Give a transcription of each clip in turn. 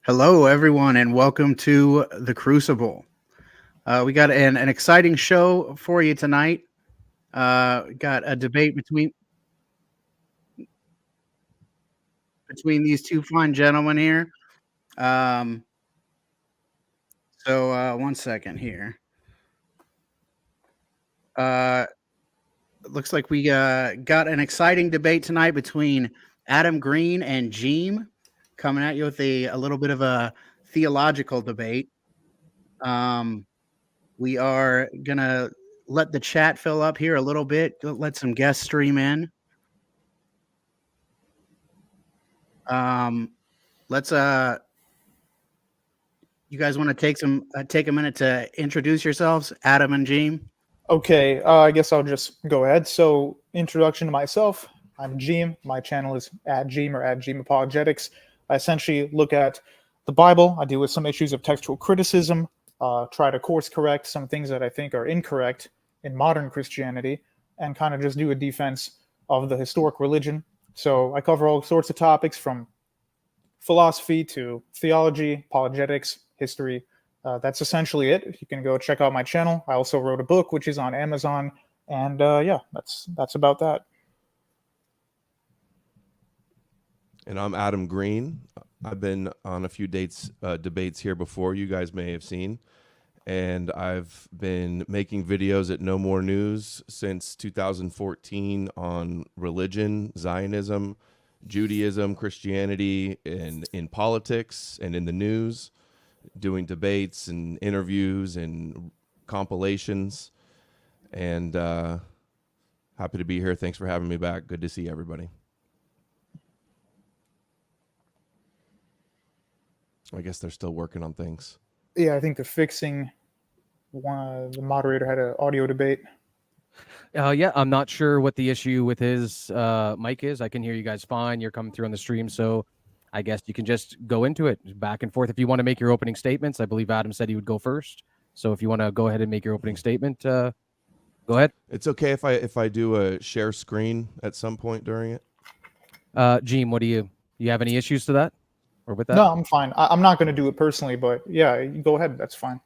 Hello, everyone, and welcome to the Crucible. We got an exciting show for you tonight. Got a debate between these two fine gentlemen here. Um, one second here. Uh, Looks like we got an exciting debate tonight between Adam Green and Jeem, coming at you with a little bit of a theological debate. Um, we are gonna let the chat fill up here a little bit. Let some guests stream in. Um, let's You guys want to take a minute to introduce yourselves, Adam and Jeem? Okay, I guess I'll just go ahead. So, introduction to myself. I'm Jeem. My channel is at Jeem or at Jeem Apologetics. I essentially look at the Bible. I deal with some issues of textual criticism, try to course correct some things that I think are incorrect in modern Christianity, and kind of just do a defense of the historic religion. So, I cover all sorts of topics from philosophy to theology, apologetics, history. That's essentially it. You can go check out my channel. I also wrote a book, which is on Amazon, and yeah, that's about that. And I'm Adam Green. I've been on a few debates here before, you guys may have seen. And I've been making videos at No More News since 2014 on religion, Zionism, Judaism, Christianity, and in politics and in the news, doing debates and interviews and compilations. And happy to be here. Thanks for having me back. Good to see everybody. I guess they're still working on things. Yeah, I think they're fixing the moderator had an audio debate. Yeah, I'm not sure what the issue with his mic is. I can hear you guys fine. You're coming through on the stream, so I guess you can just go into it back and forth. If you want to make your opening statements, I believe Adam said he would go first. So if you want to go ahead and make your opening statement, go ahead. It's okay if I do a share screen at some point during it. Jeem, what do you have any issues to that or with that? No, I'm fine. I'm not going to do it personally, but yeah, you go ahead. That's fine.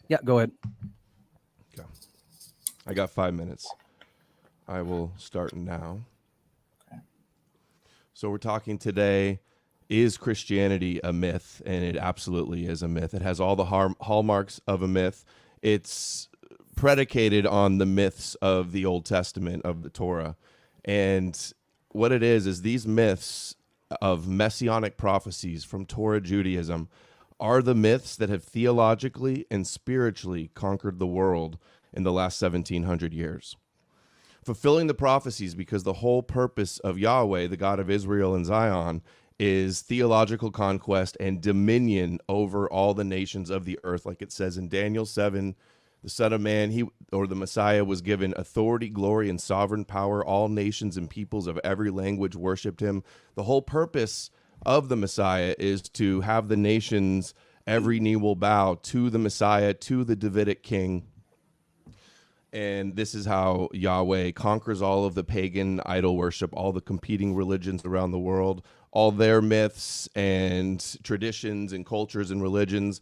Yeah, go ahead. Okay. I got 5 minutes. I will start now. Okay. So we're talking today, is Christianity a myth? And it absolutely is a myth. It has all the hallmarks of a myth. It's predicated on the myths of the Old Testament, of the Torah. And what it is these myths of messianic prophecies from Torah Judaism are the myths that have theologically and spiritually conquered the world in the last 1700 years. Fulfilling the prophecies, because the whole purpose of Yahweh, the God of Israel and Zion, is theological conquest and dominion over all the nations of the earth. Like it says in Daniel 7, the Son of Man, the Messiah, was given authority, glory, and sovereign power. All nations and peoples of every language worshipped him. The whole purpose of the Messiah is to have the nations, every knee will bow to the Messiah, to the Davidic king. And this is how Yahweh conquers all of the pagan idol worship, all the competing religions around the world, all their myths and traditions and cultures and religions.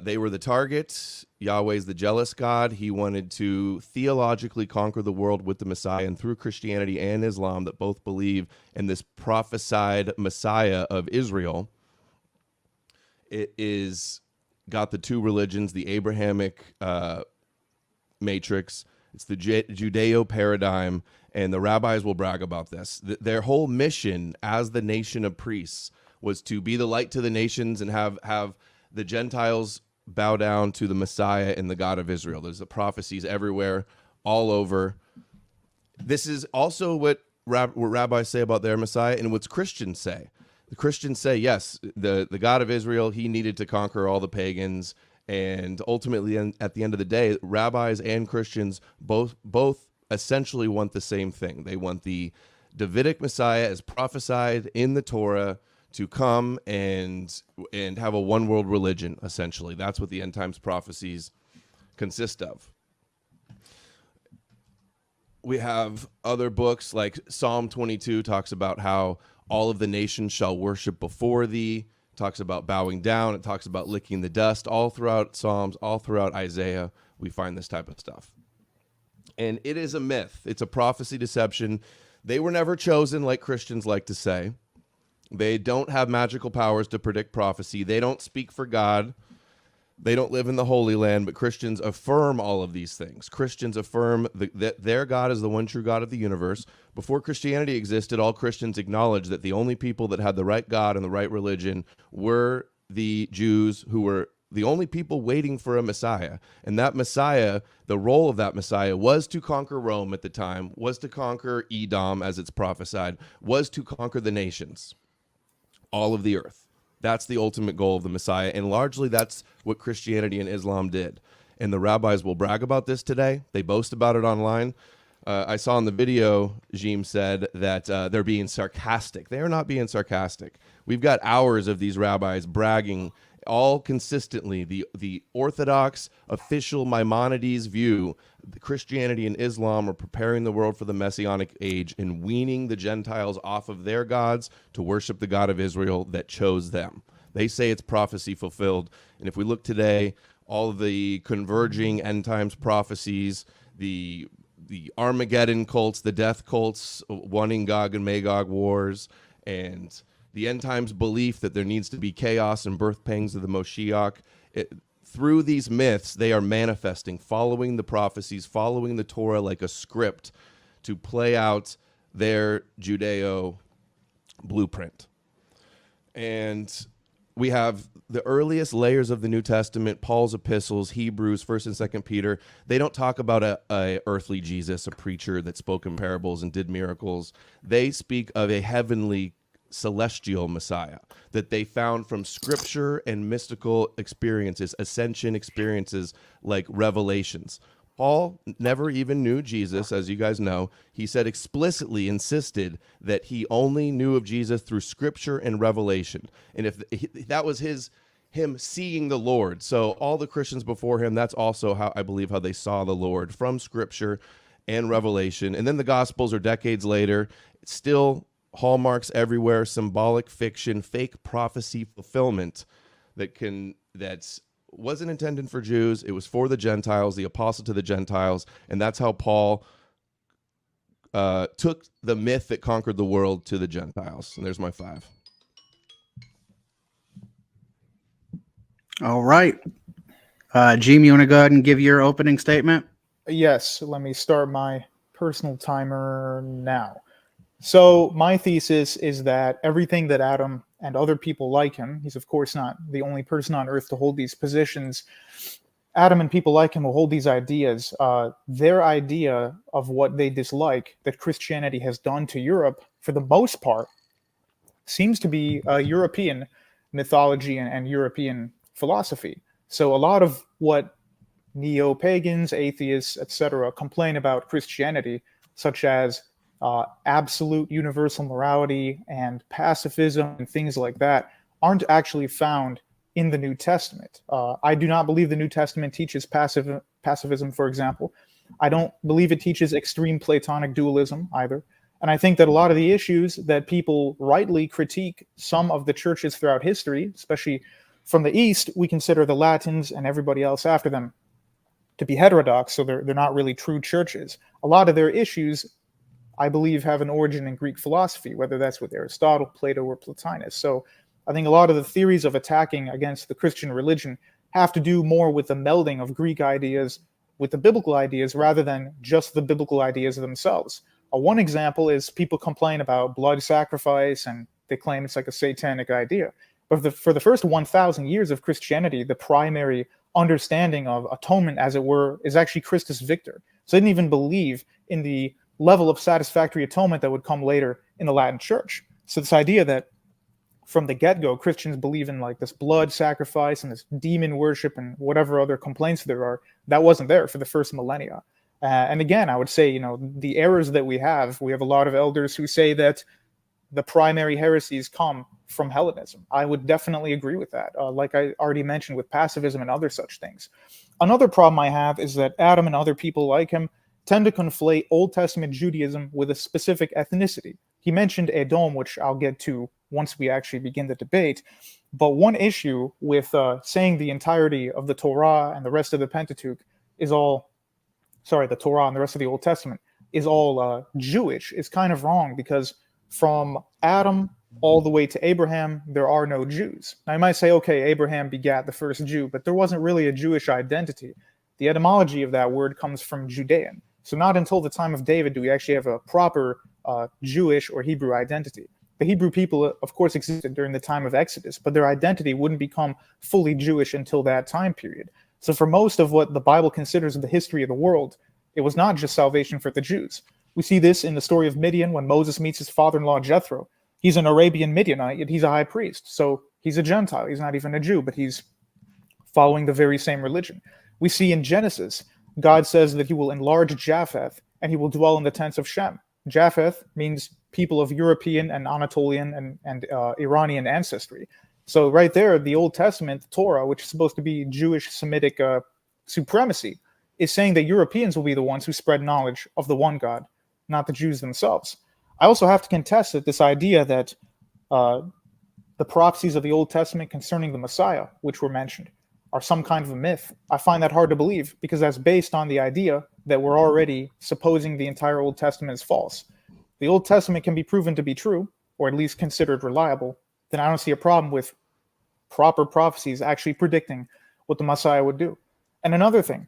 They were the target. Yahweh's the jealous God. He wanted to theologically conquer the world with the Messiah, and through Christianity and Islam that both believe in this prophesied Messiah of Israel. It is got the two religions, the Abrahamic matrix. It's the Judeo paradigm, and the rabbis will brag about this. Their whole mission as the nation of priests was to be the light to the nations and have the Gentiles bow down to the Messiah and the God of Israel. There's the prophecies everywhere, all over. This is also what rabbis say about their Messiah and what Christians say. The Christians say, yes, the God of Israel, he needed to conquer all the pagans. And ultimately, at the end of the day, rabbis and Christians both essentially want the same thing. They want the Davidic Messiah as prophesied in the Torah to come and have a one world religion, essentially. That's what the end times prophecies consist of. We have other books like Psalm 22 talks about how all of the nations shall worship before thee. It talks about bowing down. It talks about licking the dust. All throughout Psalms, all throughout Isaiah, we find this type of stuff. And it is a myth. It's a prophecy deception. They were never chosen, like Christians like to say. They don't have magical powers to predict prophecy. They don't speak for God. They don't live in the Holy Land, but Christians affirm all of these things. Christians affirm that their God is the one true God of the universe. Before Christianity existed, all Christians acknowledged that the only people that had the right God and the right religion were the Jews, who were the only people waiting for a Messiah. And that Messiah, the role of that Messiah was to conquer Rome at the time, was to conquer Edom, as it's prophesied, was to conquer the nations, all of the earth. That's the ultimate goal of the Messiah, and largely that's what Christianity and Islam did. And the rabbis will brag about this today. They boast about it online. I saw in the video, Jeem said that they're being sarcastic. They are not being sarcastic. We've got hours of these rabbis bragging all consistently. The Orthodox official Maimonides view, Christianity and Islam are preparing the world for the Messianic age and weaning the Gentiles off of their gods to worship the God of Israel that chose them. They say it's prophecy fulfilled. And if we look today, all of the converging end times prophecies, the Armageddon cults, the death cults, wanting Gog and Magog wars, and the end times belief that there needs to be chaos and birth pangs of the Moshiach, through these myths, they are manifesting, following the prophecies, following the Torah like a script to play out their Judeo blueprint. And we have the earliest layers of the New Testament, Paul's epistles, Hebrews, 1st and 2nd Peter. They don't talk about a earthly Jesus, a preacher that spoke in parables and did miracles. They speak of a heavenly celestial Messiah that they found from scripture and mystical experiences, ascension experiences like revelations. Paul never even knew Jesus, as you guys know. He said explicitly insisted that he only knew of Jesus through scripture and revelation. And if that was him seeing the Lord. So all the Christians before him, that's also how I believe how they saw the Lord, from scripture and revelation. And then the Gospels are decades later, still hallmarks everywhere, symbolic fiction, fake prophecy fulfillment that wasn't intended for Jews. It was for the Gentiles, the apostle to the Gentiles, and that's how Paul took the myth that conquered the world to the Gentiles. And there's my 5. All right. Jeem, you want to go ahead and give your opening statement? Yes, let me start my personal timer now. So my thesis is that everything that Adam and other people like him, he's of course not the only person on earth to hold these positions, Adam and people like him will hold these ideas. Their idea of what they dislike that Christianity has done to Europe, for the most part, seems to be European mythology and European philosophy. So a lot of what neo-pagans, atheists, etc. complain about Christianity, such as absolute universal morality and pacifism and things like that, aren't actually found in the New Testament. I do not believe the New Testament teaches pacifism, for example. I don't believe it teaches extreme Platonic dualism either. And I think that a lot of the issues that people rightly critique some of the churches throughout history, especially from the East, we consider the Latins and everybody else after them to be heterodox, so they're not really true churches. A lot of their issues, I believe, have an origin in Greek philosophy, whether that's with Aristotle, Plato, or Plotinus. So I think a lot of the theories of attacking against the Christian religion have to do more with the melding of Greek ideas with the biblical ideas rather than just the biblical ideas themselves. One example is people complain about blood sacrifice and they claim it's like a satanic idea. But for the first 1,000 years of Christianity, the primary understanding of atonement, as it were, is actually Christus Victor. So they didn't even believe in the level of satisfactory atonement that would come later in the Latin Church. So this idea that from the get-go, Christians believe in like this blood sacrifice and this demon worship and whatever other complaints there are, that wasn't there for the first millennia. And again, I would say, the errors that we have a lot of elders who say that the primary heresies come from Hellenism. I would definitely agree with that, like I already mentioned with pacifism and other such things. Another problem I have is that Adam and other people like him tend to conflate Old Testament Judaism with a specific ethnicity. He mentioned Edom, which I'll get to once we actually begin the debate. But one issue with saying the entirety of the Torah and the rest of the Pentateuch is all, sorry, the Torah and the rest of the Old Testament is all Jewish is kind of wrong, because from Adam all the way to Abraham, there are no Jews. Now, you might say, okay, Abraham begat the first Jew, but there wasn't really a Jewish identity. The etymology of that word comes from Judean. So not until the time of David do we actually have a proper Jewish or Hebrew identity. The Hebrew people, of course, existed during the time of Exodus, but their identity wouldn't become fully Jewish until that time period. So for most of what the Bible considers the history of the world, it was not just salvation for the Jews. We see this in the story of Midian when Moses meets his father-in-law Jethro. He's an Arabian Midianite, yet he's a high priest. So he's a Gentile. He's not even a Jew, but he's following the very same religion. We see in Genesis, God says that he will enlarge Japheth and he will dwell in the tents of Shem. Japheth means people of European and Anatolian and Iranian ancestry. So right there, the Old Testament, the Torah, which is supposed to be Jewish Semitic supremacy, is saying that Europeans will be the ones who spread knowledge of the one God, not the Jews themselves. I also have to contest that this idea that the prophecies of the Old Testament concerning the Messiah, which were mentioned, are some kind of a myth. I find that hard to believe, because that's based on the idea that we're already supposing the entire Old Testament is false. The Old Testament can be proven to be true, or at least considered reliable, then I don't see a problem with proper prophecies actually predicting what the Messiah would do. And another thing,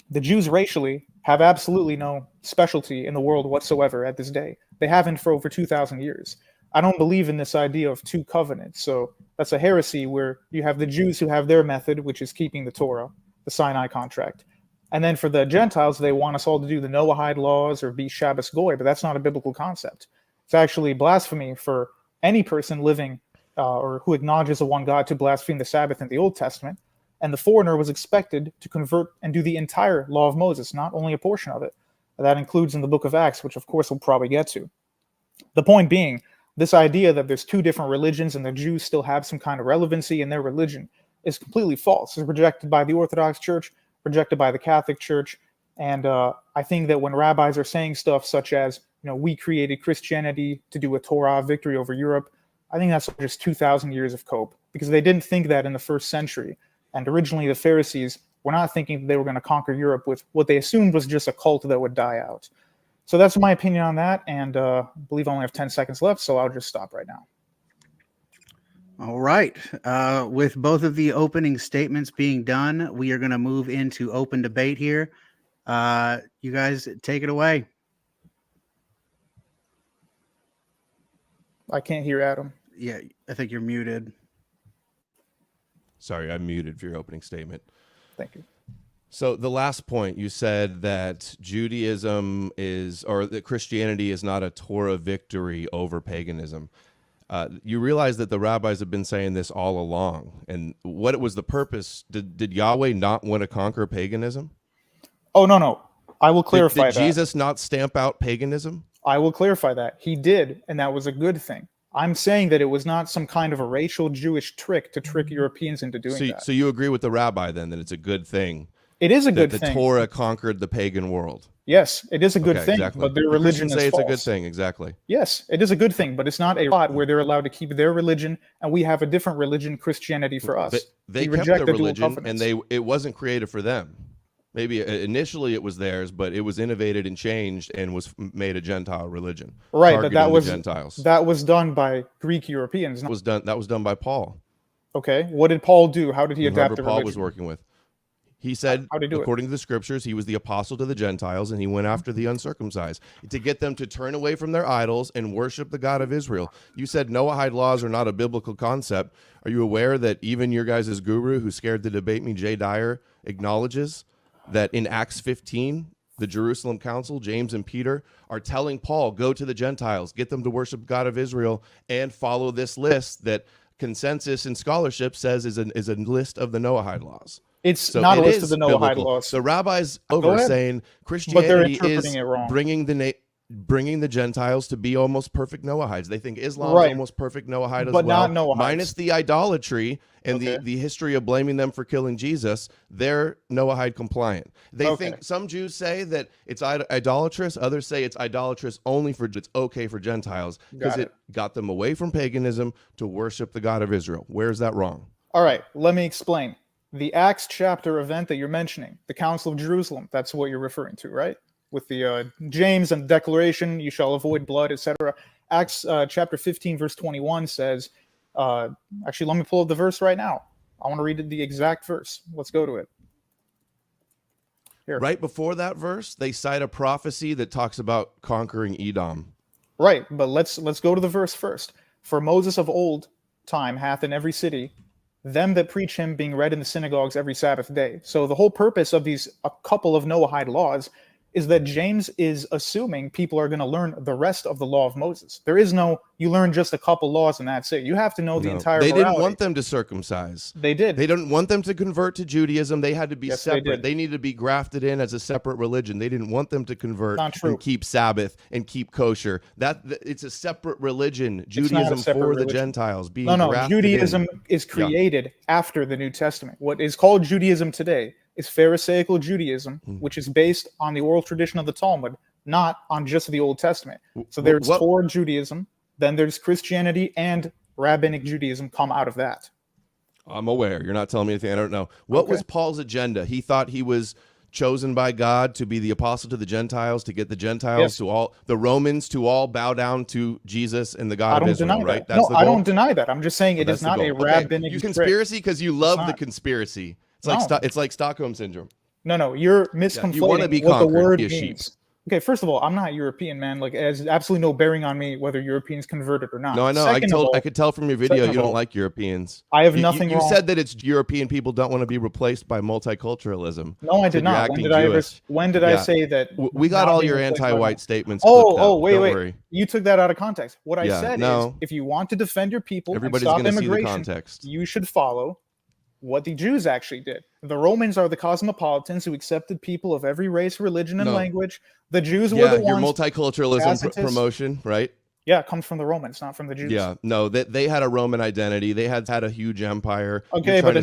the Jews racially have absolutely no specialty in the world whatsoever at this day. They haven't for over 2,000 years. I don't believe in this idea of two covenants. So that's a heresy where you have the Jews who have their method, which is keeping the Torah, the Sinai contract. And then for the Gentiles, they want us all to do the Noahide laws or be Shabbos Goy, but that's not a biblical concept. It's actually blasphemy for any person living or who acknowledges a one God to blaspheme the Sabbath in the Old Testament. And the foreigner was expected to convert and do the entire law of Moses, not only a portion of it. That includes in the book of Acts, which of course we'll probably get to. The point being, this idea that there's two different religions and the Jews still have some kind of relevancy in their religion is completely false. It's rejected by the Orthodox Church, rejected by the Catholic Church. And I think that when rabbis are saying stuff such as, we created Christianity to do a Torah victory over Europe, I think that's just 2,000 years of cope, because they didn't think that in the first century. And originally the Pharisees were not thinking that they were going to conquer Europe with what they assumed was just a cult that would die out. So that's my opinion on that, and I believe I only have 10 seconds left, so I'll just stop right now. All right. With both of the opening statements being done, we are going to move into open debate here. You guys take it away. I can't hear Adam. Yeah, I think you're muted. Sorry, I'm muted for your opening statement. Thank you. So the last point, you said that Judaism or that Christianity is not a Torah victory over paganism. You realize that the rabbis have been saying this all along. And what was the purpose? Did Yahweh not want to conquer paganism? Oh, no. I will clarify did that. Jesus not stamp out paganism? I will clarify that. He did, and that was a good thing. I'm saying that it was not some kind of a racial Jewish trick to trick Europeans into doing that. So you agree with the rabbi then that it's a good thing? It is a good that thing. The Torah conquered the pagan world. Yes, it is a good thing, exactly. but their religion is say it's false. a good thing, exactly. Yes, it is a good thing, but it's not a spot where they're allowed to keep their religion, and we have a different religion, Christianity, for us. They kept their religion, and it wasn't created for them. Maybe initially it was theirs, but it was innovated and changed and was made a Gentile religion. Right, but that was Gentiles. That was done by Greek Europeans. That was done by Paul. Okay, what did Paul do? How did he adapt the religion? Paul was working with. He said, according to the scriptures, he was the apostle to the Gentiles, and he went after the uncircumcised to get them to turn away from their idols and worship the God of Israel. You said Noahide laws are not a biblical concept. Are you aware that even your guys' guru, who's scared to debate me, Jay Dyer, acknowledges that in Acts 15, the Jerusalem Council, James and Peter, are telling Paul, go to the Gentiles, get them to worship God of Israel, and follow this list that consensus and scholarship says is a list of the Noahide laws. It's not a list of the Noahide laws. The rabbis saying Christianity is bringing the Gentiles to be almost perfect Noahides. They think Islam is almost perfect Noahide as well, not Noahides. minus the idolatry and the history of blaming them for killing Jesus, they're Noahide compliant. They think, some Jews say that it's idolatrous. Others say it's idolatrous only for, it's okay for Gentiles because it got them away from paganism to worship the God of Israel. Where's that wrong? All right, let me explain. The Acts chapter event that you're mentioning, the Council of Jerusalem, that's what you're referring to, right? With the James and the declaration, you shall avoid blood, etc. Acts chapter 15, verse 21 says, actually, let me pull up the verse right now. I want to read the exact verse. Let's go to it. Here. Right before that verse, they cite a prophecy that talks about conquering Edom. Right, but let's go to the verse first. For Moses of old time hath in every city them that preach him being read in the synagogues every Sabbath day. So the whole purpose of these a couple of Noahide laws is that James is assuming people are going to learn the rest of the law of Moses. There is no, you learn just a couple laws and that's it. You have to know the entire They morality. didn't want them to circumcise. They did. They didn't want them to convert to Judaism. They had to be Yes, separate. They needed to be grafted in as a separate religion. They didn't want them to convert Not true. and keep Sabbath and keep kosher. It's a separate religion. Judaism separate for religion. the Gentiles. Being No, grafted Judaism in. is created after the New Testament. What is called Judaism today is Pharisaical Judaism, which is based on the oral tradition of the Talmud, not on just the Old Testament. So there's Torah Judaism, then there's Christianity, and Rabbinic Judaism come out of that. I'm aware. You're not telling me anything I don't know. What was Paul's agenda? He thought he was chosen by God to be the apostle to the Gentiles, to get the Gentiles to all, the Romans to all bow down to Jesus and the God of Israel, right? That's the goal. I don't deny that. I'm just saying it is not a rabbinic. You conspiracy because you love the conspiracy. It's like Stockholm syndrome. No, you're misconflating you want to be what the word be a means. sheep. Okay, first of all, I'm not European, man. Like, it has absolutely no bearing on me whether Europeans converted or not. No, I know. I could tell from your video you don't like Europeans. I have nothing wrong. You said that it's European people don't want to be replaced by multiculturalism. No, I did not. When did I say that? We got all your anti-white statements. Wait. You took that out of context. What I said is, if you want to defend your people and stop immigration, you should follow what the Jews actually did. The Romans are the cosmopolitans who accepted people of every race, religion, and language. The Jews were the ones. Your multiculturalism promotion, right? Yeah, it comes from the Romans, not from the Jews. Yeah, no, they had a Roman identity. They had a huge empire. Okay, but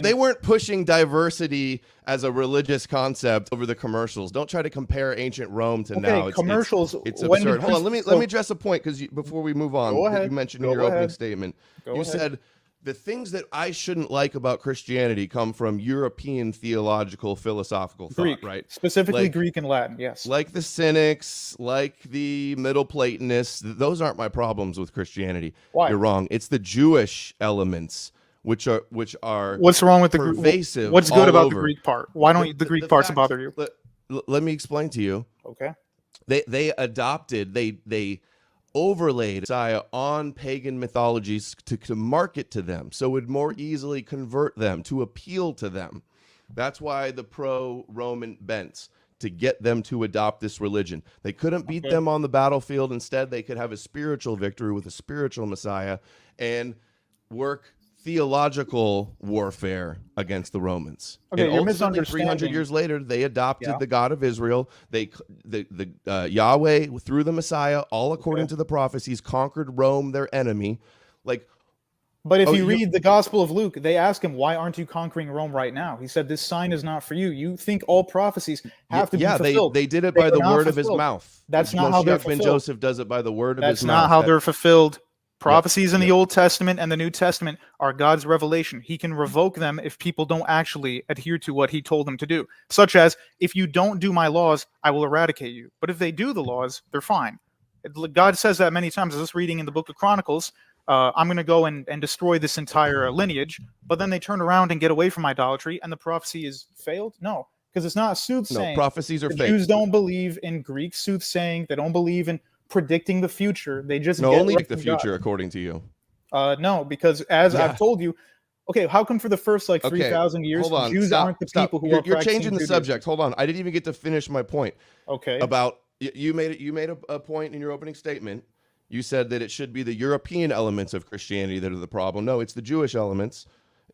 they weren't pushing diversity as a religious concept over the commercials. Don't try to compare ancient Rome to now. It's absurd. Hold on, let me address a point because before we move on, you mentioned in your opening statement, you said the things that I shouldn't like about Christianity come from European theological, philosophical thought, right? Specifically Greek and Latin, yes. Like the Cynics, like the Middle Platonists, those aren't my problems with Christianity. Why? You're wrong. It's the Jewish elements which are what's wrong with the pervasive. What's good about the Greek part? Why don't the Greek parts bother you? Let me explain to you. Okay. They adopted, they overlaid Messiah on pagan mythologies to market to them, so it would more easily convert them, to appeal to them. That's why the pro-Roman bents, to get them to adopt this religion. They couldn't beat them on the battlefield. Instead, they could have a spiritual victory with a spiritual Messiah and work theological warfare against the Romans. Okay, and you're ultimately, misunderstanding. 300 years later, they adopted the God of Israel. The Yahweh, through the Messiah, all according to the prophecies, conquered Rome, their enemy. But if you read the Gospel of Luke, they ask him, why aren't you conquering Rome right now? He said, this sign is not for you. You think all prophecies have to be fulfilled. They did it by the word of his mouth. That's not how they're fulfilled. Joseph does it by the word of his mouth. That's not how they're fulfilled. Prophecies in the Old Testament and the New Testament are God's revelation. He can revoke them if people don't actually adhere to what he told them to do. Such as, if you don't do my laws, I will eradicate you. But if they do the laws, they're fine. God says that many times. I was reading in the book of Chronicles, I'm going to go and destroy this entire lineage. But then they turn around and get away from idolatry, and the prophecy is failed? No, because it's not soothsaying. No, prophecies are fake. Jews don't believe in Greek soothsaying. They don't believe in predicting the future. They just only the future, according to you. No, because as I've told you, okay, how come for the first 3,000 years, Jews aren't the people who are You're changing the subject. Hold on, I didn't even get to finish my point. Okay. About you made a point in your opening statement. You said that it should be the European elements of Christianity that are the problem. No, it's the Jewish elements,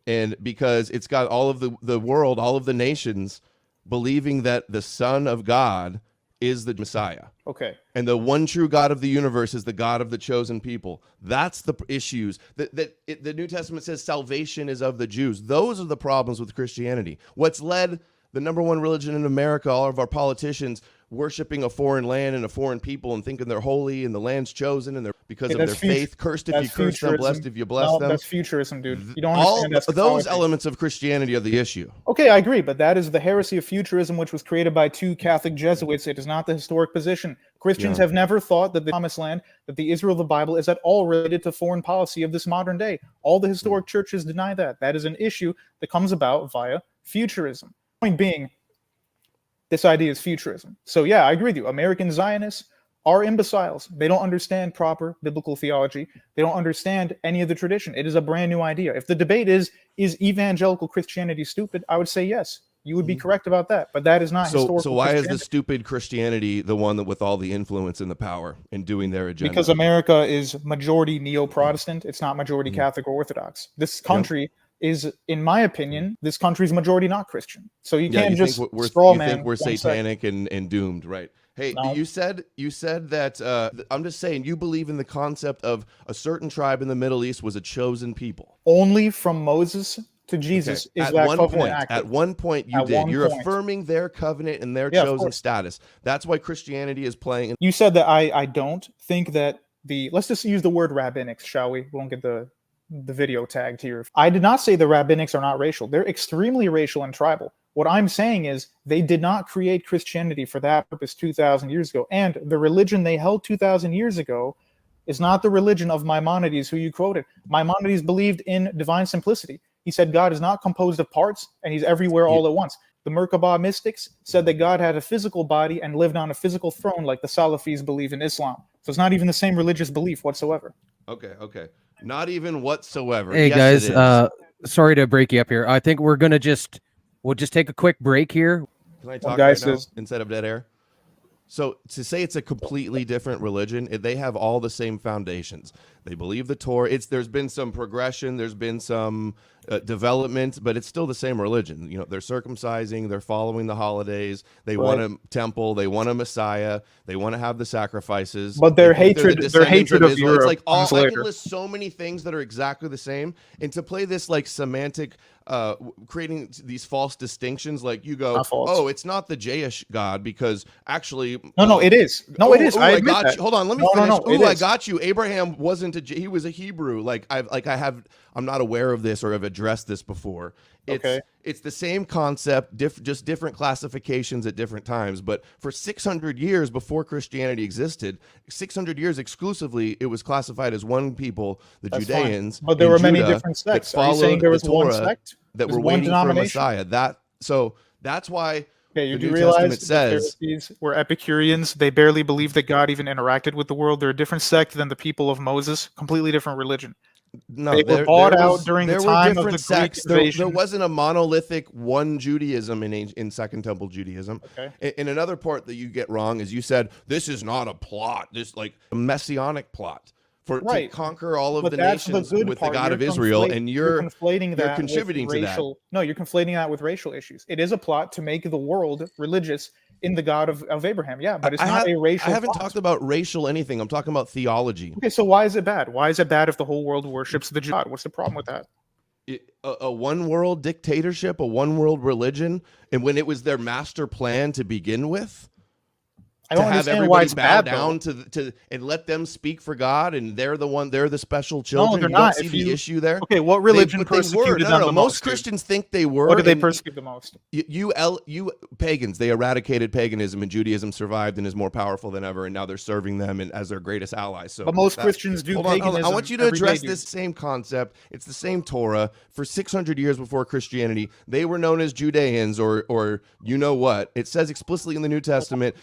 and because it's got all of the world, all of the nations believing that the Son of God is the Messiah. Okay. And the one true God of the universe is the God of the chosen people. That's the issues. The New Testament says salvation is of the Jews. Those are the problems with Christianity. What's led the number one religion in America, all of our politicians worshiping a foreign land and a foreign people and thinking they're holy and the land's chosen and they're because of their faith. Cursed if you curse them, blessed if you bless them. That's futurism, dude. You don't understand all those elements of Christianity are the issue. Okay, I agree, but that is the heresy of futurism, which was created by 2 Catholic Jesuits. It is not the historic position. Christians have never thought that the promised land, that the Israel of the Bible, is at all related to foreign policy of this modern day. All the historic churches deny that. That is an issue that comes about via futurism. Point being, this idea is futurism. So yeah, I agree with you. American Zionists are imbeciles. They don't understand proper biblical theology. They don't understand any of the tradition. It is a brand new idea. If the debate is evangelical Christianity stupid, I would say yes. You would be correct about that. But that is not historical. So why is the stupid Christianity the one that with all the influence and the power in doing their agenda? Because America is majority neo-Protestant. It's not majority Catholic or Orthodox. This country is, in my opinion, this country's majority not Christian. So you can't just straw man. You think we're satanic and doomed, right? Hey, no. you said that. I'm just saying, you believe in the concept of a certain tribe in the Middle East was a chosen people. Only from Moses to Jesus is that covenant active. At one point, you did. You're affirming their covenant and their chosen status. That's why Christianity is playing. You said that I don't think that let's just use the word rabbinics, shall we? We won't get the video tagged here. I did not say the rabbinics are not racial. They're extremely racial and tribal. What I'm saying is they did not create Christianity for that purpose 2,000 years ago. And the religion they held 2,000 years ago is not the religion of Maimonides, who you quoted. Maimonides believed in divine simplicity. He said God is not composed of parts and he's everywhere all at once. The Merkabah mystics said that God had a physical body and lived on a physical throne like the Salafis believe in Islam. So it's not even the same religious belief whatsoever. Okay. Not even whatsoever. Hey, yes, guys, sorry to break you up here. I think we're going to we'll just take a quick break here. Can I talk right now instead of dead air? So to say it's a completely different religion, they have all the same foundations. They believe the Torah. There's been some progression. There's been some development, but it's still the same religion. You know, they're circumcising. They're following the holidays. They want a temple. They want a Messiah. They want to have the sacrifices. But their hatred of Europe. It's like I can list so many things that are exactly the same. And to play this like semantic, creating these false distinctions, like you go, oh, it's not the Jewish God because actually, no, it is. No, it is. I got that. You. Hold on, let me finish. I got you. Abraham wasn't he was a Hebrew. I'm not aware of this or have addressed this before. It's the same concept, just different classifications at different times. But for 600 years before Christianity existed, 600 years exclusively, it was classified as one people, the Judeans. Fine. But there were many different sects. Are you saying there was one sect that were waiting for a Messiah? That's why. Okay, you do realize the Pharisees were Epicureans. They barely believed that God even interacted with the world. They're a different sect than the people of Moses. Completely different religion. No, they were bought out during the time of the Greek invasion. There wasn't a monolithic one Judaism in Second Temple Judaism. Okay. And another part that you get wrong is you said this is not a plot. This like a messianic plot to conquer all of the nations with the God of Israel, and you're contributing to that. No, you're conflating that with racial issues. It is a plot to make the world religious in the God of Abraham. Yeah, but it's not a racial I haven't talked about racial anything. I'm talking about theology. Okay, so why is it bad? Why is it bad if the whole world worships the God? What's the problem with that? A one world dictatorship, a one world religion, and when it was their master plan to begin with? I don't understand why it's bow bad, down to and let them speak for God, and they're the special children. No, they're not. Don't see the issue there. Okay, what religion persecuted them the most? Most Christians think they were. What did they persecute the most? You pagans. They eradicated paganism, and Judaism survived and is more powerful than ever. And now they're serving them as their greatest allies. So, but most Christians do paganism. I want you to address this same concept. It's the same Torah. For 600 years before Christianity, they were known as Judeans, or you know what? It says explicitly in the New Testament.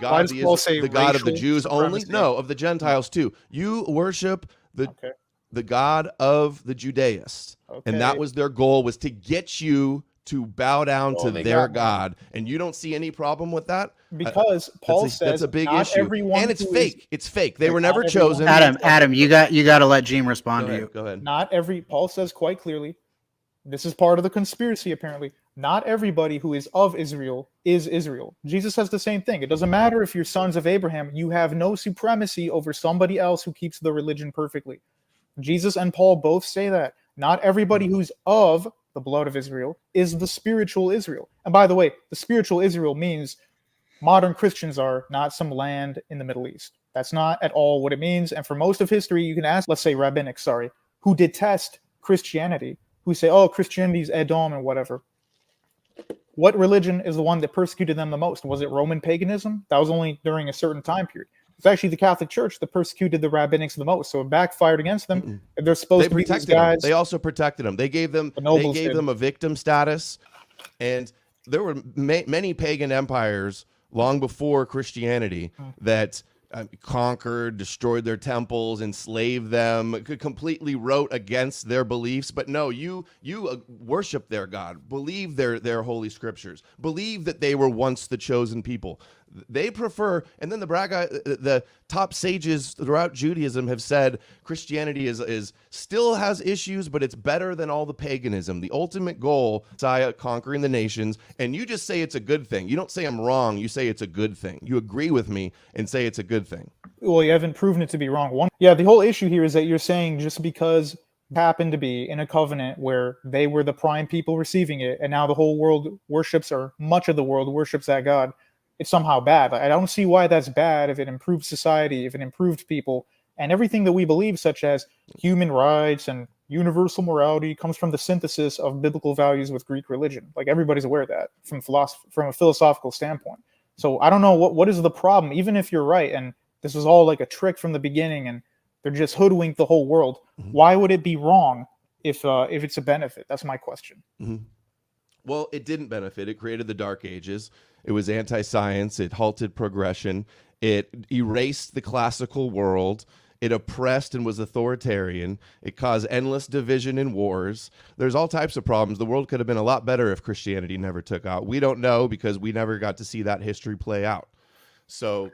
God the God of the Jews only? No, of the Gentiles too. You worship the God of the Judaists. And that was their goal, was to get you to bow down to their God. And you don't see any problem with that? Because Paul says that's a big issue. And it's fake. It's fake. They were never chosen. Adam, you got to let Jeem respond to you. Go ahead. Paul says quite clearly, This is part of the conspiracy, apparently. Not everybody who is of Israel is Israel. Jesus says the same thing. It doesn't matter if you're sons of Abraham, you have no supremacy over somebody else who keeps the religion perfectly. Jesus and Paul both say that. Not everybody who's of the blood of Israel is the spiritual Israel. And by the way, the spiritual Israel means modern Christians are, not some land in the Middle East. That's not at all what it means. And for most of history, you can ask, let's say rabbinics, who detest Christianity, who say, oh, Christianity is Edom and whatever. What religion is the one that persecuted them the most? Was it Roman paganism? That was only during a certain time period. It's actually the Catholic Church that persecuted the rabbinics the most. So it backfired against them. They're supposed to be these guys. They also protected them. They gave them a victim status. And there were many pagan empires long before Christianity that conquered, destroyed their temples, enslaved them, completely wrote against their beliefs. But no, you worship their God, believe their holy scriptures, believe that they were once the chosen people. They prefer, and then the top sages throughout Judaism have said Christianity is still has issues, but it's better than all the paganism. The ultimate goal, Messiah conquering the nations, and you just say it's a good thing. You don't say I'm wrong. You say it's a good thing. You agree with me and say it's a good thing. Well, you haven't proven it to be wrong. Yeah, the whole issue here is that you're saying just because happened to be in a covenant where they were the prime people receiving it, and now the whole world worships, or much of the world worships that God, it's somehow bad. I don't see why that's bad if it improved society, if it improved people, and everything that we believe, such as human rights and universal morality, comes from the synthesis of biblical values with Greek religion. Like, everybody's aware of that from a philosophical standpoint. So I don't know what is the problem, even if you're right, and this was all like a trick from the beginning, and they're just hoodwinked the whole world. Why would it be wrong if it's a benefit? That's my question. Well, it didn't benefit. It created the Dark Ages. It was anti-science. It halted progression. It erased the classical world. It oppressed and was authoritarian. It caused endless division and wars. There's all types of problems. The world could have been a lot better if Christianity never took out. We don't know because we never got to see that history play out. So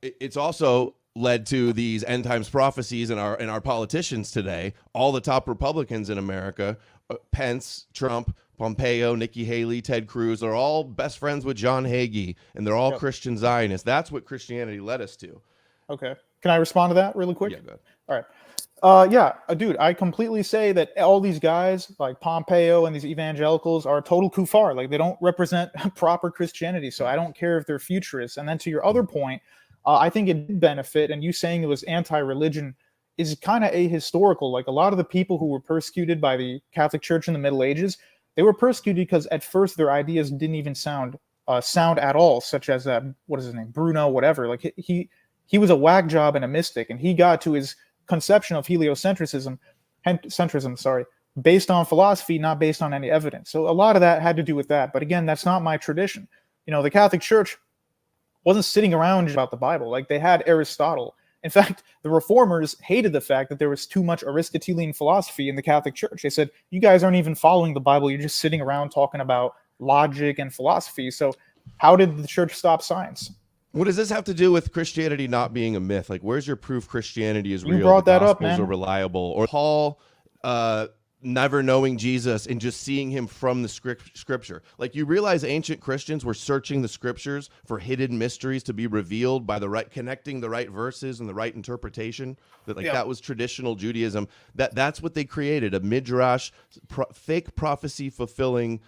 it's also led to these end times prophecies in our politicians today. All the top Republicans in America, Pence, Trump, Pompeo, Nikki Haley, Ted Cruz, are all best friends with John Hagee, and they're all Christian Zionists. That's what Christianity led us to. Okay. Can I respond to that really quick? Yeah, go ahead. All right. Dude, I completely say that all these guys like Pompeo and these evangelicals are total kuffar. Like, they don't represent proper Christianity. So I don't care if they're futurists. And then to your other point, I think it did benefit. And you saying it was anti-religion is kind of ahistorical. Like, a lot of the people who were persecuted by the Catholic Church in the Middle Ages, they were persecuted because at first their ideas didn't even sound at all, such as what is his name, Bruno, whatever. Like, he was a whack job and a mystic, and he got to his conception of centrism, based on philosophy, not based on any evidence. So a lot of that had to do with that. But again, that's not my tradition. The Catholic Church wasn't sitting around about the Bible. Like, they had Aristotle. In fact, the reformers hated the fact that there was too much Aristotelian philosophy in the Catholic Church. They said, you guys aren't even following the Bible. You're just sitting around talking about logic and philosophy. So how did the church stop science? What does this have to do with Christianity not being a myth? Like, where's your proof Christianity is real? You brought that up, man. The Gospels are reliable. Or Paul never knowing Jesus and just seeing him from the scripture. Like, you realize ancient Christians were searching the scriptures for hidden mysteries to be revealed by connecting the right verses and the right interpretation. That was traditional Judaism. That's what they created, a midrash, fake prophecy fulfilling.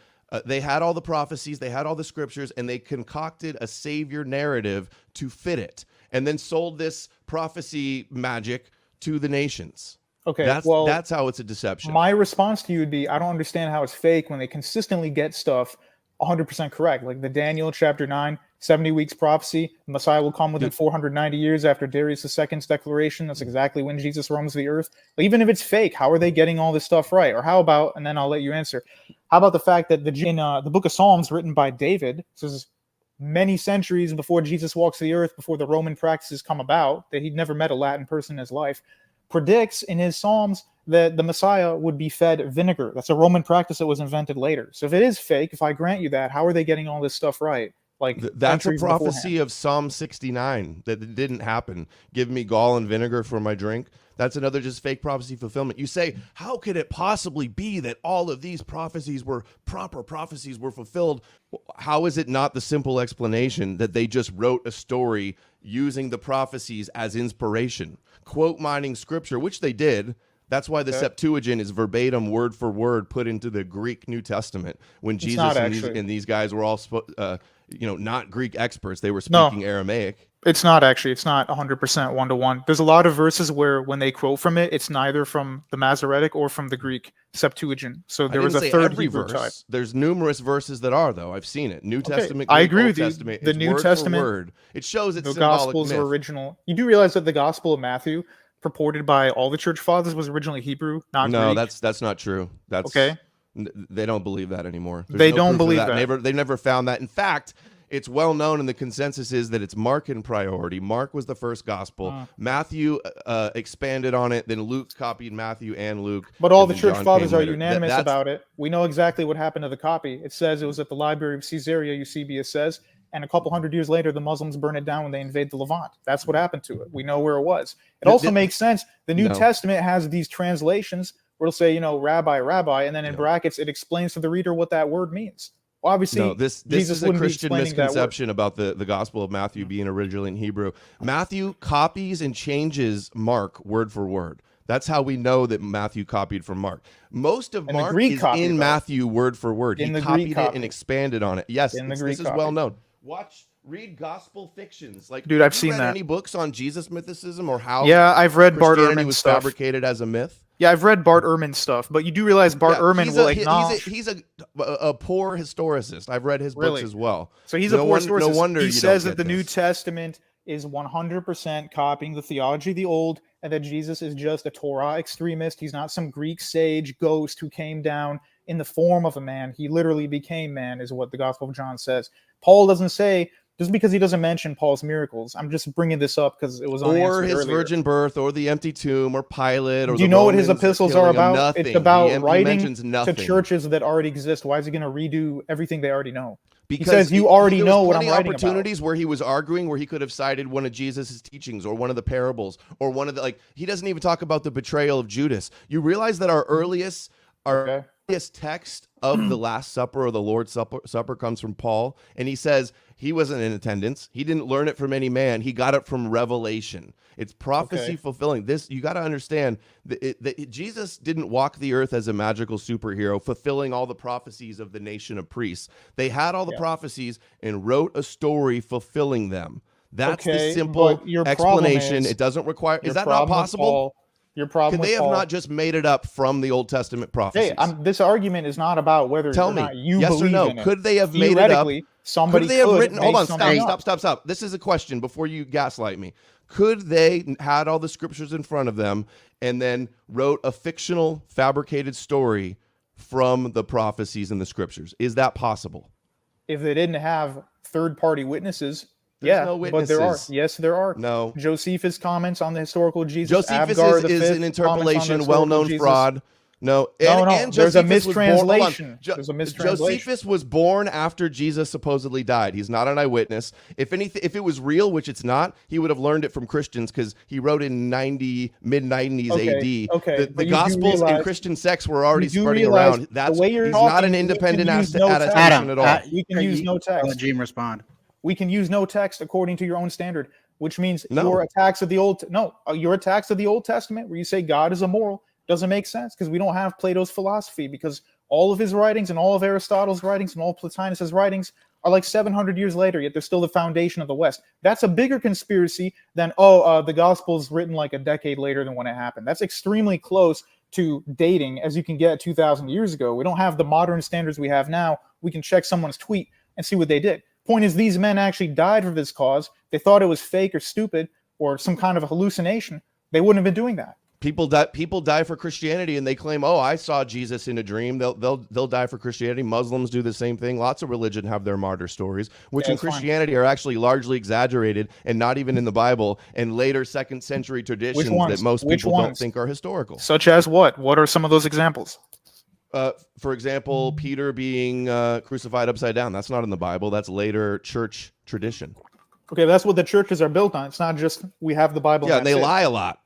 They had all the prophecies, they had all the scriptures, and they concocted a savior narrative to fit it, and then sold this prophecy magic to the nations. Okay, that's how it's a deception. My response to you would be, I don't understand how it's fake when they consistently get stuff 100% correct. Like the Daniel chapter 9, 70 weeks prophecy, the Messiah will come within 490 years after Darius II's declaration. That's exactly when Jesus roams the earth. But even if it's fake, how are they getting all this stuff right? Or how about, and then I'll let you answer, how about the fact that in the book of Psalms written by David, this is many centuries before Jesus walks the earth, before the Roman practices come about, that he'd never met a Latin person in his life, predicts in his Psalms that the Messiah would be fed vinegar. That's a Roman practice that was invented later. So if it is fake, if I grant you that, how are they getting all this stuff right? like That's a centuries prophecy beforehand. of Psalm 69 that it didn't happen. Give me gall and vinegar for my drink. That's another just fake prophecy fulfillment. You say, how could it possibly be that all of these prophecies were proper prophecies were fulfilled? How is it not the simple explanation that they just wrote a story using the prophecies as inspiration, quote mining scripture, which they did. That's why the Septuagint is verbatim, word for word, put into the Greek New Testament. When Jesus and these guys were all, not Greek experts, they were speaking Aramaic. It's not actually. It's not 100% one-to-one. There's a lot of verses where when they quote from it, it's neither from the Masoretic or from the Greek Septuagint. So there was a third Hebrew type. There's numerous verses that are, though. I've seen it. New Testament, Greek, I agree Old with you. Testament, The it's New word Testament, for word. It shows it's the symbolic Gospels myth. are original. You do realize that the Gospel of Matthew, purported by all the church fathers, was originally Hebrew, not No, Greek. that's not true. That's okay. They don't believe that anymore. They don't believe that. They never found that. In fact, it's well known, and the consensus is that it's Mark in priority. Mark was the first gospel. Matthew expanded on it. Then Luke copied Matthew and Luke. But all the church fathers are unanimous about it. We know exactly what happened to the copy. It says it was at the Library of Caesarea, Eusebius says, and a couple hundred years later, the Muslims burn it down when they invade the Levant. That's what happened to it. We know where it was. It also makes sense. The New Testament has these translations where it'll say, rabbi, rabbi, and then in brackets, it explains to the reader what that word means. Well, obviously, this is a Christian misconception about the Gospel of Matthew being originally in Hebrew. Matthew copies and changes Mark word for word. That's how we know that Matthew copied from Mark. Most of Mark is in Matthew word for word. He copied it and expanded on it. Yes, this is well known. Read gospel fictions. Like, dude, I've seen that. Any books on Jesus mythicism or how? Yeah, I've read Bart Christianity Ehrman's was stuff. Fabricated as a myth. Yeah, I've read Bart Ehrman's stuff, but you do realize Bart Ehrman will acknowledge he's a poor historicist. I've read his books as well. So he's a poor historicist. No wonder he says that the New Testament is 100% copying the theology of the Old, and that Jesus is just a Torah extremist. He's not some Greek sage ghost who came down in the form of a man. He literally became man, is what the Gospel of John says. Paul doesn't say, just because he doesn't mention Paul's miracles. I'm just bringing this up because it was unanswered or his earlier. virgin birth, or the empty tomb, or Pilate, or do you know what his epistles are about? Nothing. It's about writing to churches that already exist. Why is he going to redo everything they already know? Because he says you already know what I'm writing about. Opportunities where he was arguing, where he could have cited one of Jesus' teachings, or one of the parables, or one of the he doesn't even talk about the betrayal of Judas. You realize that our earliest text of the Last Supper or the Lord's Supper comes from Paul, and he says he wasn't in attendance. He didn't learn it from any man. He got it from revelation. It's prophecy fulfilling. This, you got to understand that Jesus didn't walk the earth as a magical superhero, fulfilling all the prophecies of the nation of priests. They had all the prophecies and wrote a story fulfilling them. That's the simple explanation. It doesn't require. Is that not possible? Your problem. Could they have not just made it up from the Old Testament prophecies? Hey, this argument is not about whether Tell or me, not you yes believe or no. in it. Could they have made it up? Somebody could they have written? Hold on, stop. This is a question before you gaslight me. Could they had all the scriptures in front of them and then wrote a fictional, fabricated story from the prophecies in the scriptures? Is that possible? If they didn't have third-party witnesses. There's no witnesses. But there are. Yes, there are. No. Josephus' comments on the historical Jesus. Josephus is an interpolation, well-known fraud. No. And there's a mistranslation. There's a mistranslation. Josephus was born after Jesus supposedly died. He's not an eyewitness. If it was real, which it's not, he would have learned it from Christians because he wrote in mid-90s AD. Okay. The Gospels and Christian sects were already spreading around. He's not an independent attestation at all. We can use no text. Let Jeem respond. We can use no text according to your own standard, which means your attacks of the Old Testament, where you say God is immoral, doesn't make sense because we don't have Plato's philosophy, because all of his writings and all of Aristotle's writings and all Plotinus' writings are like 700 years later, yet they're still the foundation of the West. That's a bigger conspiracy than, the Gospel's written like a decade later than when it happened. That's extremely close to dating as you can get 2,000 years ago. We don't have the modern standards we have now. We can check someone's tweet and see what they did. Point is, these men actually died for this cause. They thought it was fake or stupid or some kind of a hallucination. They wouldn't have been doing that. People die for Christianity, and they claim, I saw Jesus in a dream. They'll die for Christianity. Muslims do the same thing. Lots of religion have their martyr stories, which in Christianity are actually largely exaggerated and not even in the Bible, and later second century traditions that most people don't think are historical. Such as what? What are some of those examples? For example, Peter being crucified upside down. That's not in the Bible. That's later church tradition. Okay, that's what the churches are built on. It's not just we have the Bible. Yeah, and they lie a lot.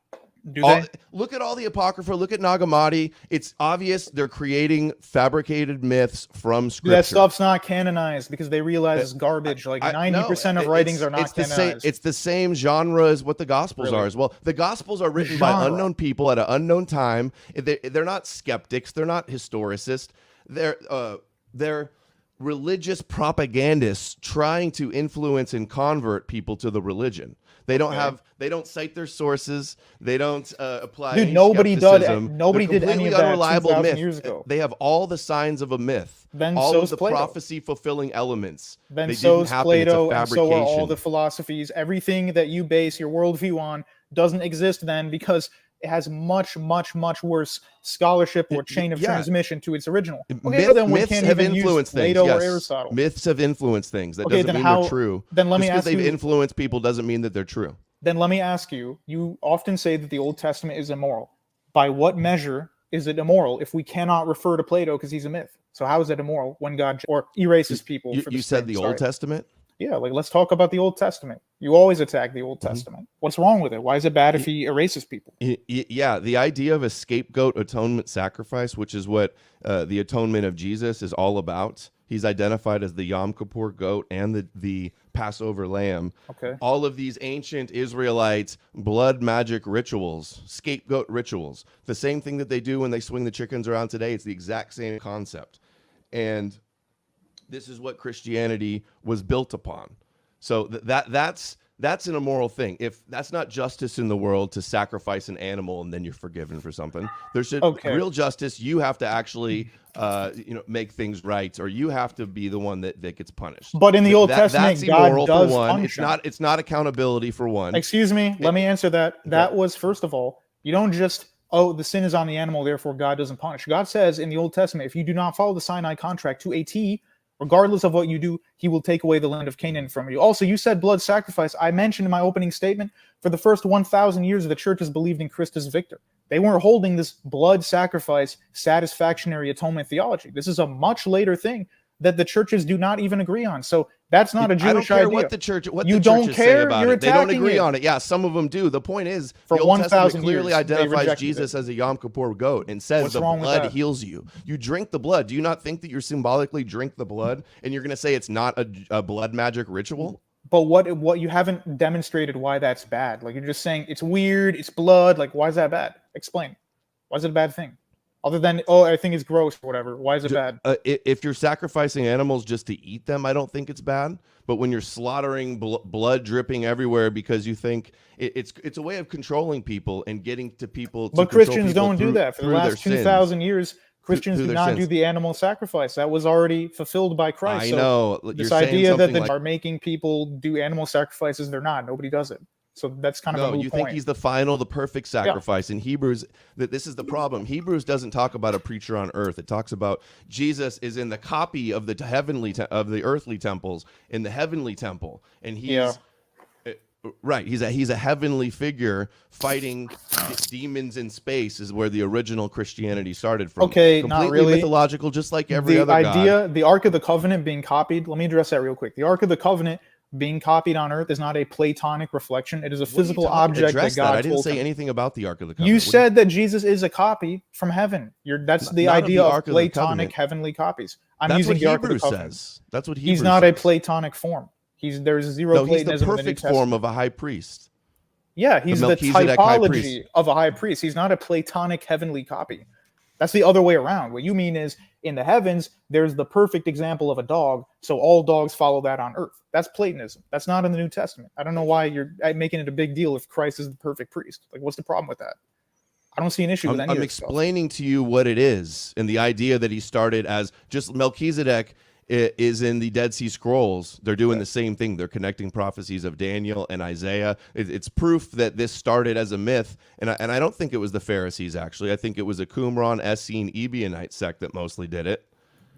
Do they? Look at all the Apocrypha. Look at Nag Hammadi. It's obvious they're creating fabricated myths from Scripture. That stuff's not canonized because they realize it's garbage. Like 90% of writings are not canonized. It's the same genre as what the Gospels are as well. The Gospels are written by unknown people at an unknown time. They're not skeptics. They're not historicists. They're religious propagandists trying to influence and convert people to the religion. They don't cite their sources. They don't apply. Dude, any nobody skepticism. did. Nobody did any of that unreliable 2,000 myth. years ago. They have all the signs of a myth. Then all so's of the Plato. prophecy fulfilling elements. Then they so's didn't happen. Plato, it's a and so are all fabrication. the philosophies. Everything that you base your worldview on doesn't exist then because it has much, much, much worse scholarship or chain of transmission to its original. Okay, but then we myths can't have even use influenced things. Plato Yes. or Aristotle. Myths have influenced things. That Okay, doesn't then mean how- they're true. then let me Just ask because they've you- influenced people doesn't mean that they're true. Then let me ask you, you often say that the Old Testament is immoral. By what measure is it immoral if we cannot refer to Plato because he's a myth? So how is it immoral when God or erases people? You said the Old Testament? Yeah, like let's talk about the Old Testament. You always attack the Old Testament. What's wrong with it? Why is it bad if he erases people? Yeah, the idea of a scapegoat atonement sacrifice, which is what the atonement of Jesus is all about. He's identified as the Yom Kippur goat and the Passover lamb. Okay. All of these ancient Israelites blood magic rituals, scapegoat rituals, the same thing that they do when they swing the chickens around today. It's the exact same concept. And this is what Christianity was built upon. So that's an immoral thing. If that's not justice in the world to sacrifice an animal and then you're forgiven for something, there should real justice. You have to actually, make things right, or you have to be the one that gets punished. But in the Old Testament, that's immoral God does for one. punish them. It's not accountability for one. Excuse me. Let me answer that. That was, first of all, you don't just, the sin is on the animal, therefore God doesn't punish. God says in the Old Testament, if you do not follow the Sinai contract to a T, regardless of what you do, he will take away the land of Canaan from you. Also, you said blood sacrifice. I mentioned in my opening statement, for the first 1,000 years, the church has believed in Christus Victor. They weren't holding this blood sacrifice, satisfactionary atonement theology. This is a much later thing that the churches do not even agree on. So that's not a Jewish idea. I don't care what the churches say about it. They don't agree on it. Yeah, some of them do. The point is, for the Old Testament 1,000 clearly years, identifies Jesus as a Yom Kippur goat and says the blood heals you. You drink the blood. Do you not think that you're symbolically drink the blood and you're going to say it's not a blood magic ritual? But what you haven't demonstrated why that's bad. Like you're just saying it's weird, it's blood. Like why is that bad? Explain. Why is it a bad thing? Other than, I think it's gross or whatever. Why is it bad? If you're sacrificing animals just to eat them, I don't think it's bad. But when you're slaughtering blood dripping everywhere because you think it's a way of controlling people and getting to people. But Christians don't do that. For the last 2,000 years, Christians do not do the animal sacrifice. That was already fulfilled by Christ. I know. This idea that they are making people do animal sacrifices, they're not. Nobody does it. So that's kind of a moot point. You think he's the perfect sacrifice. In Hebrews, this is the problem. Hebrews doesn't talk about a preacher on earth. It talks about Jesus is in the copy of the the earthly temples in the heavenly temple, and he's right. He's a heavenly figure fighting demons in space. Is where the original Christianity started from. Okay, completely not really mythological, just like every other god. The Ark of the Covenant being copied. Let me address that real quick. The Ark of the Covenant being copied on earth is not a Platonic reflection. It is a physical object that God I didn't told say him. anything about the Ark of the Covenant. You said that Jesus is a copy from heaven. That's the idea of Platonic heavenly copies. I'm using the Ark of the Covenant. That's what Hebrews He's not says. a Platonic form. There's zero no, he's Platonism the in the New perfect Testament. form of a high priest. Yeah, he's the Melchizedek high priest. typology of a high priest. He's not a Platonic heavenly copy. That's the other way around. What you mean is, in the heavens, there's the perfect example of a dog, so all dogs follow that on earth. That's Platonism. That's not in the New Testament. I don't know why you're making it a big deal if Christ is the perfect priest. Like, what's the problem with that? I don't see an issue with any of this stuff. I'm explaining to you what it is, and the idea that he started as just Melchizedek is in the Dead Sea Scrolls. They're doing the same thing. They're connecting prophecies of Daniel and Isaiah. It's proof that this started as a myth, and I don't think it was the Pharisees, actually. I think it was a Qumran, Essene, Ebionite sect that mostly did it.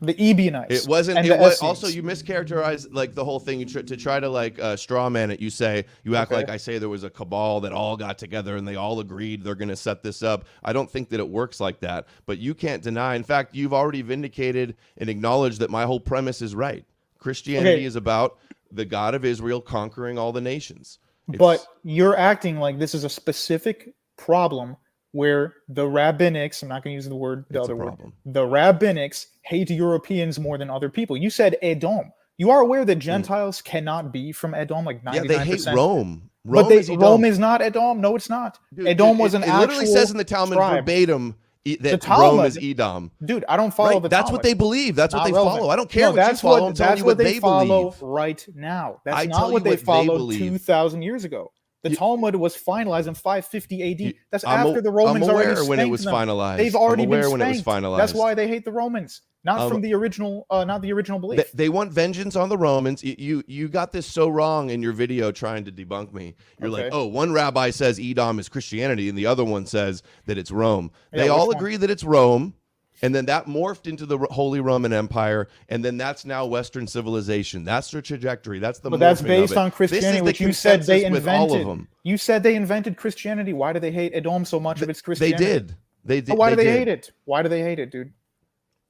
The Ebionites. It wasn't. And It the was Essenes. also, you mischaracterized like the whole thing. You to try to like straw man it. You say, you act Okay. like I say there was a cabal that all got together and they all agreed they're going to set this up. I don't think that it works like that. But you can't deny. In fact, you've already vindicated and acknowledged that my whole premise is right. Christianity is about the God of Israel conquering all the nations. But you're acting like this is a specific problem where the rabbinics, I'm not going to use the word, the It's a other word, problem. the rabbinics hate Europeans more than other people. You said Edom. You are aware that Gentiles cannot be from Edom, like 99%. Yeah, they hate Rome. But Edom. Rome is not Edom. No, it's not. Dude, Edom was an it actual literally says in the Talmud tribe. verbatim that The Rome Talmud- is Edom. Dude, I don't follow Right? the That's Talmud. what they believe. That's what Not they relevant. follow. I don't care No, what you follow. I'm telling that's you what they follow believe. right now. That's I not tell what you they what they followed believe. 2,000 years ago. The Talmud was finalized in 550 AD. That's I'm after the Romans I'm aware already when it spanked was them. finalized. They've already I'm aware been when it was spanked. finalized. That's why they hate the Romans, not from the original, not the original belief. They want vengeance on the Romans. You got this so wrong in your video trying to debunk me. You're like, oh, one rabbi says Edom is Christianity, and the other one says that it's Rome. They all agree that it's Rome, and then that morphed into the Holy Roman Empire, and then that's now Western civilization. That's their trajectory. That's the. But that's morphing based of it. on Christianity, This is which the you said they consensus with all of invented. them. You said they invented Christianity. Why do they hate Edom so much of its They Christianity? did. They did. But why do they did. hate it? Why do they hate it, dude?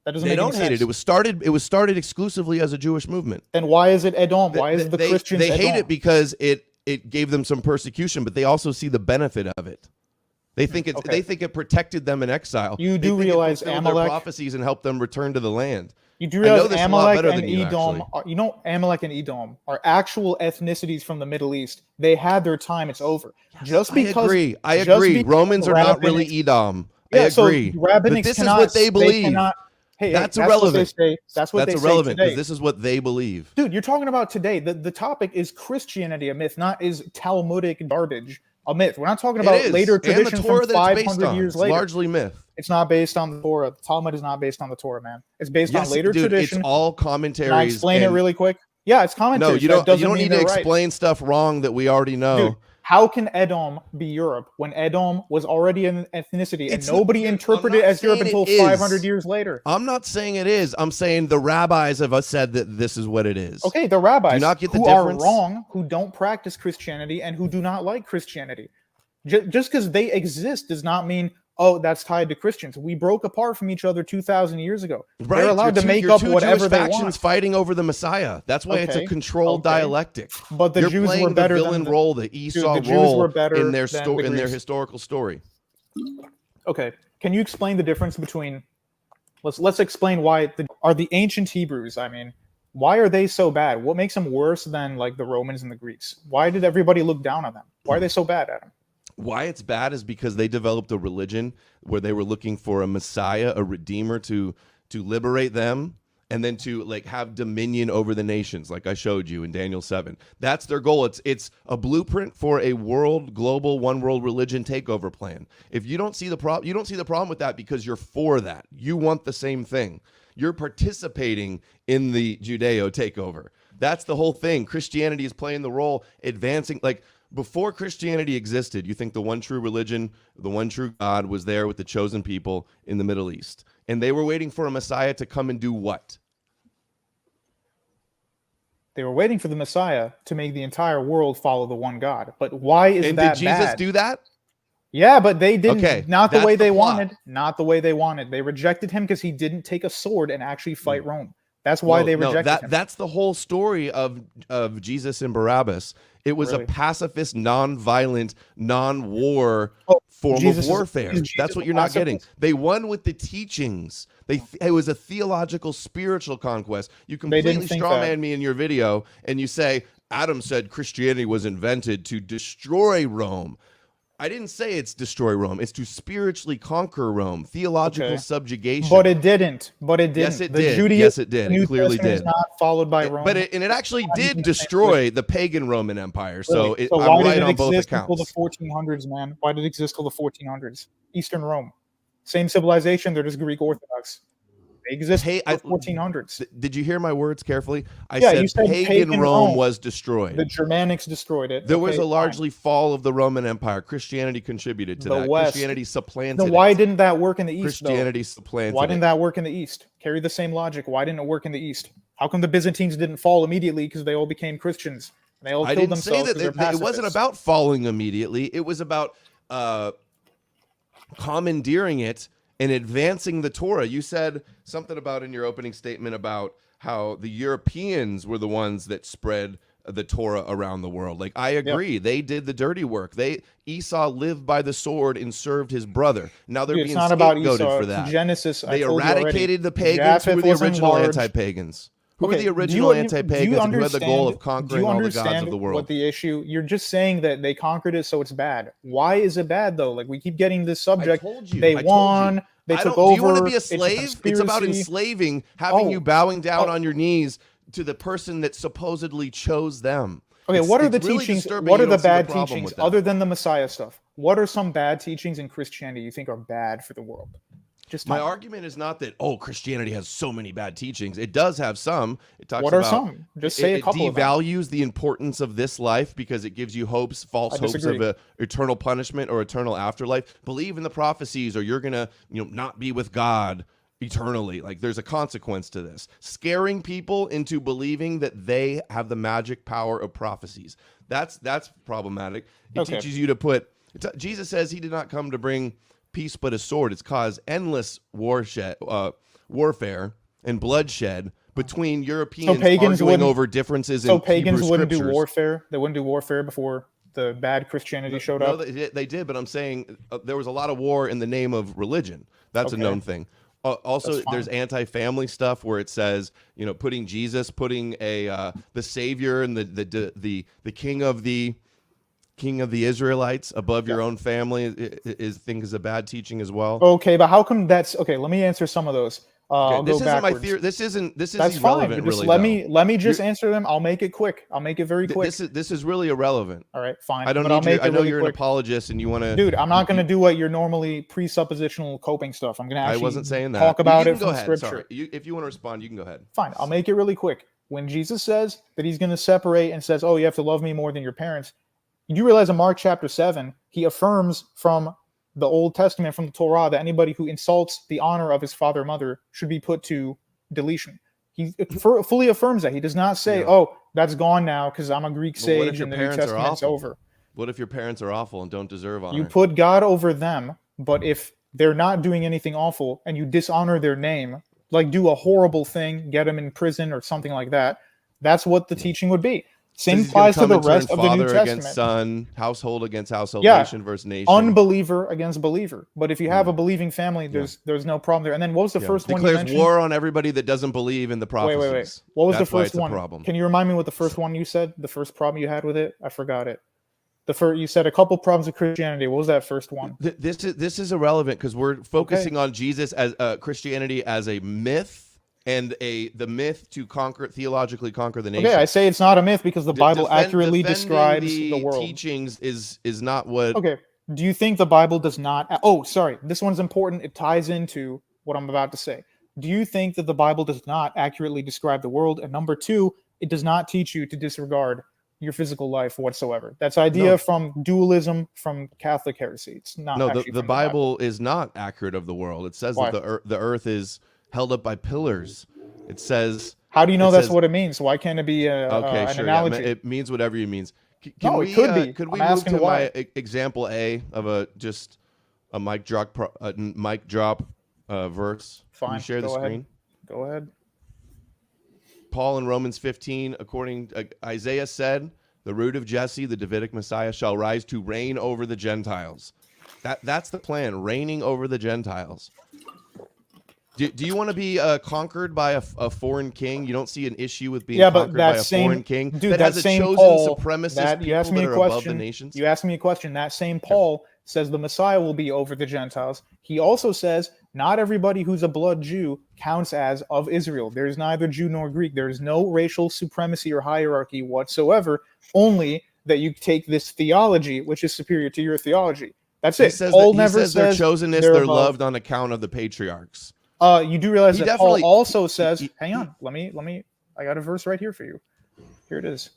That doesn't They make any don't hate sense. it. It was started exclusively as a Jewish movement. Then why is it Edom? Why is the they, Christians They Edom? hate it because it gave them some persecution, but they also see the benefit of it. They think it. They think it protected them in exile. You They do think it realize fulfilled their Amalek- prophecies and helped them return to the land. You do I know realize this a lot Amalek better and than you, Edom actually. Amalek and Edom are actual ethnicities from the Middle East. They had their time, it's over. Just because I just agree. because Romans are not rabbinics- really Edom. Yeah, I agree. So But rabbinics this is cannot, what they believe. cannot, hey, That's what irrelevant. they say. That's what That's they irrelevant say because today. this is what they believe. Dude, you're talking about today. The topic is Christianity a myth, not is Talmudic garbage a myth. We're not talking about It is. later And the traditions Torah from that it's based 500 on. years It's later. largely myth. It's not based on the Torah. The Talmud is not based on the Torah, man. It's based on later dude, tradition. it's all Can commentaries. I explain it and- really quick? Yeah, it's commentary. No, you don't need to explain stuff wrong that we already know. Dude, how can Edom be Europe when Edom was already an ethnicity and nobody interpreted it as Europe until 500 years later? I'm not saying it is. I'm saying the rabbis have said that this is what it is. Okay, the rabbis Do you not get the who difference? are wrong, who don't practice Christianity, and who do not like Christianity. Just because they exist does not mean, oh, that's tied to Christians. We broke apart from each other 2,000 years ago. Right. They're allowed to make You're up two whatever Jewish they factions want. fighting over the Messiah. That's why it's a controlled dialectic. But the You're Jews playing were better the than villain the, role, the Esau the Jews role were better in their than story, the in their Greeks. historical story. Okay, can you explain the difference between? Let's explain why are the ancient Hebrews. I mean, why are they so bad? What makes them worse than like the Romans and the Greeks? Why did everybody look down on them? Why are they so bad at them? Why it's bad is because they developed a religion where they were looking for a Messiah, a redeemer to liberate them and then to like have dominion over the nations, like I showed you in Daniel 7. That's their goal. It's a blueprint for a global one world religion takeover plan. If you don't see the problem, you don't see the problem with that because you're for that. You want the same thing. You're participating in the Judeo takeover. That's the whole thing. Christianity is playing the role, advancing like. Before Christianity existed, you think the one true religion, the one true God was there with the chosen people in the Middle East. And they were waiting for a Messiah to come and do what? They were waiting for the Messiah to make the entire world follow the one God. But why is And that did Jesus bad? do that? Yeah, but they didn't. Okay, not the that's way the they plot. wanted. Not the way they wanted. They rejected him because he didn't take a sword and actually fight Rome. That's why they rejected him. That's the whole story of Jesus and Barabbas. It was a pacifist, non-violent, non-war form of warfare. That's what you're not getting. They won with the teachings. It was a theological, spiritual conquest. You completely strawman me in your video, and you say, Adam said Christianity was invented to destroy Rome. I didn't say it's destroy Rome. It's to spiritually conquer Rome. Theological subjugation. But it didn't. But it didn't. Yes, it did. Yes, it did. It clearly did. Is not followed by Rome. But it actually did destroy the pagan Roman Empire. So, Really? I'm right on both Why did it exist accounts. until the 1400s, man? Why did it exist till the 1400s? Eastern Rome. Same civilization. They're just Greek Orthodox. They exist Hey, for 1400s. Did you hear my words carefully? I Yeah, said, you said pagan Rome was destroyed. The Germanics destroyed it. There was Okay, a largely fall of the Roman Empire. Christianity contributed to The that. West. Christianity supplanted Then why it. didn't that work in the East, Christianity though? supplanted Why didn't it. that work in the East? Carry the same logic. Why didn't it work in the East? How come the Byzantines didn't fall immediately? Because they all became Christians. And they all I killed didn't say themselves. that it wasn't about falling immediately. It was about commandeering it and advancing the Torah. You said something about in your opening statement about how the Europeans were the ones that spread the Torah around the world. Like, I agree. Yep. They did the dirty work. Esau lived by the sword and served his brother. Now they're being scapegoated for that. Genesis, they eradicated the pagans. Who were the original anti-pagans? Who were the original anti-pagans who had the goal of conquering all the gods of the world? What the issue? You're just saying that they conquered it, so it's bad. Why is it bad, though? Like, we keep getting this subject. I told you. They won. They took over. Do you want to be a slave? It's about enslaving, having you bowing down on your knees to the person that supposedly chose them. Okay, what are the teachings? What are the bad teachings other than the Messiah stuff? What are some bad teachings in Christianity you think are bad for the world? My argument is not that, Christianity has so many bad teachings. It does have some. It talks what are some? Just say a couple of them. It devalues the importance of this life because it gives you false hopes of eternal punishment or eternal afterlife. Believe in the prophecies or you're going to not be with God eternally. Like, there's a consequence to this. Scaring people into believing that they have the magic power of prophecies. That's problematic. It teaches you to put... Jesus says he did not come to bring peace but a sword. It's caused endless warfare and bloodshed between Europeans arguing over differences in Hebrew scriptures. So pagans wouldn't do warfare? They wouldn't do warfare before the bad Christianity showed up? No, they did, but I'm saying there was a lot of war in the name of religion. That's a known thing. Also, there's anti-family stuff where it says, putting the Savior and the King of the Israelites above your own family is a bad teaching as well. Okay, but how come that's okay? Let me answer some of those. This isn't my theory. This is that's irrelevant. Fine. Let me just answer them. I'll make it quick. I'll make it very quick. This is really irrelevant. All right, fine. I don't need you. I know you're an apologist and you want to. Dude, I'm not going to do what your normally presuppositional coping stuff. I'm going to actually. I wasn't saying that. Talk about it from Scripture. Sorry. If you want to respond, you can go ahead. Fine. I'll make it really quick. When Jesus says that he's going to separate and says, "Oh, you have to love me more than your parents," you realize in Mark chapter 7, he affirms from the Old Testament, from the Torah, that anybody who insults the honor of his father or mother should be put to deletion. He fully affirms that. He does not say, "Oh, that's gone now because I'm a Greek sage and the New Testament's over." What if your parents are awful and don't deserve honor? You put God over them, but if they're not doing anything awful and you dishonor their name, like do a horrible thing, get them in prison or something like that, that's what the teaching would be. Same applies to the rest of the New Testament. Against son, household against household, nation versus nation. Unbeliever against believer. But if you have a believing family, there's no problem there. And then what was the first one you mentioned? Declares war on everybody that doesn't believe in the prophecies. Wait. What was the first one? Can you remind me what the first one you said? The first problem you had with it? I forgot it. You said a couple problems with Christianity. What was that first one? This is irrelevant because we're focusing on Jesus as Christianity as a myth. And the myth to theologically conquer the nation. Okay, I say it's not a myth because the Bible accurately describes the world. Teachings is not what. Okay, do you think the Bible does not? Oh, sorry, this one's important. It ties into what I'm about to say. Do you think that the Bible does not accurately describe the world? And number two, it does not teach you to disregard your physical life whatsoever. That's idea from dualism, from Catholic heresy. It's not. No, the Bible is not accurate of the world. It says that the earth is held up by pillars. It says. How do you know that's what it means? Why can't it be an analogy? Yeah, it means whatever it means. It could be. Could we move to my example A of a mic drop verse? Fine. Can you share the screen? Go ahead. Paul in Romans 15, according to Isaiah said, the root of Jesse, the Davidic Messiah, shall rise to reign over the Gentiles. That's the plan, reigning over the Gentiles. Do you want to be conquered by a foreign king? You don't see an issue with being conquered by a foreign king that has a chosen supremacist people that are above the nations? You asked me a question. That same Paul says the Messiah will be over the Gentiles. He also says not everybody who's a blood Jew counts as of Israel. There is neither Jew nor Greek. There is no racial supremacy or hierarchy whatsoever, only that you take this theology, which is superior to your theology. That's it. Paul never says their chosenness, they're loved on account of the patriarchs. You do realize He that Paul definitely- also says, he- hang on, let me, I got a verse right here for you. Here it is.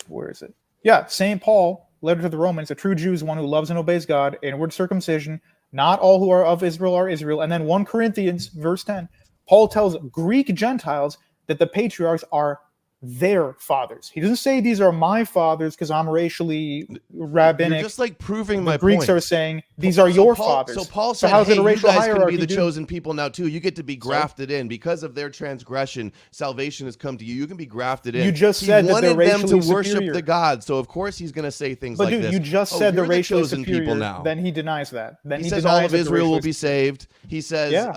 Where is it? Yeah, St. Paul, letter to the Romans, a true Jew is one who loves and obeys God, inward circumcision, not all who are of Israel are Israel. And then 1 Corinthians, verse 10, Paul tells Greek Gentiles that the patriarchs are their fathers. He doesn't say these are my fathers because I'm racially rabbinic. You're just like proving The my Greeks point. are saying these are your fathers. So Paul said, how's it hey, a you racial guys can be hierarchy, the dude? chosen people now too. You get to be grafted in. Because of their transgression, salvation has come to you. You can be grafted in. You just He said that wanted they're them to racially worship superior. the God. So of course he's going to say things But like dude, this. you just Oh, said you're they're racially chosen superior. people now. Then he denies that. Then He he says denies all of that they're Israel will racially be saved. He says, Yeah.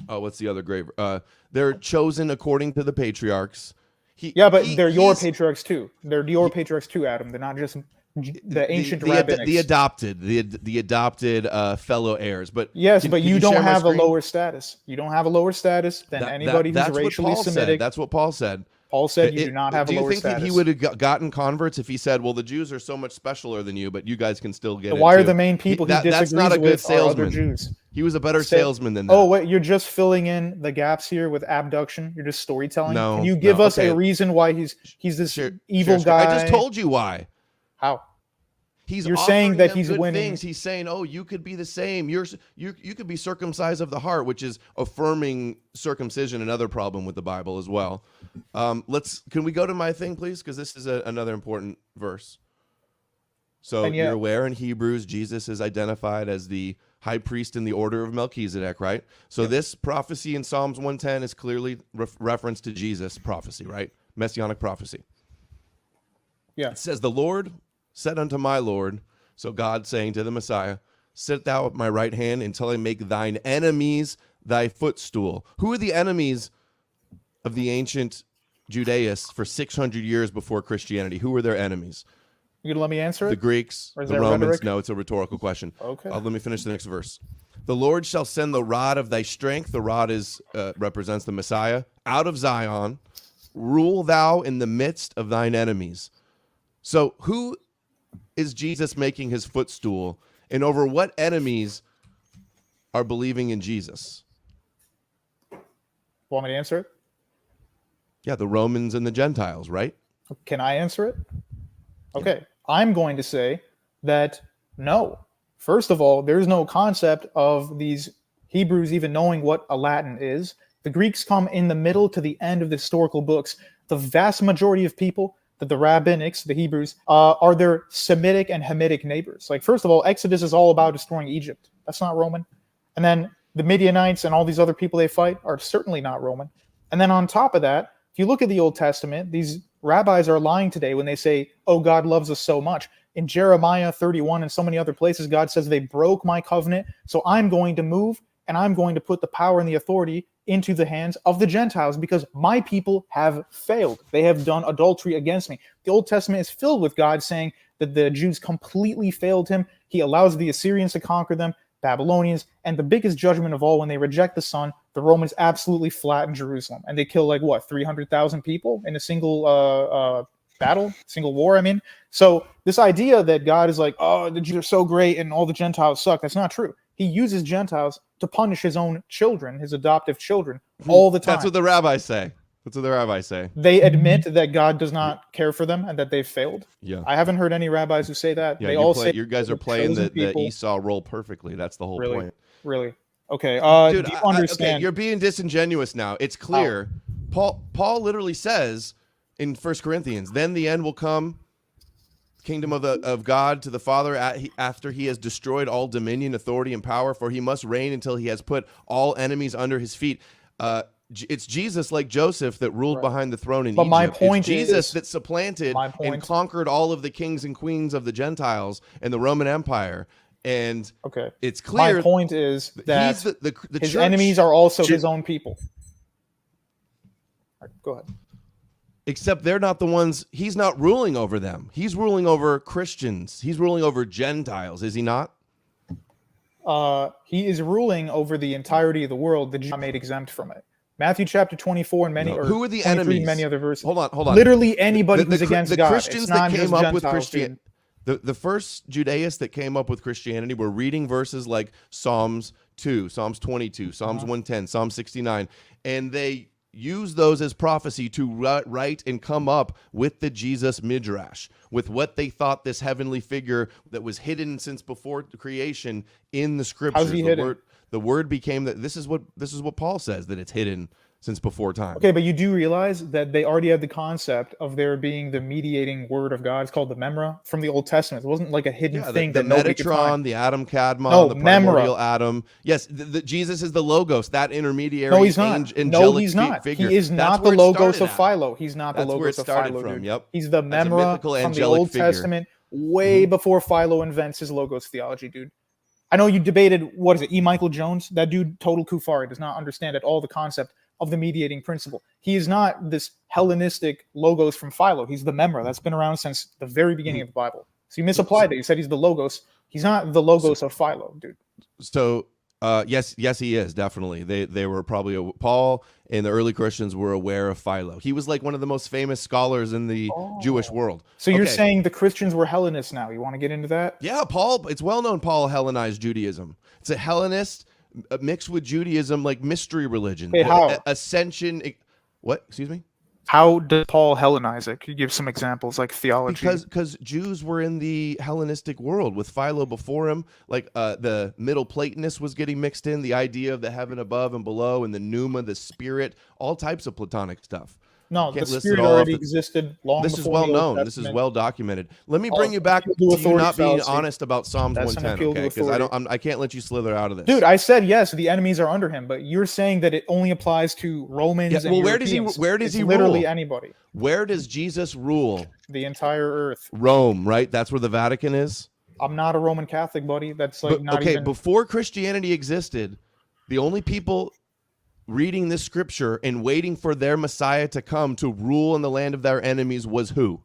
oh, what's the other grave? They're chosen according to the patriarchs. Yeah, but they're your patriarchs too. They're your patriarchs too, Adam. They're not just the ancient rabbinics. The adopted fellow heirs. But yes, but you don't have a screen? lower status. You don't have a lower status than anybody who's racially Semitic. That's what Paul said. Paul said you do not have a lower status. Do you think that he would have gotten converts if he said, well, the Jews are so much specialer than you, but you guys can still get it Why are too? the main people he disagrees that's not a good with are other salesman. Jews? He was a better salesman than that. Oh, wait, you're just filling in the gaps here with abduction? You're just storytelling? No, Can you give us okay. a reason why he's this Sure, evil sure. guy? I just told you why. How? You're saying that he's winning. Things. He's saying, "Oh, you could be the same. You could be circumcised of the heart," which is affirming circumcision, another problem with the Bible as well. Can we go to my thing, please? Because this is another important verse. So you're aware in Hebrews, Jesus is identified as the high priest in the order of Melchizedek, right? So this prophecy in Psalms 110 is clearly reference to Jesus' prophecy, right? Messianic prophecy. Yeah. It says, "The Lord said unto my Lord," so God saying to the Messiah, "Sit thou at my right hand until I make thine enemies thy footstool." Who are the enemies of the ancient Judaists for 600 years before Christianity? Who were their enemies? You gonna let me answer it? The Greeks, Or is the that Romans. rhetoric? No, it's a rhetorical question. Okay. Let me finish the next verse. "The Lord shall send the rod of thy strength." The rod represents the Messiah. "Out of Zion, rule thou in the midst of thine enemies." So who is Jesus making his footstool, and over what enemies are believing in Jesus? Want me to answer it? Yeah, the Romans and the Gentiles, right? Can I answer it? Okay. I'm going to say that no. First of all, there's no concept of these Hebrews even knowing what a Latin is. The Greeks come in the middle to the end of the historical books. The vast majority of people, that the rabbinics, the Hebrews, are their Semitic and Hamitic neighbors. Like, first of all, Exodus is all about destroying Egypt. That's not Roman. And then the Midianites and all these other people they fight are certainly not Roman. And then on top of that, if you look at the Old Testament, these rabbis are lying today when they say, oh, God loves us so much. In Jeremiah 31 and so many other places, God says they broke my covenant, so I'm going to move and I'm going to put the power and the authority into the hands of the Gentiles because my people have failed. They have done adultery against me. The Old Testament is filled with God saying that the Jews completely failed him. He allows the Assyrians to conquer them, Babylonians, and the biggest judgment of all, when they reject the Son, the Romans absolutely flatten Jerusalem. And they kill 300,000 people in a single battle, single war, I mean. So this idea that God is like, oh, the Jews are so great and all the Gentiles suck, that's not true. He uses Gentiles to punish his own children, his adoptive children, all the time. That's what the rabbis say. That's what the rabbis say. They admit that God does not care for them and that they've failed. Yeah. I haven't heard any rabbis who say that. Yeah, they all say you guys are playing the Esau role perfectly. That's the whole point. Really? Okay. Dude, do you understand? Okay, you're being disingenuous now. It's clear. Paul literally says in 1 Corinthians, then the end will come, kingdom of God to the Father after he has destroyed all dominion, authority, and power, for he must reign until he has put all enemies under his feet. It's Jesus, like Joseph, that ruled behind the throne in Egypt. My point it's Jesus that supplanted and conquered all of the kings and queens of the Gentiles and the Roman Empire. And it's clear. My point is that the his church, enemies are also his own people. All right, go ahead. Except they're not the ones. He's not ruling over them. He's ruling over Christians. He's ruling over Gentiles. Is he not? He is ruling over the entirety of the world. The Jews are made exempt from it. Matthew chapter 24 and who are the enemies? Many other verses. Hold on. Literally anybody who's against the God. Christians it's not that came just up Gentiles, with Christianity. The first Judaists that came up with Christianity were reading verses like Psalms 2, Psalms 22, Psalms 110, Psalm 69, and they use those as prophecy to write and come up with the Jesus midrash, with what they thought this heavenly figure that was hidden since before creation in the scriptures. How's he hidden? The word became that. This is what Paul says, that it's hidden since before time. Okay, but you do realize that they already had the concept of there being the mediating word of God. It's called the Memra from the Old Testament. It wasn't like a hidden thing the that nobody could Metatron, find. the Adam Kadmon, No, the primordial Memra. Adam. Yes, Jesus is the Logos, that intermediary. No, he's not. Angelic No, he's not. Figure. He is That's not the where it Logos started of at. Philo. He's not the That's where it Logos of started Philo, from. dude. Yep. He's the That's a Memra mythical from the angelic Old figure. Testament, way before Philo invents his Logos theology, dude. I know you debated, what is it, E. Michael Jones? That dude, total kuffar, does not understand at all the concept of the mediating principle. He is not this Hellenistic Logos from Philo. He's the Memra. That's been around since the very beginning of the Bible. So you misapplied it. You said he's the Logos. He's not the Logos of Philo, dude. So yes, he is, definitely. They were probably Paul and the early Christians were aware of Philo. He was like one of the most famous scholars in the Jewish world. So you're Okay. saying the Christians were Hellenists now. You want to get into that? Yeah, Paul. It's well known. Paul Hellenized Judaism. It's a Hellenist mixed with Judaism, like mystery religion. Hey, how? Ascension. What? Excuse me. How did Paul Hellenize it? Could you give some examples, like theology? Because Jews were in the Hellenistic world with Philo before him. Like the Middle Platonists was getting mixed in, the idea of the heaven above and below, and the pneuma, the spirit, all types of Platonic stuff. No, the Can't list spirit it all already off the- existed long This is before well the Old known. This is Testament. well documented. Let me Oh, bring you back appeal to to you authority not being fallacy. honest about Psalms That's an 110, appeal to okay? Because authority. I can't let you slither out of this, Dude, I said yes, the enemies are under him, but you're saying that it only applies to Romans Yeah, and well, where does he- Europeans. where does It's he literally rule? anybody. Where does Jesus rule? The entire earth. Rome, right? That's where the Vatican is. I'm not a Roman Catholic, buddy. That's like But, not okay, even. before Christianity existed, the only people reading this scripture and waiting for their Messiah to come to rule in the land of their enemies was who?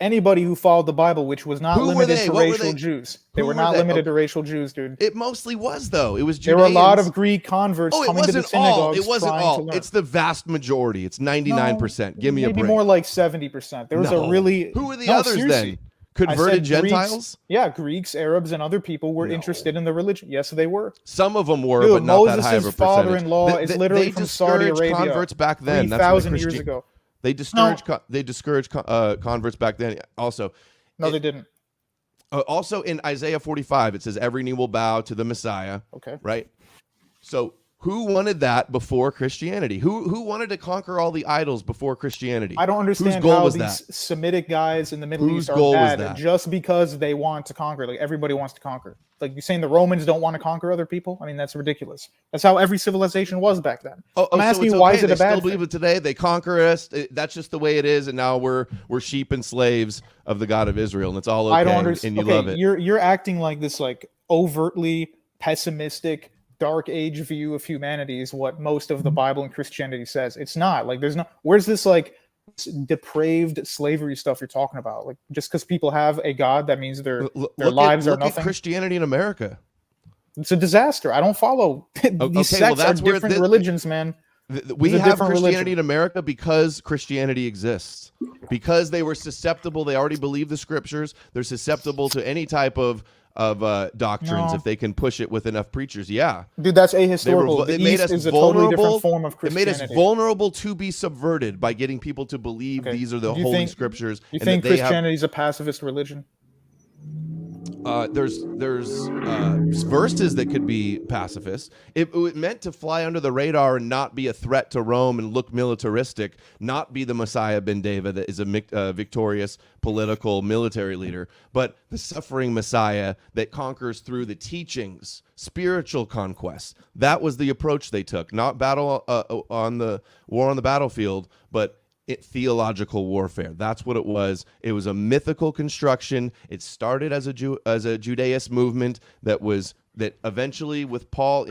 Anybody who followed the Bible, which was not Who were limited they? to What were racial they? Jews. They Who were were not they? limited Oh. to racial Jews, dude. It mostly was, though. It was There Judeans. were a lot of Greek converts Oh, it coming to the wasn't all. synagogues It wasn't trying to all. learn. It's the vast majority. It's 99%. Give me a maybe break. more like 70%. There was No. a really Who were the No, others seriously. then? Converted I said Greeks- Gentiles? Yeah, Greeks, Arabs, and other people were No. interested in the religion. Yes, they were. Some of them were, Dude, but not that high of a Moses' percentage. father-in-law is literally they from Saudi discouraged Arabia. converts back then. That's why 3,000 years Christian- ago. They discouraged. They discouraged converts back then. Also, No, they didn't. also in Isaiah 45, it says every knee will bow to the Messiah. Okay. Right. So who wanted that before Christianity? Who wanted to conquer all the idols before Christianity? I don't Whose understand goal how was these that? Semitic guys in the Middle Whose East are goal was bad that? just because they want to conquer. Like everybody wants to conquer. Like you're saying the Romans don't want to conquer other people? I mean, that's ridiculous. That's how every civilization was back then. I'm asking it's you, why okay. is it They a bad still believe thing? it today. They conquer us. That's just the way it is, and now we're sheep and slaves of the God of Israel, and it's all okay. I don't understand. And you love it. You're acting like this like overtly pessimistic dark age view of humanity is what most of the Bible and Christianity says. It's not. Like there's no where's this like depraved slavery stuff you're talking about? Like just because people have a God, that means their lives are look at nothing. Christianity in America. It's a disaster. I don't follow. These Okay, well, sects that's are where different religions, man. We It's a have different Christianity religion. in America because Christianity exists. Because they were susceptible, they already believe the scriptures. They're susceptible to any type of doctrines No. if they can push it with enough preachers. Yeah. Dude, that's ahistorical. It The made East us is a totally vulnerable. different form of It Christianity. made us vulnerable to be subverted by getting people to believe Okay. these are the Do you holy think- scriptures. You and think that they have Christianity is a pacifist religion? there's verses that could be pacifist. It meant to fly under the radar and not be a threat to Rome and look militaristic, not be the Messiah ben David that is a victorious political military leader, but the suffering Messiah that conquers through the teachings, spiritual conquests. That was the approach they took, not battle on the war on the battlefield, but theological warfare. That's what it was. It was a mythical construction. It started as a Judaist movement that eventually, with Paul,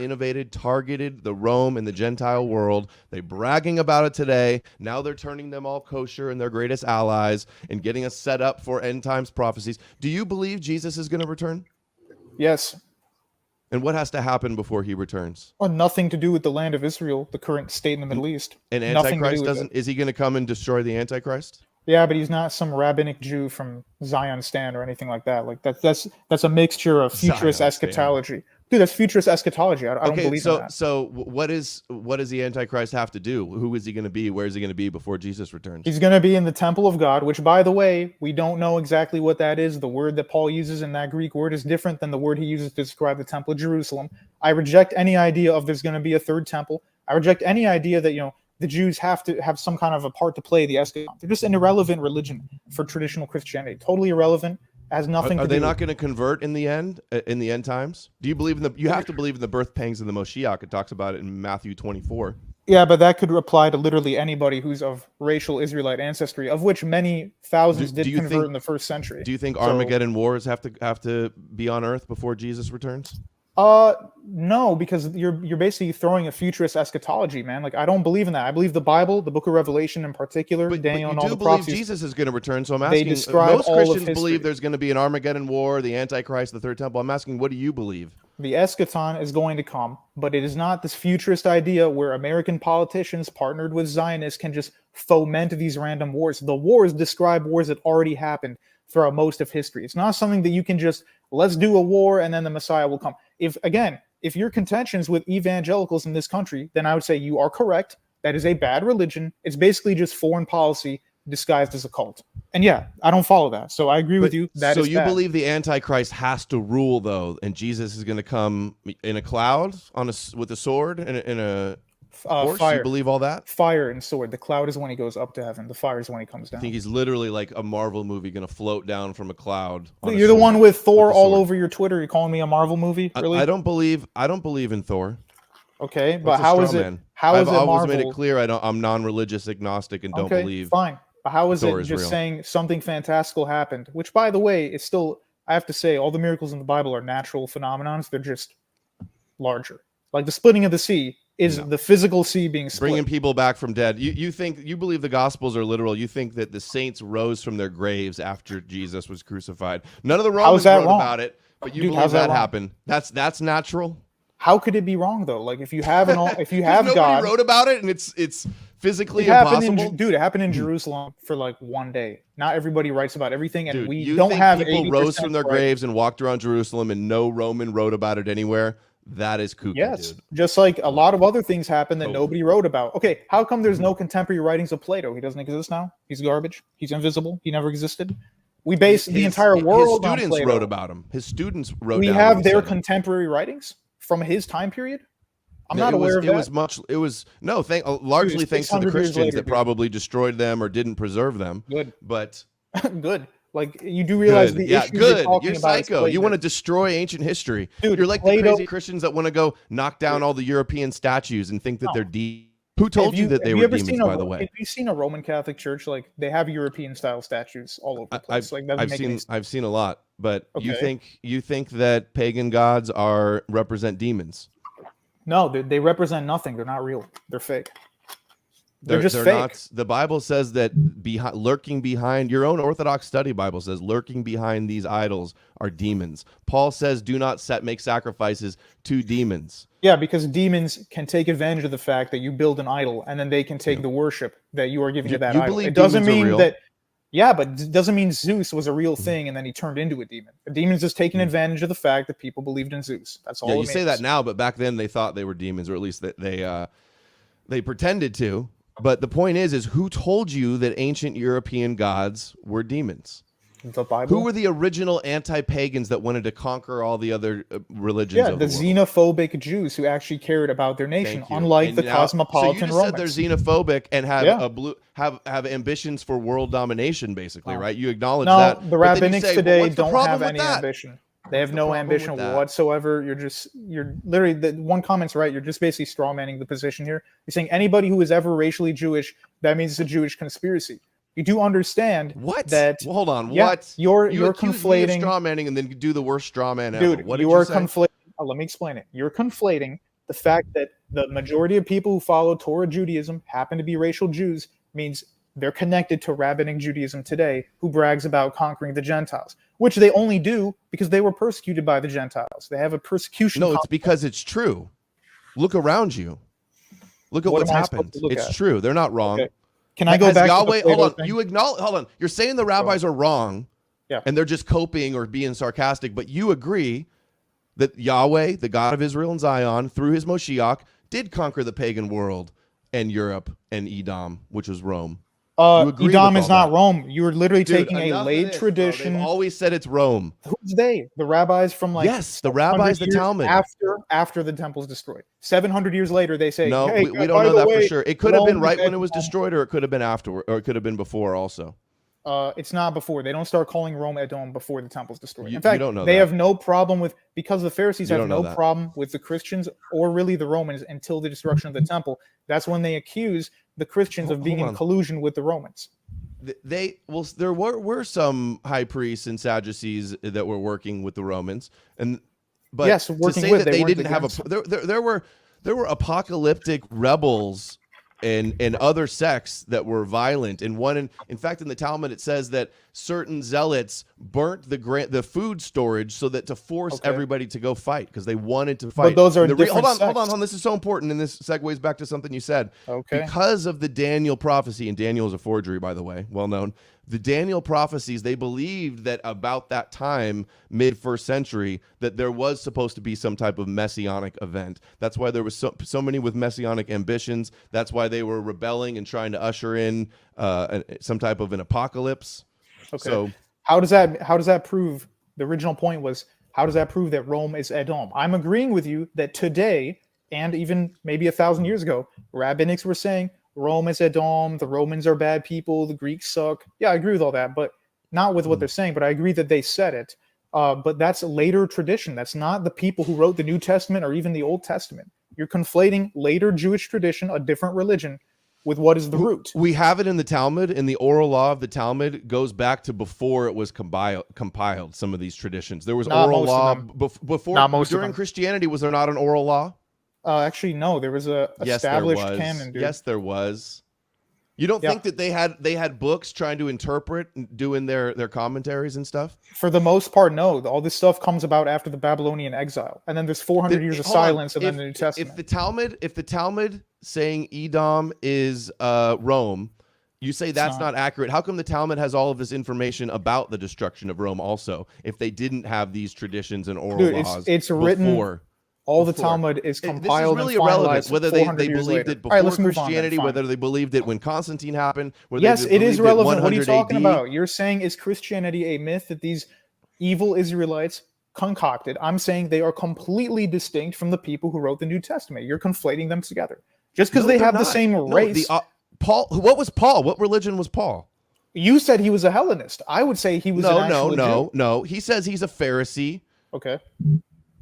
targeted the Rome and the Gentile world. They're bragging about it today. Now they're turning them all kosher and their greatest allies and getting us set up for end times prophecies. Do you believe Jesus is going to return? Yes. And what has to happen before he returns? Well, nothing to do with the land of Israel, the current state in the Middle East. And Nothing to do Antichrist with doesn't. it. Is he going to come and destroy the Antichrist? Yeah, but he's not some rabbinic Jew from Zion Stand or anything like that. Like that's a mixture of futurist Zion Stand. eschatology. Dude, that's futurist eschatology. I don't believe in that. So what does the Antichrist have to do? Who is he going to be? Where is he going to be before Jesus returns? He's going to be in the temple of God, which, by the way, we don't know exactly what that is. The word that Paul uses in that Greek word is different than the word he uses to describe the temple of Jerusalem. I reject any idea of there's going to be a third temple. I reject any idea that, the Jews have to have some kind of a part to play the eschaton. They're just an irrelevant religion for traditional Christianity. Totally irrelevant. Has nothing to do. Are they not going to convert in the end times? Do you believe you have to believe in the birth pangs of the Moshiach. It talks about it in Matthew 24. Yeah, but that could apply to literally anybody who's of racial Israelite ancestry, of which many thousands did convert in the first century. Do you think Armageddon wars have to be on Earth before Jesus returns? No, because you're basically throwing a futurist eschatology, man. Like, I don't believe in that. I believe the Bible, the Book of Revelation in particular, Daniel, and all the prophecies. You do believe Jesus is going to return, so I'm asking. Most Christians believe there's going to be an Armageddon war, the Antichrist, the third temple. I'm asking, what do you believe? The eschaton is going to come, but it is not this futurist idea where American politicians partnered with Zionists can just foment these random wars. The wars describe wars that already happened throughout most of history. It's not something that you can just, let's do a war and then the Messiah will come. If your contentions with evangelicals in this country, then I would say you are correct. That is a bad religion. It's basically just foreign policy disguised as a cult. And yeah, I don't follow that. So I agree with you. So you believe the Antichrist has to rule, though, and Jesus is going to come in a cloud with a sword and in a horse? Fire. You believe all that? Fire and sword. The cloud is when he goes up to heaven. The fire is when he comes down. I think he's literally like a Marvel movie going to float down from a cloud. You're the one with Thor all over your Twitter. You're calling me a Marvel movie? Really? I don't believe in Thor. Okay, but how is it? I've always made it clear I'm non-religious, agnostic, and don't believe. Fine. But how is Thor it is just real. saying something fantastical happened? Which, by the way, is still, I have to say, all the miracles in the Bible are natural phenomenons. They're just larger. Like the splitting of the sea is the physical sea being split. Bringing people back from dead. You believe the Gospels are literal. You think that the saints rose from their graves after Jesus was crucified. None of the Romans wrote about it, but you believe that happened. That's natural. How could it be wrong though? Like if you have nobody God wrote about it and it's physically impossible. Dude, it happened in Jerusalem for like one day. Not everybody writes about everything, and we don't have people rose from their graves and walked around Jerusalem, and no Roman wrote about it anywhere. That is kooky, yes, dude. Just like a lot of other things happen that nobody wrote about. Okay, how come there's no contemporary writings of Plato? He doesn't exist now. He's garbage. He's invisible. He never existed. We base the entire world on Plato. His students wrote about him. His students wrote. We have their contemporary writings from his time period. I'm not aware of that. Largely thanks to the Christians that probably destroyed them or didn't preserve them. Good, but good. Like you do realize the issues you're talking You're about. psycho. You want to destroy ancient history. Dude, you're like the crazy Christians that want to go knock down all the European statues and think that they're deep. Who told you that they were demons, by the way? Have you seen a Roman Catholic church? Like they have European style statues all over the place. I've seen a lot, but you think that pagan gods represent demons? No, they represent nothing. They're not real. They're fake. They're just fake. Not, the Bible says that lurking behind, your own Orthodox study Bible says, lurking behind these idols are demons. Paul says, do not make sacrifices to demons. Yeah, because demons can take advantage of the fact that you build an idol, and then they can take the worship that you are giving to that idol. It doesn't mean that. Yeah, but it doesn't mean Zeus was a real thing and then he turned into a demon. A demon's just taking advantage of the fact that people believed in Zeus. That's all. Yeah, you say that now, but back then they thought they were demons, or at least that they pretended to. But the point is who told you that ancient European gods were demons? The Bible. Who were the original anti-pagans that wanted to conquer all the other religions? Yeah, the xenophobic Jews who actually cared about their nation, unlike the cosmopolitan Romans. So you just said they're xenophobic and have ambitions for world domination, basically, right? You acknowledge that. No, the rabbinics today don't have any ambition. They have no ambition whatsoever. You're literally, the one comment's right. You're just basically strawmanning the position here. You're saying anybody who is ever racially Jewish, that means it's a Jewish conspiracy. You do understand that. Well, hold on. Yeah, what? You're conflating strawmanning and then do the worst strawman ever. Dude, what you are conflating. Let me explain it. You're conflating the fact that the majority of people who follow Torah Judaism happen to be racial Jews means they're connected to rabbinic Judaism today, who brags about conquering the Gentiles, which they only do because they were persecuted by the Gentiles. They have a persecution. No, it's because it's true. Look around you. Look at what's happened. It's true. They're not wrong. Okay. Can I go Has back Yahweh, to the Plato hold on, thing? you acknowledge, hold on, you're saying the rabbis are wrong, Yeah. and they're just coping or being sarcastic, but you agree that Yahweh, the God of Israel and Zion, through his Moshiach, did conquer the pagan world and Europe and Edom, which was Rome. You agree Edom with is all not that? Rome. You are literally Dude, taking a enough of late this, bro. tradition. They've always said it's Rome. Who's they? The rabbis from like Yes, the 700 rabbis, the years Talmud. after the temple's destroyed. 700 years later, they say, No, "Hey, we by don't know the that for way, sure. It could have been Rome right is when it was Edom." destroyed, or it could have been afterward, or it could have been before also. It's not before. They don't start calling Rome Edom before the temple's destroyed. You In fact, don't know they that. have no problem with, because the Pharisees You have don't know no that. problem with the Christians or really the Romans until the destruction of the temple. That's when they accuse the Christians of being Hold in on. collusion with the Romans. There were some high priests and Sadducees that were working with the Romans, but Yes, to working say with, that they they weren't didn't have against. there were apocalyptic rebels and other sects that were violent, and in fact in the Talmud it says that certain zealots burnt the food storage so that to force everybody to go fight because they wanted to fight. But those are And different hold sects. on, this is so important, and this segues back to something you said. Okay. Because of the Daniel prophecy, and Daniel is a forgery, by the way, well known. The Daniel prophecies, they believed that about that time, mid-1st century, that there was supposed to be some type of messianic event. That's why there was so many with messianic ambitions. That's why they were rebelling and trying to usher in some type of an apocalypse. Okay. So how does that prove? The original point was, how does that prove that Rome is Edom? I'm agreeing with you that today, and even maybe 1,000 years ago, rabbinics were saying Rome is Edom, the Romans are bad people, the Greeks suck. Yeah, I agree with all that, but not with what they're saying, but I agree that they said it. But that's later tradition. That's not the people who wrote the New Testament or even the Old Testament. You're conflating later Jewish tradition, a different religion, with what is the root. we have it in the Talmud, and the oral law of the Talmud goes back to before it was compiled, some of these traditions. There was Not oral most of law them. before. Not most of During them. Christianity, was there not an oral law? Actually, no. There was a Yes, there established was. canon, dude. Yes, there was. You don't think that they had books trying to interpret, doing their commentaries and stuff? For the most part, no. All this stuff comes about after the Babylonian exile, and then there's 400 years of silence, and then the New Testament. If the Talmud saying Edom is Rome, you say that's not accurate. How come the Talmud has all of this information about the destruction of Rome also, if they didn't have these traditions and oral laws? It's written. Before? All the Talmud is compiled this is really and irrelevant finalized whether 400 they years believed later. it All right, before let's move on then, Christianity, fine. whether they believed it when Constantine happened. Whether Yes, they it is believed relevant. What are you 100 talking AD. about? You're saying, is Christianity a myth that these evil Israelites concocted? I'm saying they are completely distinct from the people who wrote the New Testament. You're conflating them together. Just because No, they they're have the not. same No, race. Paul. What was Paul? What religion was Paul? You said he was a Hellenist. I would say he was an actual Jew. No. He says he's a Pharisee. Okay.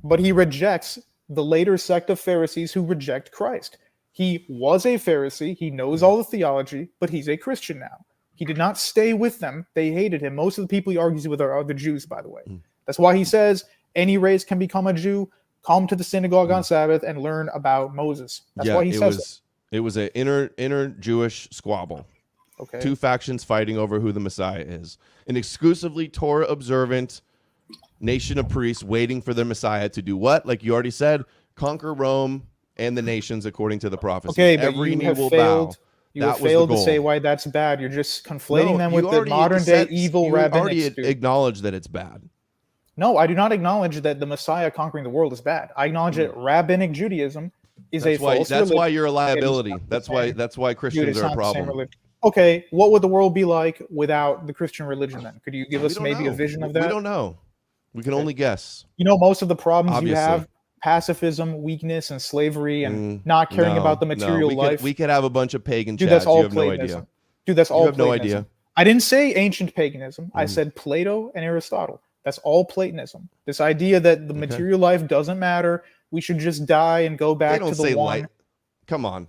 But he rejects the later sect of Pharisees who reject Christ. He was a Pharisee. He knows all the theology, but he's a Christian now. He did not stay with them. They hated him. Most of the people he argues with are the Jews, by the way. That's why he says any race can become a Jew, come to the synagogue on Sabbath and learn about Moses. That's why he says it was an inner Jewish squabble. Okay. Two factions fighting over who the Messiah is. An exclusively Torah observant nation of priests waiting for their Messiah to do what? Like you already said, conquer Rome and the nations according to the prophecy. Okay, but every you knee have will failed. bow. You That have was the failed to goal. say why that's bad. You're just conflating No, them you with the already modern day evil you rabbinics. already dude. acknowledged that it's bad. No, I do not acknowledge that the Messiah conquering the world is bad. I acknowledge that rabbinic Judaism is a false That's religion. why you're a liability. It's not That's the why same. that's why Dude, Christians it's are a not the same problem. religion. Okay, what would the world be like without the Christian religion then? Could you give We us don't maybe a know. vision of We that? don't know. We can only guess. You know, most of the problems Obviously. you have, pacifism, weakness, and slavery, and not caring No, about the no. material life. We could have a bunch of pagan Dude, chads. that's all You have no Platonism. idea. Dude, that's all You have no Platonism. idea. I didn't say ancient paganism. I said Plato and Aristotle. That's all Platonism. This idea that the material life doesn't matter. We should just die and go They back don't to the say one. life. Come on.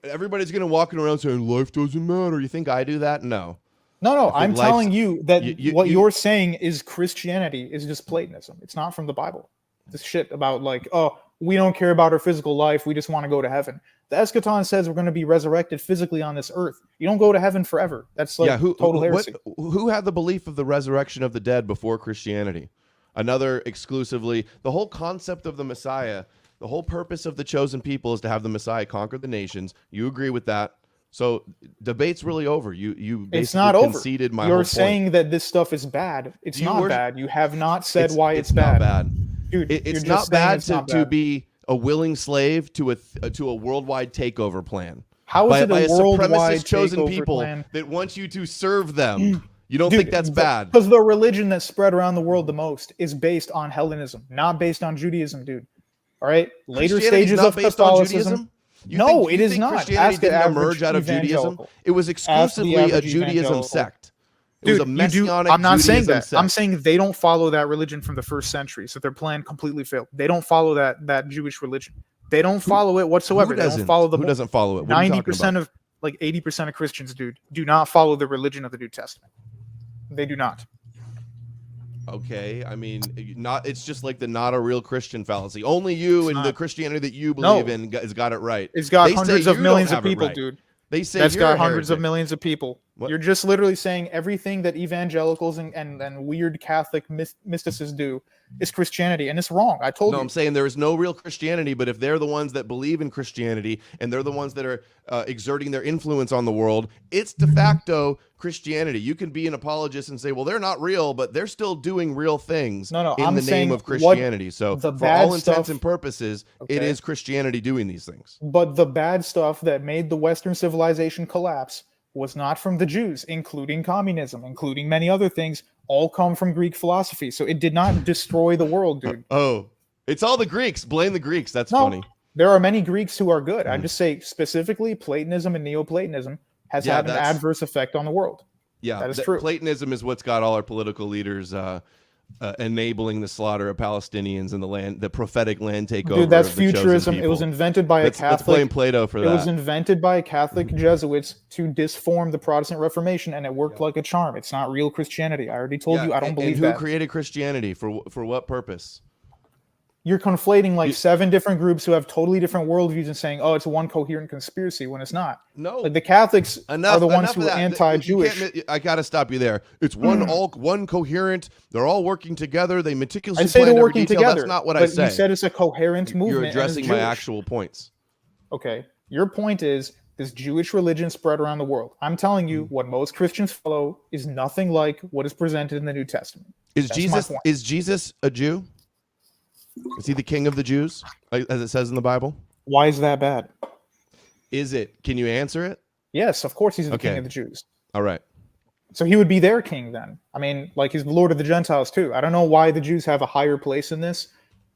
Everybody's going to walking around saying life doesn't matter. You think I do that? No. No, I'm life's- telling you that what you- you're saying is Christianity is just Platonism. It's not from the Bible. This shit about like, oh, we don't care about our physical life. We just want to go to heaven. The eschaton says we're going to be resurrected physically on this earth. You don't go to heaven forever. That's like total heresy. Who had the belief of the resurrection of the dead before Christianity? Another exclusively, the whole concept of the Messiah, the whole purpose of the chosen people is to have the Messiah conquer the nations. You agree with that. So debate's really over. You basically It's not over. conceded my You're whole saying point. that this stuff is bad. It's You not were- bad. You have not said It's- why it's not bad. bad. Dude, It's you're just not saying bad it's to, not to bad. be a willing slave to a worldwide takeover plan. How is by, it by a a worldwide supremacist chosen takeover people plan? that want you to serve them. You don't think that's bad? Because the religion that spread around the world the most is based on Hellenism, not based on Judaism, dude. All right? Later Christianity's stages not of based on Catholicism. Judaism? You No, think- it you is think not. Christianity Ask the didn't average emerge out of Judaism. evangelical. It was Ask the exclusively a average Judaism evangelical. sect. It Dude, was a Messianic I'm not saying Judaism that. sect. I'm saying they don't follow that religion from the first century, so their plan completely failed. They don't follow that Jewish religion. They don't follow it whatsoever. They don't follow the Who doesn't follow it? What are you talking 90% about? of like 80% of Christians, dude, do not follow the religion of the New Testament. They do not. Okay, I mean, not. It's just like the not a real Christian fallacy. Only you and the not. Christianity that you No. believe in has got it right. It's got They say hundreds of you millions don't of have it people, right. dude. They say That's you're got a hundreds of heretic. millions of people. What? You're just literally saying everything that evangelicals and weird Catholic mysticists do is Christianity, and it's wrong. I told No, you. I'm saying there is no real Christianity, but if they're the ones that believe in Christianity and they're the ones that are exerting their influence on the world, it's de facto Christianity. You can be an apologist and say, well, they're not real, but they're still doing real things No, in I'm the name saying of Christianity. So the for bad all intents stuff- and purposes, it Okay. is Christianity doing these things. But the bad stuff that made the Western civilization collapse was not from the Jews, including communism, including many other things, all come from Greek philosophy. So it did not destroy the world, dude. Oh, it's all the Greeks. Blame the Greeks. That's No, funny. there are many Greeks who are good. I just say specifically Platonism and Neoplatonism has Yeah, had an that's- adverse effect on the world. Yeah, That is true. Platonism is what's got all our political leaders enabling the slaughter of Palestinians and the land, the prophetic land takeover. Dude, that's of the chosen futurism. It was people. invented by a Let's blame Catholic. Plato for It that. was invented by Catholic Jesuits to disform the Protestant Reformation, and it worked like a charm. It's not real Christianity. I already told you. I don't and believe who that. created Christianity for what purpose? You're conflating like 7 different groups who have totally different worldviews and saying, "Oh, it's one coherent conspiracy," when it's not. No, Like the Catholics enough, are the ones enough who of are that. anti-Jewish. I gotta stop you there. It's one coherent. They're all working together. They meticulously I say plan they're every working detail. together. That's not what but I say. You said it's a coherent movement. You're and it's addressing my Jewish. actual points. Okay, your point is this Jewish religion spread around the world. I'm telling you, what most Christians follow is nothing like what is presented in the New Testament. Is That's my Jesus point. is Jesus a Jew? Is he the king of the Jews, as it says in the Bible? Why is that bad? Is it? Can you answer it? Yes, of course he's the Okay. king of the Jews. All right. So he would be their king then. I mean, like he's the Lord of the Gentiles too. I don't know why the Jews have a higher place in this.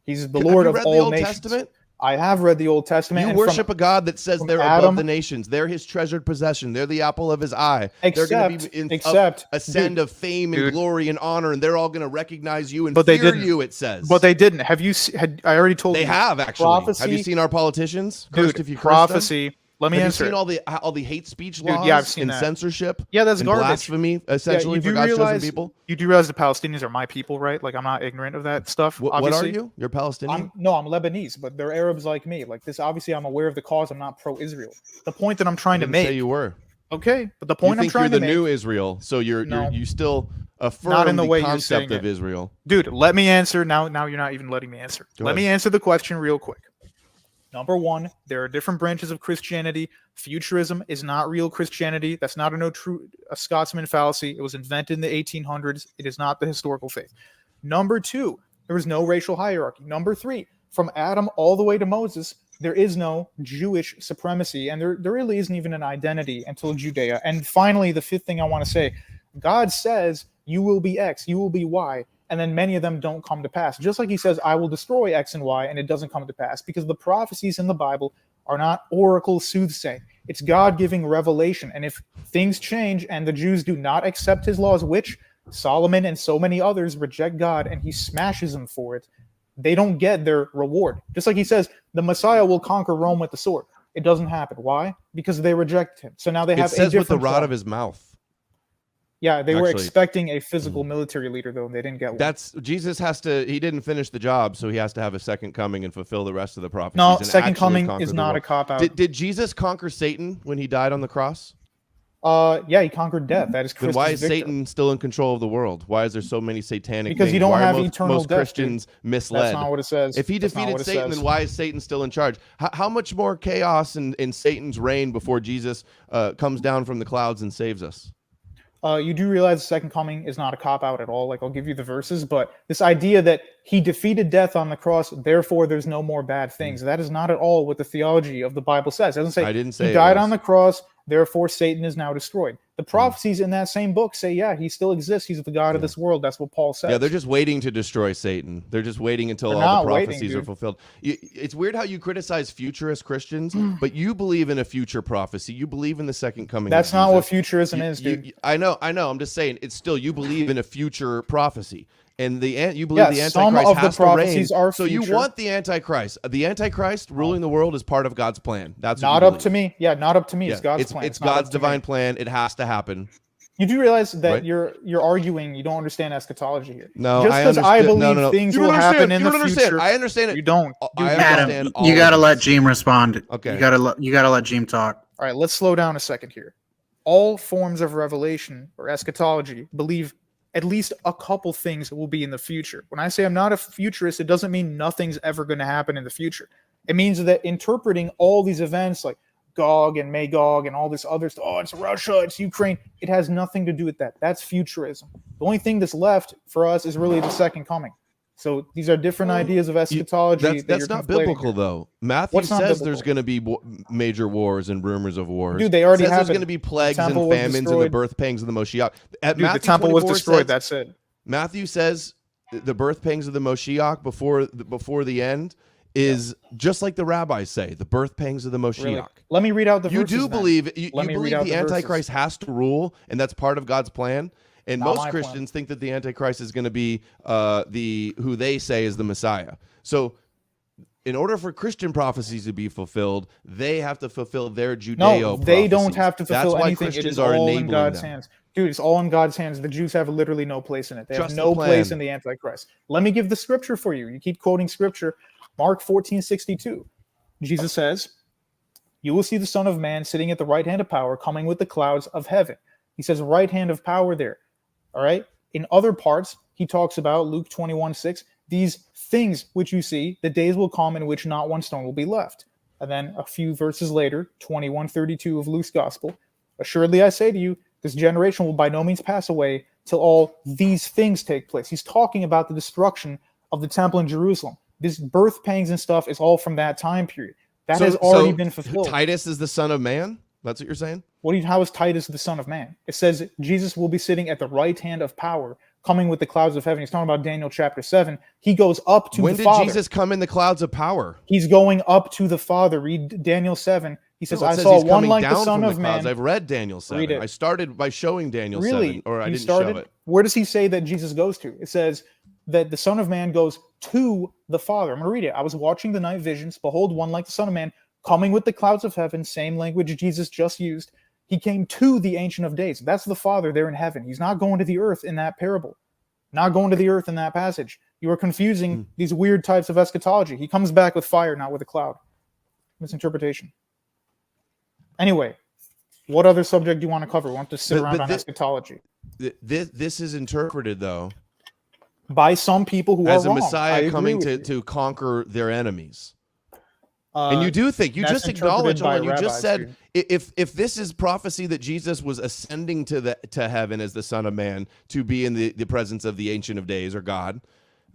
He's the Lord Have of you read all the Old nations. Testament? I have read the Old Testament. You and worship from, a God that says from they're Adam- above the nations. They're his treasured possession. They're the apple of his eye. They're going to be except ascend dude, of fame and dude. glory and honor, and they're all going to recognize you and But they fear didn't. you, it says. But they didn't. Have you? I already told They you. have, actually. Prophecy, Have you seen our politicians? dude, Cursed if you curse them? prophecy. Let me Have answer. you it. seen all the hate speech Dude, laws yeah, I've seen and that. censorship? Yeah, that's and garbage. blasphemy, essentially, you for do God's chosen realize people? you do realize the Palestinians are my people, right? Like I'm not ignorant of that stuff. What are obviously. you? You're Palestinian? I'm Lebanese, but they're Arabs like me. Like this, obviously, I'm aware of the cause. I'm not pro-Israel. The point that I'm trying to Didn't make. say you were. Okay, but the You point I'm think trying you're to the make, new Israel, so you still affirm Not in the the way you're concept saying of it. Israel. dude. Let me answer now. Now you're not even letting me answer. Go Let ahead. me answer the question real quick. Number one, there are different branches of Christianity. Futurism is not real Christianity. That's not a Scotsman fallacy. It was invented in the 1800s. It is not the historical faith. Number two, there was no racial hierarchy. Number three, from Adam all the way to Moses, there is no Jewish supremacy, and there really isn't even an identity until Judea. And finally, the fifth thing I want to say, God says you will be X, you will be Y, and then many of them don't come to pass. Just like he says, I will destroy X and Y, and it doesn't come to pass, because the prophecies in the Bible are not oracle soothsaying. It's God giving revelation. And if things change and the Jews do not accept his laws, which Solomon and so many others reject God, and he smashes them for it, they don't get their reward. Just like he says, the Messiah will conquer Rome with the sword. It doesn't happen. Why? Because they reject him. So now they have It says a with the different rod plan. of his mouth. Yeah, they were Actually- expecting a physical military leader, though, and they didn't get one. That's Jesus has to. He didn't finish the job, so he has to have a second coming and fulfill the rest of the prophecies. No, and second actually coming conquer is the not world. a cop-out. Did Jesus conquer Satan when he died on the cross? Yeah, he conquered death. That is Then Christ's why is victory. Satan still in control of the world? Why is there so many satanic Because things? you don't Why have are eternal most death, Christians misled? That's not what it says. If he That's not defeated what it Satan, says. then why is Satan still in charge? How much more chaos in Satan's reign before Jesus comes down from the clouds and saves us? You do realize the second coming is not a cop-out at all. Like, I'll give you the verses, but this idea that he defeated death on the cross, therefore there's no more bad things, that is not at all what the theology of the Bible says. It doesn't say I didn't say he it died was. on the cross, therefore Satan is now destroyed. The prophecies in that same book say, yeah, he still exists. He's the God of this world. That's what Paul says. Yeah, they're just waiting to destroy Satan. They're just waiting until They're all the not waiting, prophecies are dude. fulfilled. It's weird how you criticize futurist Christians, but you believe in a future prophecy. You believe in the second coming. That's of not what Jesus. futurism is, dude. I know. I'm just saying, it's still, you believe in a future prophecy. And you believe the some Antichrist of the has to reign. prophecies are So you future. want the Antichrist. The Antichrist ruling the world is part of God's plan. That's what Not you up to believe. me. Yeah, not up to me. Yeah, It's God's plan. It's not up God's to me. divine plan. It has to happen. You do realize that Right? you're arguing you don't understand eschatology here. No, just I because I understand. believe No. things You will don't happen understand. in You the don't understand. future. I understand it. You don't. I Dude, understand Adam, all you of gotta this. let Jeem respond. Okay. You gotta let Jeem talk. All right, let's slow down a second here. All forms of revelation or eschatology believe at least a couple things will be in the future. When I say I'm not a futurist, it doesn't mean nothing's ever going to happen in the future. It means that interpreting all these events like Gog and Magog and all this other stuff, oh, it's Russia, it's Ukraine, it has nothing to do with that. That's futurism. The only thing that's left for us is really the second coming. So these are different ideas of eschatology. That's not biblical, though. Matthew What's not says there's biblical? going to be major wars and rumors of wars. Dude, they already It says there's happened. going to be plagues The and temple was famines and the destroyed. birth pangs of the Moshiach. At Dude, the Matthew temple was 24 destroyed. says- That's it. Matthew says the birth pangs of the Moshiach before the end is just like the rabbis say, the birth pangs of the Moshiach. Really? Let me read out the You verses do then. believe you Let me read believe out the the verses. Antichrist has to rule, and that's part of God's plan. And Not most my Christians think that the Antichrist is going to be who they say is the Messiah. So, in order for Christian prophecies to be fulfilled, they have to fulfill their Judeo No, they don't prophecies. have to fulfill That's why anything. It Christians is are all in enabling God's them. hands. Dude, it's all in God's hands. The Jews have literally no place in it. They Trust have the no place plan. in the Antichrist. Let me give the scripture for you. You keep quoting scripture. Mark 14:62. Jesus says, "You will see the Son of Man sitting at the right hand of power, coming with the clouds of heaven." He says right hand of power there. All right? In other parts, he talks about Luke 21:6, these things which you see, the days will come in which not one stone will be left. And then a few verses later, 21:32 of Luke's gospel, "Assuredly I say to you, this generation will by no means pass away till all these things take place." He's talking about the destruction of the temple in Jerusalem. This birth pangs and stuff is all from that time period. That has already been fulfilled. Titus is the Son of Man? That's what you're saying? How is Titus the Son of Man? It says Jesus will be sitting at the right hand of power, coming with the clouds of heaven. He's talking about Daniel chapter 7. He goes up to When the did Father. Jesus come in the clouds of power? He's going up to the Father. Read Daniel 7. He says, No, it I says saw he's one coming like the down Son from of clouds. Man. I've read Daniel 7. Read it. I started by showing Daniel Really? 7, or I You didn't started? show it. Where does he say that Jesus goes to? It says that the Son of Man goes to the Father. I'm going to read it. I was watching the night visions. Behold, one like the Son of Man, coming with the clouds of heaven, same language Jesus just used. He came to the Ancient of Days. That's the Father there in heaven. He's not going to the earth in that parable. Not going to the earth in that passage. You are confusing these weird types of eschatology. He comes back with fire, not with a cloud. Misinterpretation. Anyway, what other subject do you want to cover? We want to sit around on eschatology. This is interpreted, though, By some people who as are a wrong. I Messiah agree coming with you. to conquer their enemies. And you do think, you that's just acknowledge, interpreted by you just rabbis, said, if this is prophecy that Jesus was ascending to heaven as the Son of Man to be in the presence of the Ancient of Days or God,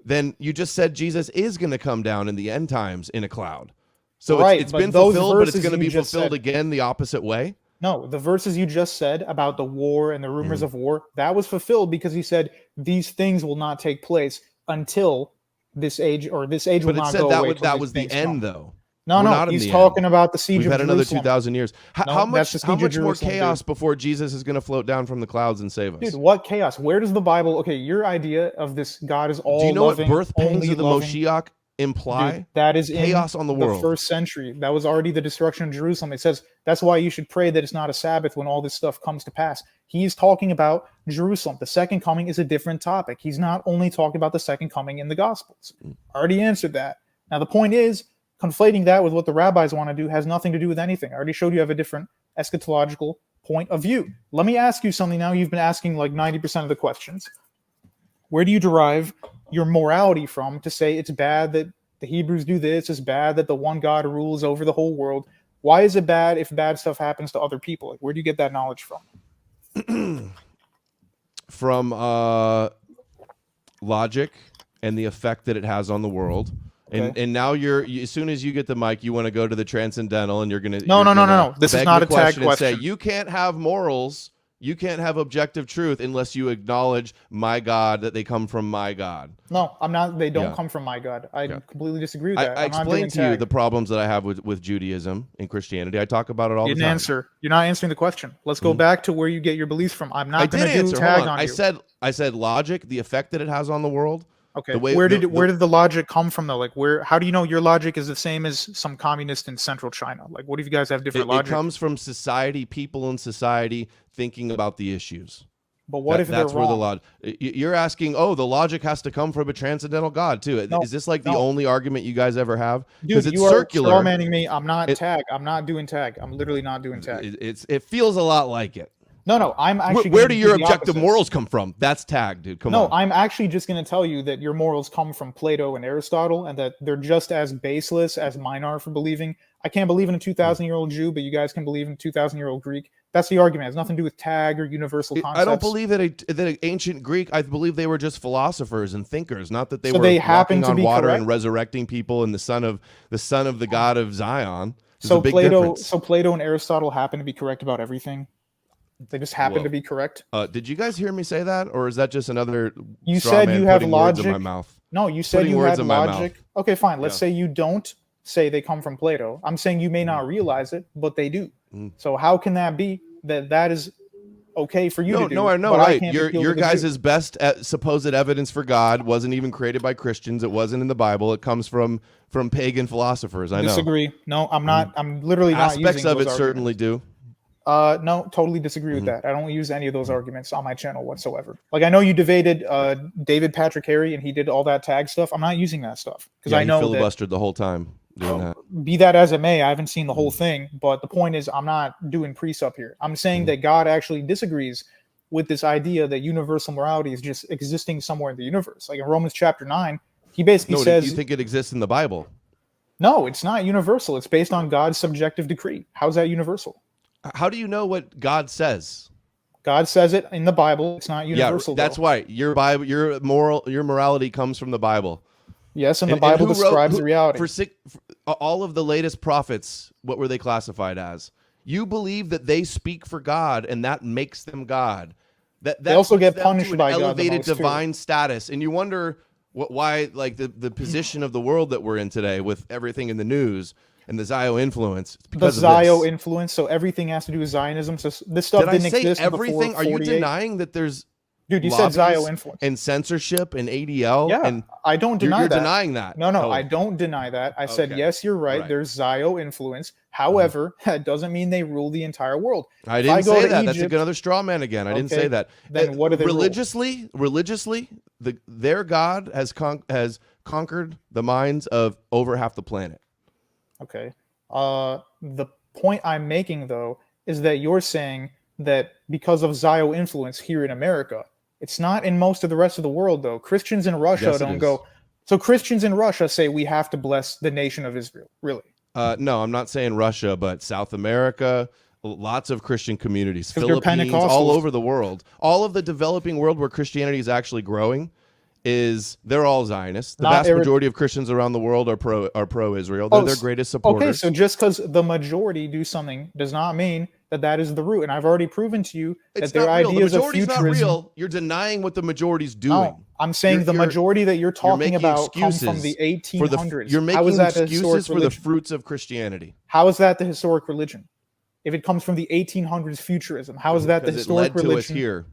then you just said Jesus is going to come down in the end times in a cloud. So Right, it's but been those fulfilled, but it's verses going to you be just fulfilled said- again the opposite way. No, the verses you just said about the war and the rumors of war, that was fulfilled because he said these things will not take place until this age, or this age will But it not said go away. till that these was the things end, come. though. No, We're no, not in he's the talking end. about the siege We've of had another Jerusalem. 2,000 years. No, How that's the siege much of more Jerusalem, chaos dude. before Jesus is going to float down from the clouds and save us? Dude, what chaos? Where does the Bible? Okay, your idea of this God is all Do you know loving, what birth pangs only of the loving. Moshiach imply? Dude, that is chaos in on the world. first century. That was already the destruction of Jerusalem. It says that's why you should pray that it's not a Sabbath when all this stuff comes to pass. He's talking about Jerusalem. The second coming is a different topic. He's not only talking about the second coming in the Gospels. I already answered that. Now the point is, conflating that with what the rabbis want to do has nothing to do with anything. I already showed you I have a different eschatological point of view. Let me ask you something now. You've been asking like 90% of the questions. Where do you derive your morality from to say it's bad that the Hebrews do this, it's bad that the one God rules over the whole world? Why is it bad if bad stuff happens to other people? Like, where do you get that knowledge from? From logic and the effect that it has on the world. Okay. And now as soon as you get the mic, you want to go to the transcendental, and you're gonna No. This is not a tag question. Say, you can't have morals, you can't have objective truth unless you acknowledge my God, that they come from my God. No, I'm not. They don't come from my God. I completely disagree with that. I explained to you the problems that I have with Judaism and Christianity. I talk about it all the time. Answer. You're not answering the question. Let's go back to where you get your beliefs from. I'm not going to do tag on you. I said logic, the effect that it has on the world. Okay. Where did the logic come from though? Like, how do you know your logic is the same as some communist in central China? Like, what if you guys have different logic? It comes from society, people in society thinking about the issues. But what if that's they're where wrong? You're asking, the logic has to come from a transcendental God too. Is this like the only argument you guys ever have? Dude, it's you are circular. strawmanning me. I'm not tag. I'm not doing tag. I'm literally not doing tag. It feels a lot like it. No, I'm actually. Where do your objective morals come from? That's tag, dude. Come on. No, I'm actually just going to tell you that your morals come from Plato and Aristotle, and that they're just as baseless as mine are for believing. I can't believe in a 2,000-year-old Jew, but you guys can believe in a 2,000-year-old Greek. That's the argument. It has nothing to do with tag or universal concepts. I don't believe that ancient Greek. I believe they were just philosophers and thinkers, not that they were walking on water correct? and resurrecting people and the son of the God of Zion. So Plato and Aristotle happen to be correct about everything. They just happen to be correct. Did you guys hear me say that, or is that just another? You said you have logic. In my mouth? No, you said you had logic. Okay, fine. Let's say you don't say they come from Plato. I'm saying you may not realize it, but they do. So how can that be that is okay for you to do? No, I know, right? Your guys' best supposed evidence for God wasn't even created by Christians. It wasn't in the Bible. It comes from pagan philosophers. I know. Disagree. No, I'm not. I'm literally not using aspects of it. Arguments. Certainly do. No, totally disagree with that. I don't use any of those arguments on my channel whatsoever. Like, I know you debated David Patrick Harry and he did all that tag stuff. I'm not using that stuff because I know he filibustered the whole time doing that. Be that as it may, I haven't seen the whole thing, but the point is I'm not doing precept here. I'm saying that God actually disagrees with this idea that universal morality is just existing somewhere in the universe. Like in Romans chapter 9, he basically says... Do you think it exists in the Bible? No, it's not universal. It's based on God's subjective decree. How's that universal? How do you know what God says? God says it in the Bible. It's not universal. Yeah, that's why your morality comes from the Bible. Yes, and the Bible describes reality. For all of the latest prophets, what were they classified as? You believe that they speak for God, and that makes them God. That they also get punished by God. Elevated divine status, and you wonder why, like the position of the world that we're in today, with everything in the news. And the Zio influence. The Zio influence, so everything has to do with Zionism. So this stuff didn't exist everything? Before 48. Are you denying that there's dude? You said Zio influence and censorship and ADL. Yeah, and I don't deny that. You're denying that. No, I don't deny that. I said yes, you're right. There's Zio influence. However, that doesn't mean they rule the entire world. I didn't say that. That's another straw man again. I didn't say that. Then what do they religiously? Their God has conquered the minds of over half the planet. Okay. The point I'm making, though, is that you're saying that because of Zio influence here in America, it's not in most of the rest of the world, though. Christians in Russia don't go. So Christians in Russia say we have to bless the nation of Israel. Really? No, I'm not saying Russia, but South America, lots of Christian communities, Philippines, all over the world. All of the developing world where Christianity is actually growing. They're all Zionists. The vast majority of Christians around the world are pro-Israel. They're their greatest supporters. Okay, so just because the majority do something does not mean that is the root. And I've already proven to you that their ideas of futurism... not real. You're denying what the majority's doing. No, I'm saying the majority that you're talking about come from the 1800s. You're making excuses for the fruits of Christianity. How is that the historic religion? If it comes from the 1800s futurism, how is that the historic religion? It led to us here.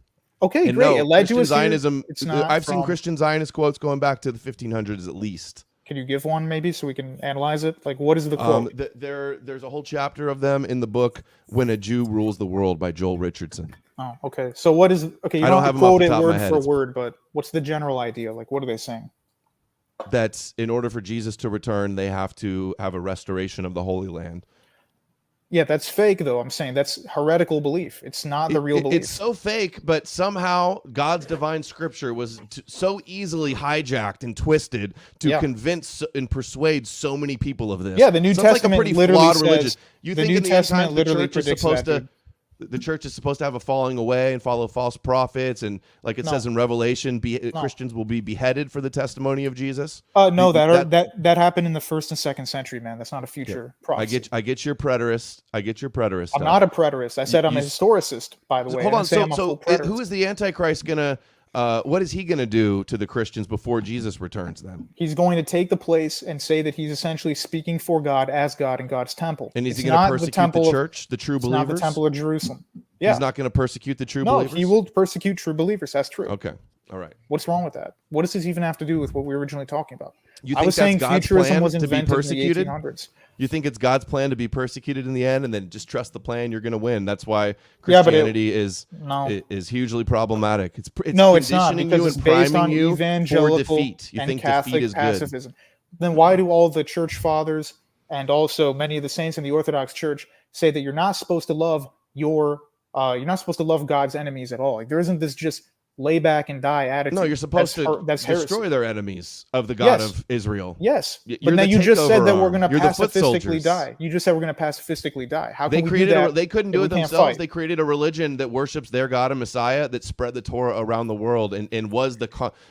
Okay, and great. It led to us Zionism. I've seen Christian Zionist quotes going back to the 1500s at least. Can you give one maybe so we can analyze it? Like, what is the quote? There's a whole chapter of them in the book "When a Jew Rules the World" by Joel Richardson. Oh, okay. So what is okay? You don't have to quote it word for word, but what's the general idea? Like, what are they saying? That in order for Jesus to return, they have to have a restoration of the Holy Land. Yeah, that's fake though. I'm saying that's heretical belief. It's not the real belief. It's so fake, but somehow God's divine scripture was so easily hijacked and twisted to convince and persuade so many people of this. Yeah, the New Sounds Testament like a pretty literally flawed says, religion. You the think New in the end Testament times the literally church is predicts supposed that, to the church is supposed to have a falling away and follow false prophets, and like it says in Revelation, Christians will be beheaded for the testimony of Jesus. No, that happened in the 1st and 2nd century, man. That's not a future prophecy. I get your preterist. I'm I'm not a preterist. I said I'm a historicist, by the way. Hold on. So Who is the Antichrist gonna? What is he gonna do to the Christians before Jesus returns? Then he's going to take the place and say that he's essentially speaking for God as God in God's temple. And is he going to persecute the church, the true believers? Not the temple of Jerusalem. Yeah. He's not going to persecute the true believers? No, he will persecute true believers. That's true. Okay. All right. What's wrong with that? What does this even have to do with what we were originally talking about? You think that's God's plan to be persecuted? In the 1800s. You think it's God's plan to be persecuted in the end, and then just trust the plan? You're going to win. That's why Christianity is hugely problematic. It's not, because it's based on evangelical and Catholic pacifism. Then why do all the church fathers and also many of the saints in the Orthodox Church say that you're not supposed to love God's enemies at all? Like, there isn't this just lay back and die attitude. No, you're supposed to destroy their enemies of the God of Israel. Yes, but then you just said that we're going to pacifistically die. You just said we're going to pacifistically die. How can we do that? They couldn't do it themselves. They created a religion that worships their God and Messiah that spread the Torah around the world and was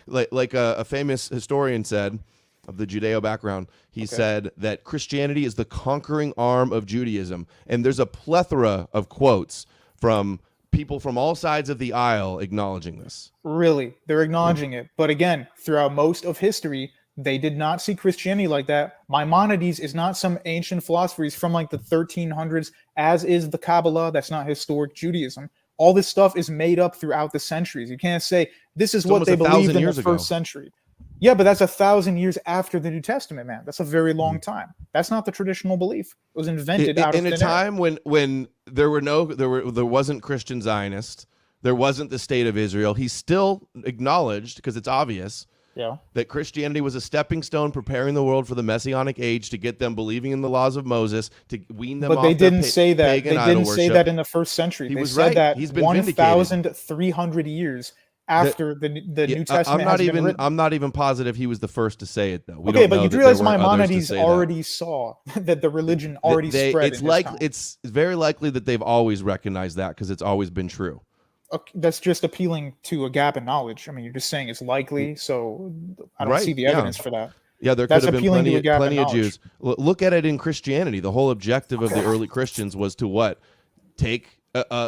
like a famous historian said of the Judeo background. He said that Christianity is the conquering arm of Judaism, and there's a plethora of quotes from people from all sides of the aisle acknowledging this. Really, they're acknowledging it. But again, throughout most of history, they did not see Christianity like that. Maimonides is not some ancient philosopher. He's from like the 1300s, as is the Kabbalah. That's not historic Judaism. All this stuff is made up throughout the centuries. You can't say this is what they believed in the first century. Yeah, but that's 1,000 years after the New Testament, man. That's a very long time. That's not the traditional belief. It was invented out of in a time when there wasn't Christian Zionist, there wasn't the state of Israel. He still acknowledged, because it's obvious, that Christianity was a stepping stone preparing the world for the Messianic age to get them believing in the laws of Moses, to wean them off. But they didn't say that. They didn't say that in the first century. They said that 1,300 years after the New Testament has been written. I'm not even positive he was the first to say it, though. Okay, but you realize Maimonides already saw that the religion already spread. It's very likely that they've always recognized that because it's always been true. Okay, that's just appealing to a gap in knowledge. I mean, you're just saying it's likely, so I don't see the evidence for that. Yeah, there could have been plenty of Jews. Look at it in Christianity. The whole objective of the early Christians was to what?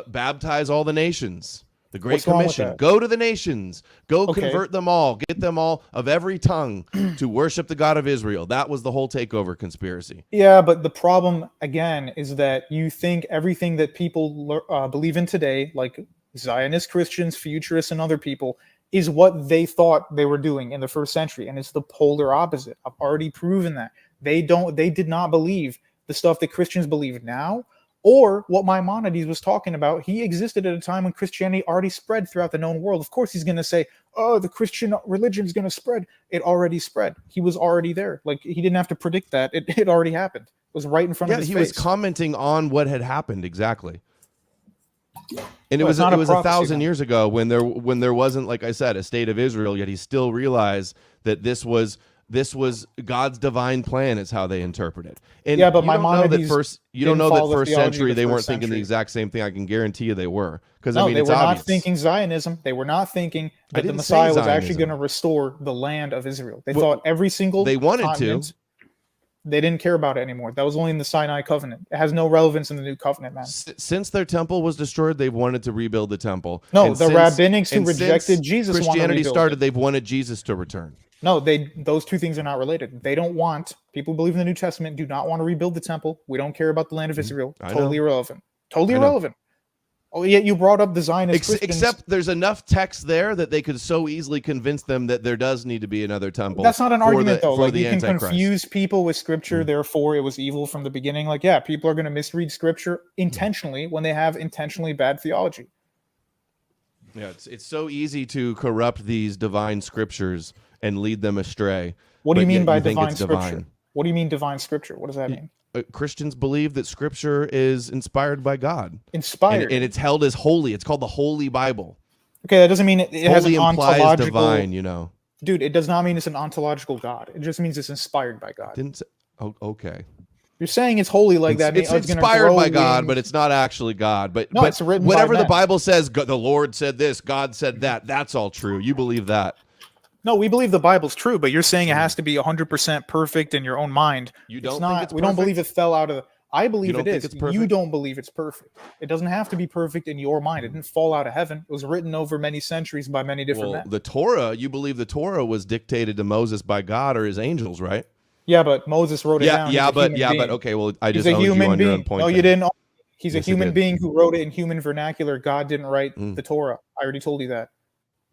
Baptize all the nations. The Great Commission. Go to the nations. Go convert them all. Get them all of every tongue to worship the God of Israel. That was the whole takeover conspiracy. Yeah, but the problem, again, is that you think everything that people believe in today, like Zionist Christians, futurists, and other people, is what they thought they were doing in the first century. And it's the polar opposite. I've already proven that. They did not believe the stuff that Christians believe now, or what Maimonides was talking about. He existed at a time when Christianity already spread throughout the known world. Of course, he's going to say, oh, the Christian religion is going to spread. It already spread. He was already there. Like, he didn't have to predict that. It already happened. It was right in front of his face. Yeah, he was commenting on what had happened, exactly. And it was 1,000 years ago when there wasn't, like I said, a state of Israel, yet he still realized that this was God's divine plan, is how they interpret it. And yeah, but Maimonides you don't know that first century they weren't thinking the exact same thing. I can guarantee you they were. Because no, I mean, they it's were obvious. not thinking Zionism. They were not thinking that the Messiah was actually going to restore the land of Israel. They thought every single they wanted to. They didn't care about it anymore. That was only in the Sinai covenant. It has no relevance in the new covenant, man. Since their temple was destroyed, they've wanted to rebuild the temple. No, the rabbinics who rejected Jesus wanted to rebuild Christianity started, they've wanted Jesus to return. No, those two things are not related. They don't want, people who believe in the New Testament do not want to rebuild the temple. We don't care about the land of Israel. Totally irrelevant. Totally irrelevant. Oh, yet you brought up the Zionist Christians. Except there's enough text there that they could so easily convince them that there does need to be another temple. That's not an argument, though. Like, you can confuse people with Scripture, therefore it was evil from the beginning. Like, yeah, people are going to misread Scripture intentionally when they have intentionally bad theology. Yeah, it's so easy to corrupt these divine Scriptures and lead them astray. What do you mean by divine Scripture? What do you mean divine Scripture? What does that mean? Christians believe that Scripture is inspired by God, Inspired. and it's held as holy. It's called the Holy Bible. Okay, that doesn't mean it has an Holy implies ontological. divine, you know. Dude, it does not mean it's an ontological God. It just means it's inspired by God. Didn't say, oh, okay. You're saying it's holy like that. It's gonna inspired grow by God, wings. but it's not actually God. But No, but it's written by whatever the men. Bible says, the Lord said this, God said that. That's all true. You believe that? No, we believe the Bible's true, but you're saying it has to be 100% perfect in your own mind. You don't It's think not. it's We don't perfect? believe it fell out of. I believe don't it think is. it's You perfect? don't believe it's perfect. It doesn't have to be perfect in your mind. It didn't fall out of heaven. It was written over many centuries by many different Well, men. the Torah, you believe the Torah was dictated to Moses by God or his angels, right? Yeah, but Moses wrote it down. He's a human being. Okay. Well, I He's just a owned you human on your being. own point. No, you then. didn't. He's Yes, a I human did. being who wrote it in human vernacular. God didn't write the Torah. I already told you that.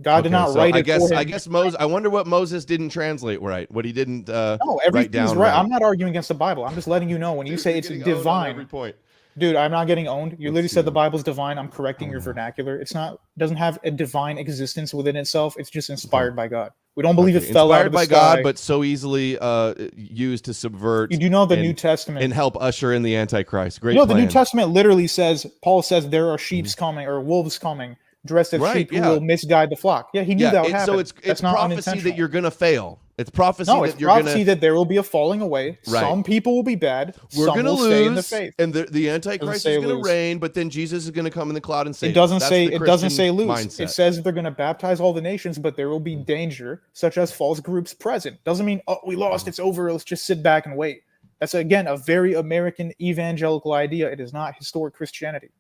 God did Okay, not so write it for him. I guess Moses. I wonder what Moses didn't translate right. What he didn't No, write everything's down right. right. I'm not arguing against the Bible. I'm just letting you know when you say You're it's getting owned on divine. every point. Dude, I'm not getting owned. You literally see. said the Bible's divine. I'm correcting your vernacular. It's not. Doesn't have a divine existence within itself. It's just inspired by God. We don't believe Okay, it fell out inspired of the by sky. God, but so easily used to subvert. You do know the and- New Testament. and help usher in the Antichrist. Great. You know the New plan. Testament literally says. Paul says there are sheep's coming or wolves coming, dressed as Right, sheep yeah. who will misguide the flock. Yeah, he knew that would happen. So it's That's not prophecy that unintentional. you're gonna fail. It's prophecy No, that it's you're prophecy gonna. that there will be a falling away. Right. Some people will be bad. We're some gonna will lose, stay in the faith. and the Antichrist say is gonna lose. reign. But then Jesus is gonna come in the cloud and save. It doesn't us. That's say the it doesn't say Christian lose. mindset. It says they're going to baptize all the nations, but there will be danger, such as false groups present. Doesn't mean we lost, it's over. Let's just sit back and wait. That's again a very American evangelical idea. It is not historic Christianity.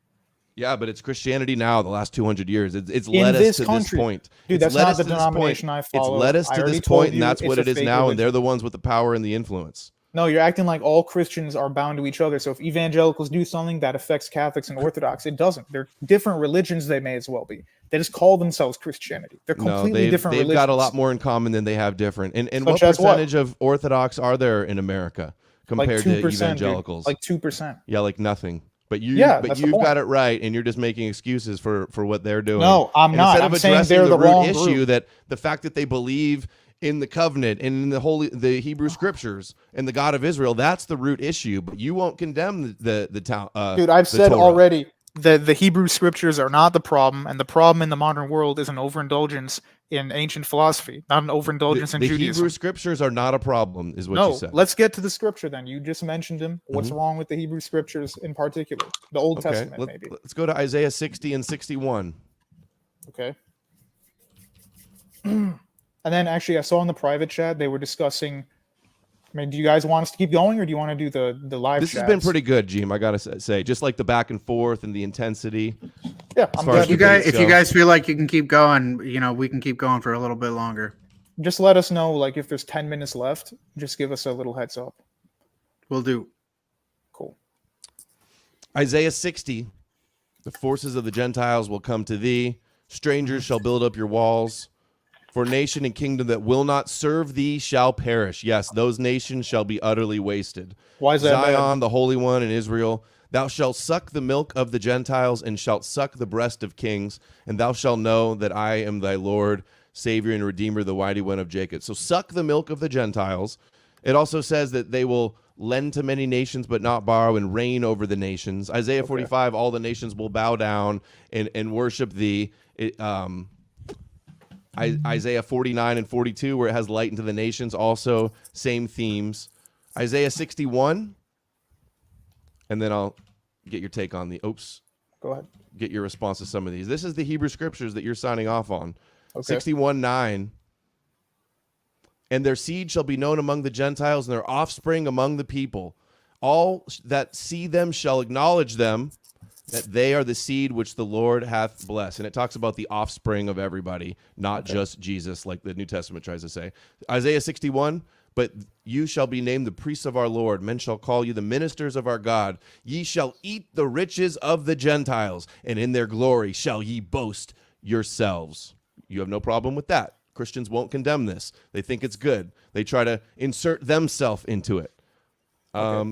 Yeah, but it's Christianity now. The last 200 years, it's In led us this to country. this point. Dude, It's that's led not us the to this point. denomination I follow. It's led us I to already this point, told and you that's it's what a it is fake now. And religion. they're the ones with the power and the influence. No, you're acting like all Christians are bound to each other. So if evangelicals do something that affects Catholics and Orthodox, it doesn't. They're different religions. They may as well be. They just call themselves Christianity. They're completely different they've religions. got a lot more in common than they have different. And what Such as what? percentage of Orthodox are there in America compared Like to 2%, dude. evangelicals? Like 2%. Yeah, like nothing. But you've that's the point. got it right, and you're just making excuses for what they're doing. No, I'm And not. Instead I'm of saying addressing they're the root wrong issue, group. that the fact that they believe in the covenant and in the Hebrew scriptures and the God of Israel, that's the root issue. But you won't condemn the town. Dude, I've the said Torah. already that the Hebrew scriptures are not the problem, and the problem in the modern world is an overindulgence in ancient philosophy, not an overindulgence in The Judaism. Hebrew scriptures are not a problem, is what No, you said. let's get to the scripture then. You just mentioned them. What's Mm-hmm. wrong with the Hebrew scriptures in particular? The Old Testament, maybe. Let's go to Isaiah 60 and 61. Okay. And then actually, I saw in the private chat they were discussing. I mean, do you guys want us to keep going, or do you want to do the live? This has chats? been pretty good, Jeem. I gotta say, just like the back and forth and the intensity. Yeah, I'm far as glad. the debates If go. you guys feel like you can keep going, we can keep going for a little bit longer. Just let us know, like if there's 10 minutes left. Just give us a little heads up. We'll do. Cool. Isaiah 60, the forces of the Gentiles will come to thee. Strangers shall build up your walls. For nation and kingdom that will not serve thee shall perish. Yes, those nations shall be utterly wasted. Why is that Zion, bad? the Holy One, in Israel, thou shalt suck the milk of the Gentiles and shalt suck the breast of kings, and thou shalt know that I am thy Lord, Savior and Redeemer, the mighty one of Jacob. So suck the milk of the Gentiles. It also says that they will lend to many nations but not borrow, and reign over the nations. Isaiah 45, all the nations will bow down and worship thee. Isaiah 49 and 42, where it has light into the nations, also same themes. Isaiah 61, and then I'll get your take on Go ahead. get your response to some of these. This is the Hebrew scriptures that you're signing off on. Okay. 61:9. And their seed shall be known among the Gentiles, and their offspring among the people. All that see them shall acknowledge them, that they are the seed which the Lord hath blessed. And it talks about the offspring of everybody, not just Jesus, like the New Testament tries to say. Isaiah 61, but you shall be named the priests of our Lord. Men shall call you the ministers of our God. Ye shall eat the riches of the Gentiles, and in their glory shall ye boast yourselves. You have no problem with that. Christians won't condemn this. They think it's good. They try to insert themselves into it. Let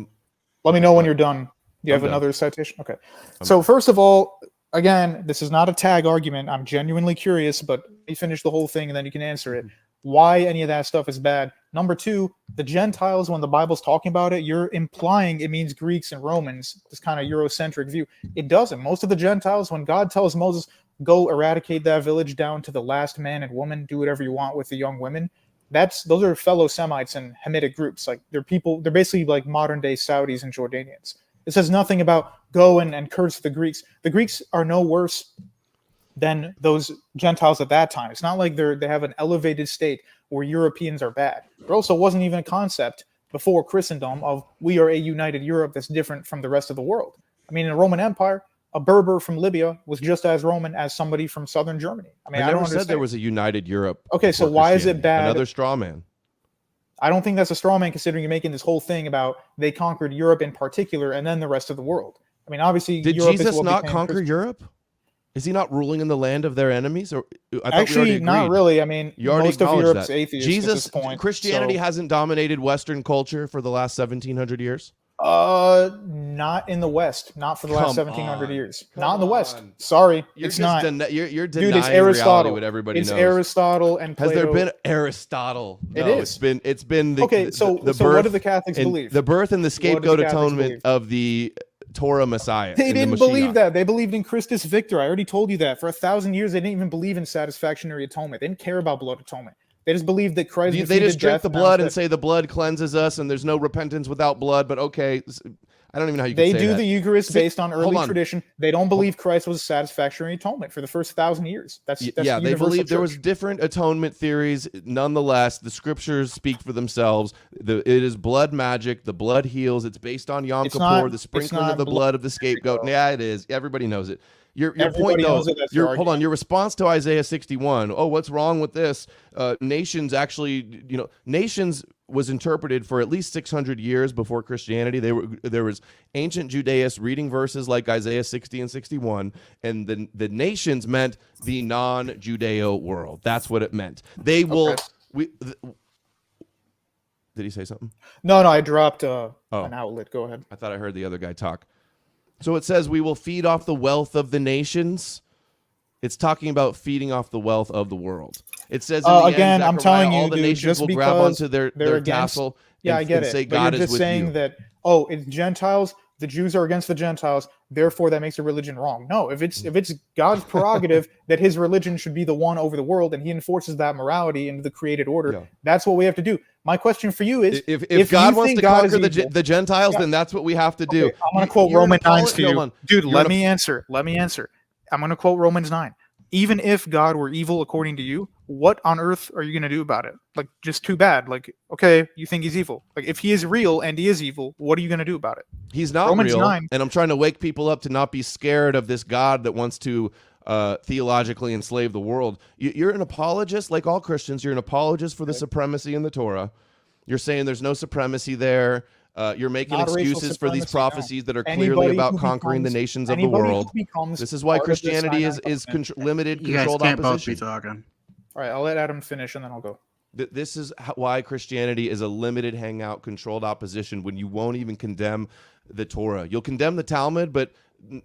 me know when you're done. Do you have done. another citation? Okay. So first of all, again, this is not a tag argument. I'm genuinely curious, but let me finish the whole thing and then you can answer it. Why any of that stuff is bad? Number two, the Gentiles, when the Bible's talking about it, you're implying it means Greeks and Romans, this kind of Eurocentric view. It doesn't. Most of the Gentiles, when God tells Moses, go eradicate that village down to the last man and woman, do whatever you want with the young women, those are fellow Semites and Hamitic groups. Like they're basically like modern day Saudis and Jordanians. It says nothing about go and curse the Greeks. The Greeks are no worse than those Gentiles at that time. It's not like they have an elevated state where Europeans are bad. There also wasn't even a concept before Christendom of we are a united Europe that's different from the rest of the world. I mean, in the Roman Empire, a Berber from Libya was just as Roman as somebody from southern Germany. I mean, I never don't said understand. there was a united Europe. Okay, so why is it bad? Another straw man. I don't think that's a straw man, considering you're making this whole thing about they conquered Europe in particular and then the rest of the world. I mean, obviously, did Europe Jesus is what not became conquer Christian. Europe? Is he not ruling in the land of their enemies? Or I thought Actually, we already not agreed. really. I mean, You already most of acknowledged Europe's that. atheist Jesus, at this point. Christianity so, hasn't dominated Western culture for the last 1,700 years. not in the West. Not for the last Come 1,700 on. years. Come Not in the West. on. Sorry, You're it's just not. you're Dude, denying it's reality Aristotle. what everybody It's knows. Aristotle and Has Plato. there been Aristotle? It No, is. It's been the Okay, the, so the so birth what do the Catholics and believe? the birth and the What do the scapegoat Catholics atonement believe? of the Torah Messiah. They and the didn't Mashiach. believe that. They believed in Christus Victor. I already told you that. For 1,000 years, they didn't even believe in satisfactory atonement. They didn't care about blood atonement. They just believed that Christ They defeated just drink death the and blood and announced say the blood cleanses us, and there's no repentance without blood. But okay, I don't even know how you that can they say do that. the Eucharist based on hold early on. tradition. They don't believe Christ was a satisfactory atonement for the first 1,000 years. That's Yeah, the they universal believe there was church. different atonement theories. Nonetheless, the scriptures speak for themselves. It is blood magic. The blood heals. It's based on Yom It's Kippur, not- the it's sprinkling not of the blood of the scapegoat. bro. Yeah, it is. Everybody knows it. Your point, Everybody though, knows it, that's your hold on. argument. Your response to Isaiah 61. Oh, what's wrong with this? Nations actually, nations was interpreted for at least 600 years before Christianity. There was ancient Judaists reading verses like Isaiah 60 and 61, and the nations meant the non-Judeo world. That's what it meant. They will. Okay. Did he say something? No, I dropped an outlet. Go ahead. I thought I heard the other guy talk. So it says we will feed off the wealth of the nations. It's talking about feeding off the wealth of the world. It says in the Again, end, I'm Zechariah, telling you, all the dude, nations just will because grab onto their they're against, tassel yeah, and, I get and it. say But God you're is just with saying you. that it's Gentiles. The Jews are against the Gentiles. Therefore, that makes a religion wrong. No, if it's God's prerogative that His religion should be the one over the world, and He enforces that morality into the created order, Yeah. that's what we have to do. My question for you is: If God you wants think to God is conquer evil- the Gentiles, Yeah. then that's what we have to do. Okay, I'm going to quote You're an Romans 9 to hold you. on. Dude, You're let an- me answer. I'm going to quote Romans 9. Even if God were evil according to you, what on earth are you going to do about it? Like, just too bad. Like, okay, you think he's evil. Like, if he is real and he is evil, what are you going to do about it? He's not Romans real, 9. and I'm trying to wake people up to not be scared of this God that wants to theologically enslave the world. You're an apologist, like all Christians. You're an apologist for the supremacy in the Torah. You're saying there's no supremacy there. You're making Not racial excuses for these supremacy, no. prophecies that are Anybody clearly about who conquering the becomes- nations of the anybody who world. becomes This is why part of the Christianity Sinai is covenant- limited, You guys controlled can't both opposition. be talking. All right, I'll let Adam finish and then I'll go. This is why Christianity is a limited hangout, controlled opposition when you won't even condemn the Torah. You'll condemn the Talmud, but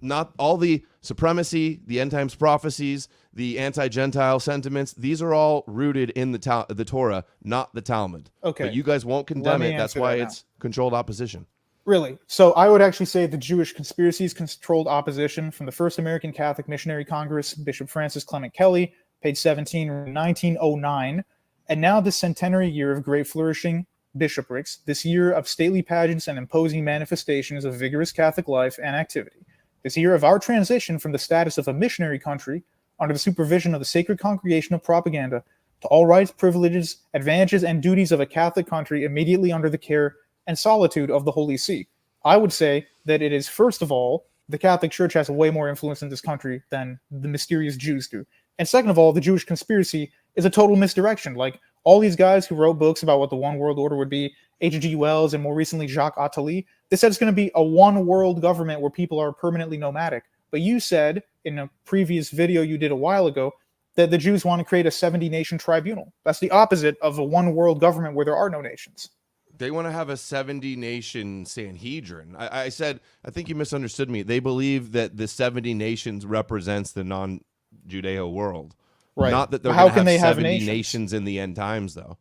not all the supremacy, the end times prophecies, the anti-Gentile sentiments. These are all rooted in the Torah, not the Talmud. Okay. But you guys won't condemn me it. That's answer why that now. it's controlled opposition. Really? So I would actually say the Jewish conspiracies controlled opposition from the First American Catholic Missionary Congress, Bishop Francis Clement Kelly, page 17, 1909, and now the centenary year of great flourishing bishoprics, this year of stately pageants and imposing manifestations of vigorous Catholic life and activity, this year of our transition from the status of a missionary country under the supervision of the Sacred Congregation of Propaganda to all rights, privileges, advantages, and duties of a Catholic country immediately under the care and solitude of the Holy See. I would say that it is, first of all, the Catholic Church has way more influence in this country than the mysterious Jews do. And second of all, the Jewish conspiracy is a total misdirection. Like, all these guys who wrote books about what the one world order would be, H.G. Wells and more recently Jacques Attali, they said it's going to be a one world government where people are permanently nomadic. But you said in a previous video you did a while ago that the Jews want to create a 70-nation tribunal. That's the opposite of a one world government where there are no nations. They want to have a 70-nation Sanhedrin. I said, I think you misunderstood me. They believe that the 70 nations represents the non-Judeo world. Right. Not that they're How going to can have they have 70 nations? nations in the end times, though.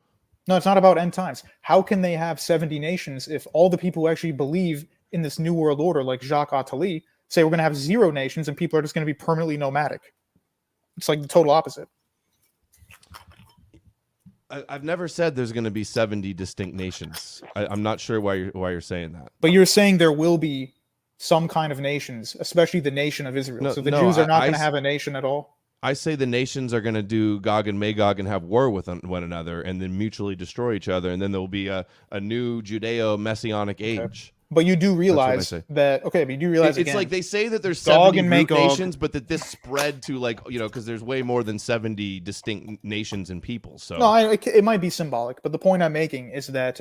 No, it's not about end times. How can they have 70 nations if all the people who actually believe in this new world order, like Jacques Attali, say we're going to have 0 nations and people are just going to be permanently nomadic? It's like the total opposite. I've never said there's going to be 70 distinct nations. I'm not sure why you're saying that. But you're saying there will be some kind of nations, especially the nation of Israel. So the Jews are not going to have a nation at all? I say the nations are going to do Gog and Magog and have war with one another and then mutually destroy each other, and then there will be a new Judeo-Messianic age. But you do realize that, but you do realize it's again, like they say that there's Gog 70 and root Magog nations, but that this spread to because there's way more than 70 distinct nations and people. So no, it might be symbolic, but the point I'm making is that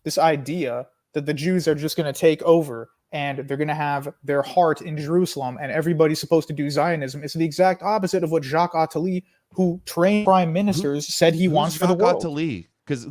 this idea that the Jews are just going to take over and they're going to have their heart in Jerusalem and everybody's supposed to do Zionism is the exact opposite of what Jacques Attali, who trained prime ministers, said he wants for the world. Attali? Because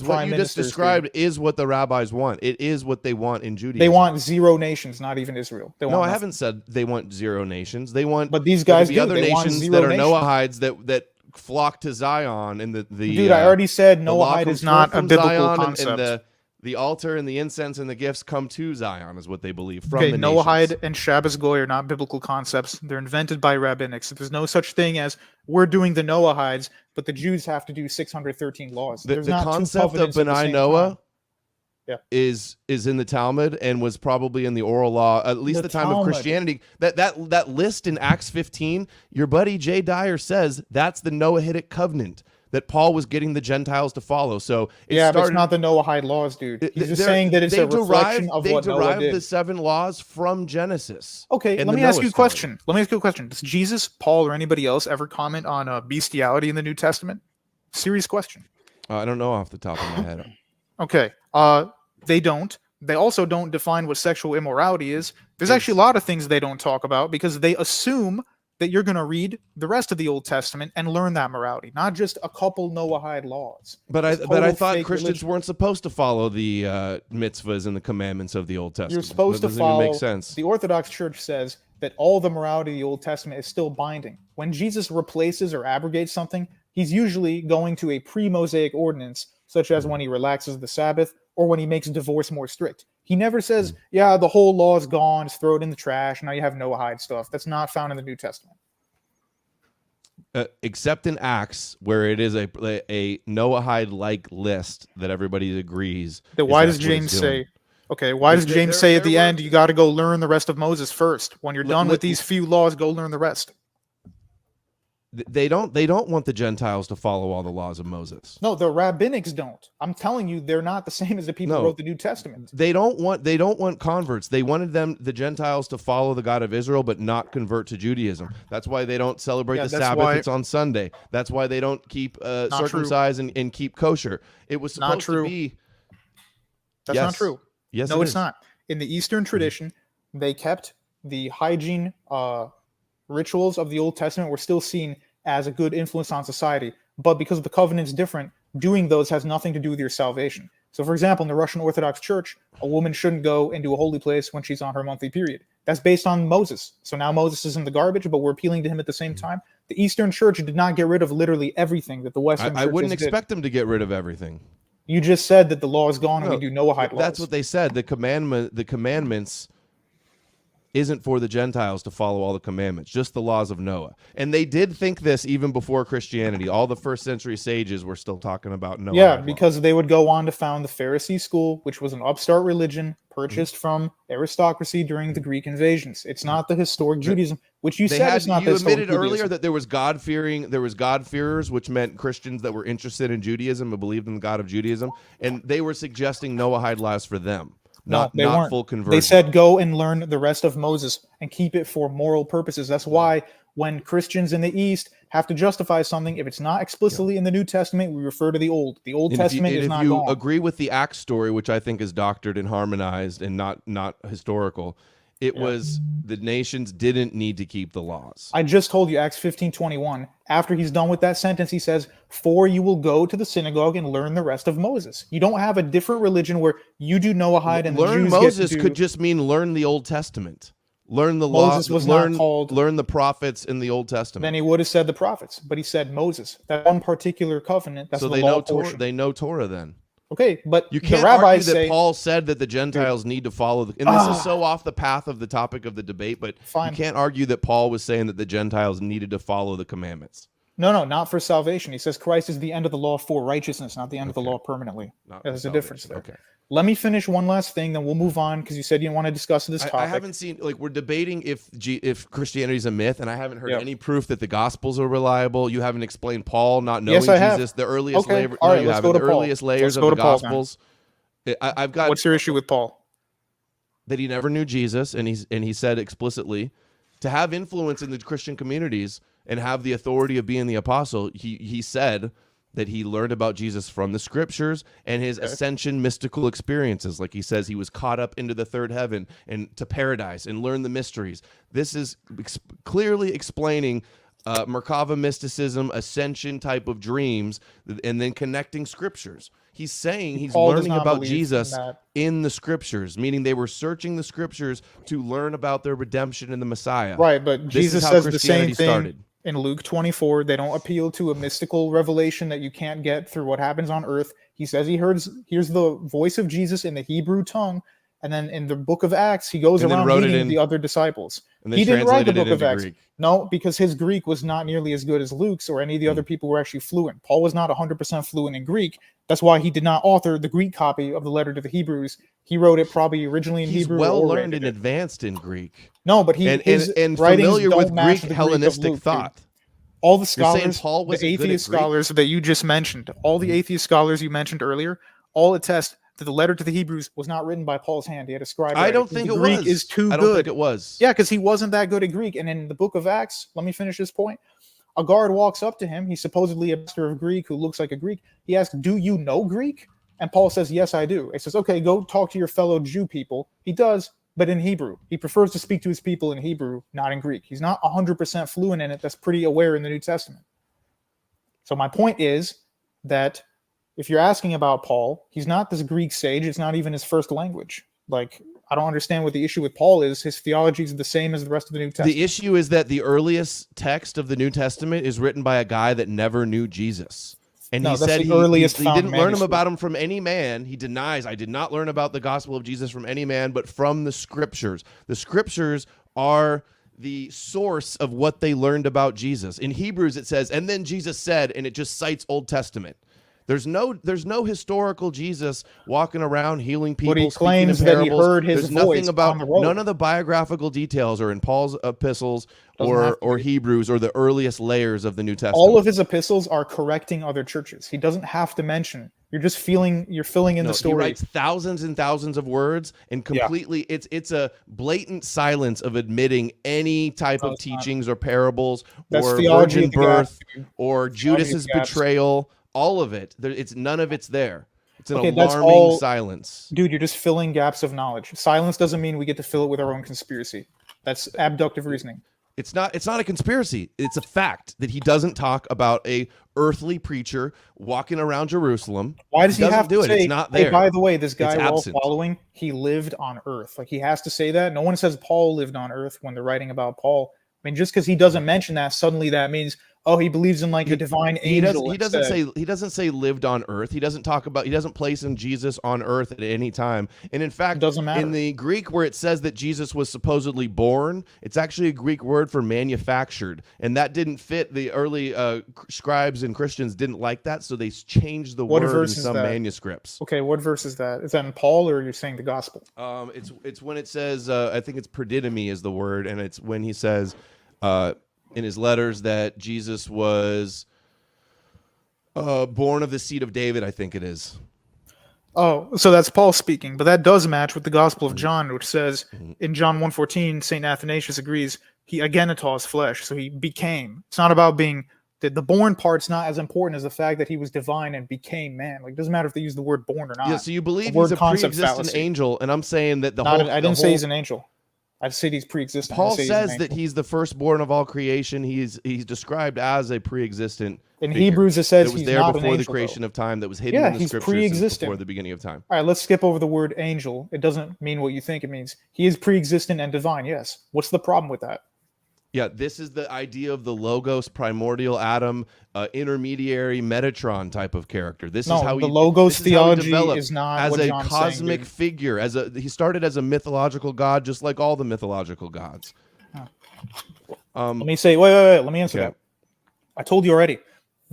what you just described is what the rabbis want. It is what they want in Judaism. They want 0 nations, not even Israel. I haven't said they want 0 nations. They want, but these guys the other nations that are Noahides that flock to Zion and the dude. I already said Noahide is not a biblical concept. And the altar and the incense and the gifts come to Zion is what they believe from the Noahide nations. and Shabbos Goy are not biblical concepts. They're invented by rabbinics. There's no such thing as we're doing the Noahides, but the Jews have to do 613 laws. The concept of B'nai Noah is in the Talmud and was probably in the oral law, at least the time of Christianity. That list in Acts 15, your buddy Jay Dyer says that's the Noahidic covenant that Paul was getting the Gentiles to follow. So but it's not the Noahide laws, dude. He's just saying that it's a reflection of what Noah did. They derived the 7 laws from Genesis. Okay, let me ask you a question. Does Jesus, Paul, or anybody else ever comment on bestiality in the New Testament? Serious question. I don't know off the top of my head. Okay, they don't. They also don't define what sexual immorality is. There's actually a lot of things they don't talk about because they assume that you're going to read the rest of the Old Testament and learn that morality, not just a couple Noahide laws. But I thought Christians weren't supposed to follow the mitzvahs and the commandments of the Old Testament. You're supposed to follow. Even make sense. The Orthodox Church says that all the morality of the Old Testament is still binding. When Jesus replaces or abrogates something, he's usually going to a pre-Mosaic ordinance, such as when he relaxes the Sabbath or when he makes divorce more strict. He never says, yeah, the whole law is gone, just throw it in the trash, now you have Noahide stuff. That's not found in the New Testament. Except in Acts, where it is a Noahide-like list that everybody agrees. Then why does James say, why does James say at the end, you got to go learn the rest of Moses first? When you're done with these few laws, go learn the rest. They don't want the Gentiles to follow all the laws of Moses. No, the rabbinics don't. I'm telling you, they're not the same as the people who wrote the New Testament. They don't want converts. They wanted the Gentiles to follow the God of Israel, but not convert to Judaism. That's why they don't celebrate the Sabbath. It's on Sunday. That's why they don't keep circumcised and keep kosher. It was supposed to be. That's not true. Yes, no, it's not. In the Eastern tradition, they kept the hygiene rituals of the Old Testament were still seen as a good influence on society, but because the covenant's different, doing those has nothing to do with your salvation. So, for example, in the Russian Orthodox Church, a woman shouldn't go into a holy place when she's on her monthly period. That's based on Moses. So now Moses is in the garbage, but we're appealing to him at the same time. The Eastern Church did not get rid of literally everything that the Western Church did. I wouldn't expect them to get rid of everything. You just said that the law is gone and we do Noahide laws. That's what they said. The commandments isn't for the Gentiles to follow all the commandments, just the laws of Noah. And they did think this even before Christianity. All the first century sages were still talking about Noah. Yeah, because they would go on to found the Pharisee school, which was an upstart religion purchased from aristocracy during the Greek invasions. It's not the historic Judaism, which you said is not the historic Judaism. You admitted earlier that there was God-fearers, which meant Christians that were interested in Judaism and believed in the God of Judaism, and they were suggesting Noahide laws for them. Not full conversion. They said go and learn the rest of Moses and keep it for moral purposes. That's why when Christians in the East have to justify something, if it's not explicitly in the New Testament, we refer to the Old. The Old Testament is not gone. If you agree with the Acts story, which I think is doctored and harmonized and not historical, it was the nations didn't need to keep the laws. I just told you Acts 15:21. After he's done with that sentence, he says, "For you will go to the synagogue and learn the rest of Moses." You don't have a different religion where you do Noahide and learn the Jews Moses get to could just mean learn the Old Testament. Learn the Moses law. was not called. Learn the prophets in the Old Testament. Then he would have said the prophets, but he said Moses. That one particular covenant. That's So the they law know Torah. portion. They know Torah then. Okay, but You the can't rabbis argue that say Paul said that the Gentiles need to follow. And this is so off the path of the topic of the debate, but Fine. you can't argue that Paul was saying that the Gentiles needed to follow the commandments. no, not for salvation. He says Christ is the end of the law for righteousness, not the end of the law permanently. Not There's for a difference there. salvation. Okay. Let me finish one last thing, then we'll move on because you said you didn't want to discuss this topic. I haven't seen, like, we're debating if Christianity is a myth, and I haven't heard any proof that the Gospels are reliable. You haven't explained Paul not knowing Yes, I have. Jesus, the earliest Okay, layer. all No, right, you let's haven't. go The to Paul. earliest layers Let's of go the to Paul then. Gospels. I've got What's your issue with Paul? that he never knew Jesus, and he said explicitly to have influence in the Christian communities and have the authority of being the apostle. He said that he learned about Jesus from the scriptures and his ascension mystical experiences. Like he says, he was caught up into the third heaven and to paradise and learned the mysteries. This is clearly explaining Merkava mysticism, ascension type of dreams, and then connecting scriptures. He's saying he's Paul does learning not about believe Jesus in that. in the scriptures, meaning they were searching the scriptures to learn about their redemption in the Messiah. Right, but This Jesus is how says the Christianity same thing started. in Luke 24. They don't appeal to a mystical revelation that you can't get through what happens on earth. He says he hears the voice of Jesus in the Hebrew tongue, and then in the book of Acts, he goes And then around wrote it meeting in- the other disciples. And then He didn't write the translated it book of into Acts. Greek. No, because his Greek was not nearly as good as Luke's or any of the other people who were actually fluent. Paul was not 100% fluent in Greek. That's why he did not author the Greek copy of the letter to the Hebrews. He wrote it probably originally in He's Hebrew. well or learned rendered and it. advanced in Greek. No, but his and writings familiar don't with match Greek the Hellenistic Greek of Luke, dude. thought. All the You're saying scholars, Paul the wasn't good at atheist Greek? scholars that you just mentioned, all the atheist scholars you mentioned earlier, all attest that the letter to the Hebrews was not written by Paul's hand. He had a scribe. I write don't it. think The it Greek was. is too I don't good. think it was. Yeah, because he wasn't that good at Greek. And in the book of Acts, let me finish this point. A guard walks up to him. He's supposedly a master of Greek who looks like a Greek. He asks, "Do you know Greek?" And Paul says, "Yes, I do." He says, "Okay, go talk to your fellow Jew people." He does, but in Hebrew. He prefers to speak to his people in Hebrew, not in Greek. He's not 100% fluent in it. That's pretty aware in the New Testament. So my point is that if you're asking about Paul, he's not this Greek sage. It's not even his first language. Like, I don't understand what the issue with Paul is. His theology is the same as the rest of the New Testament. The issue is that the earliest text of the New Testament is written by a guy that never knew Jesus. And No, he that's said the he earliest didn't found learn him manuscript. about him from any man. He denies, I did not learn about the gospel of Jesus from any man, but from the scriptures. The scriptures are the source of what they learned about Jesus. In Hebrews, it says, and then Jesus said, and it just cites Old Testament. There's no historical Jesus walking around healing people. But he speaking claims in that he parables. heard his There's nothing voice about on the road. none of the biographical details are in Paul's epistles Doesn't have to or be. Hebrews or the earliest layers of the New Testament. All of his epistles are correcting other churches. He doesn't have to mention. You're filling in the He story. writes thousands and thousands of words, and completely it's a blatant silence of admitting any type of it's not. teachings or parables That's or theology virgin of the gap, birth dude. or Theology of Judas's the gaps. betrayal. All of it. It's none of it's there. It's an Okay, that's alarming all- silence. Dude, you're just filling gaps of knowledge. Silence doesn't mean we get to fill it with our own conspiracy. That's abductive reasoning. It's not a conspiracy. It's a fact that he doesn't talk about a earthly preacher walking around Jerusalem. Why does he doesn't have do to it? say, It's not hey, there. by the way, this guy It's we're all absent. following, he lived on earth. Like, he has to say that. No one says Paul lived on earth when they're writing about Paul. I mean, just because he doesn't mention that, suddenly that means, oh, he believes in like a divine angel. He doesn't say lived on earth. He doesn't place in Jesus on earth at any time. And in fact, doesn't matter. in the Greek where it says that Jesus was supposedly born, it's actually a Greek word for manufactured. And that didn't fit. The early scribes and Christians didn't like that, so they changed the What word in verse is some that? manuscripts. Okay, what verse is that? Is that in Paul or you're saying the gospel? It's when it says, I think it's perdidomy is the word, and it's when he says in his letters that Jesus was born of the seed of David, I think it is. Oh, so that's Paul speaking, but that does match with the Gospel of John, which says in John 1:14, St. Athanasius agrees, he agenetos flesh, so he became. It's not about being, the born part's not as important as the fact that he was divine and became man. Like, it doesn't matter if they use the word born or not. Yeah, so you believe The word he's a concept pre-existent fallacy. angel, and I'm saying that I didn't say he's an angel. I'd say he's pre-existent. Paul says that he's the firstborn of all creation. He's described as a pre-existent. In figure Hebrews, it says that was he's there not before an the angel, creation though. of time, that was hidden Yeah, in the he's scriptures since pre-existent. before the beginning of time. All right, let's skip over the word angel. It doesn't mean what you think it means. He is pre-existent and divine, yes. What's the problem with that? Yeah, this is the idea of the Logos, primordial Adam, intermediary Metatron type of character. This is how the he, Logos this is how he theology developed is not as what a John's cosmic saying, dude. figure. He started as a mythological god, just like all the mythological gods. Let me say, wait. Let me answer Okay. that. I told you already.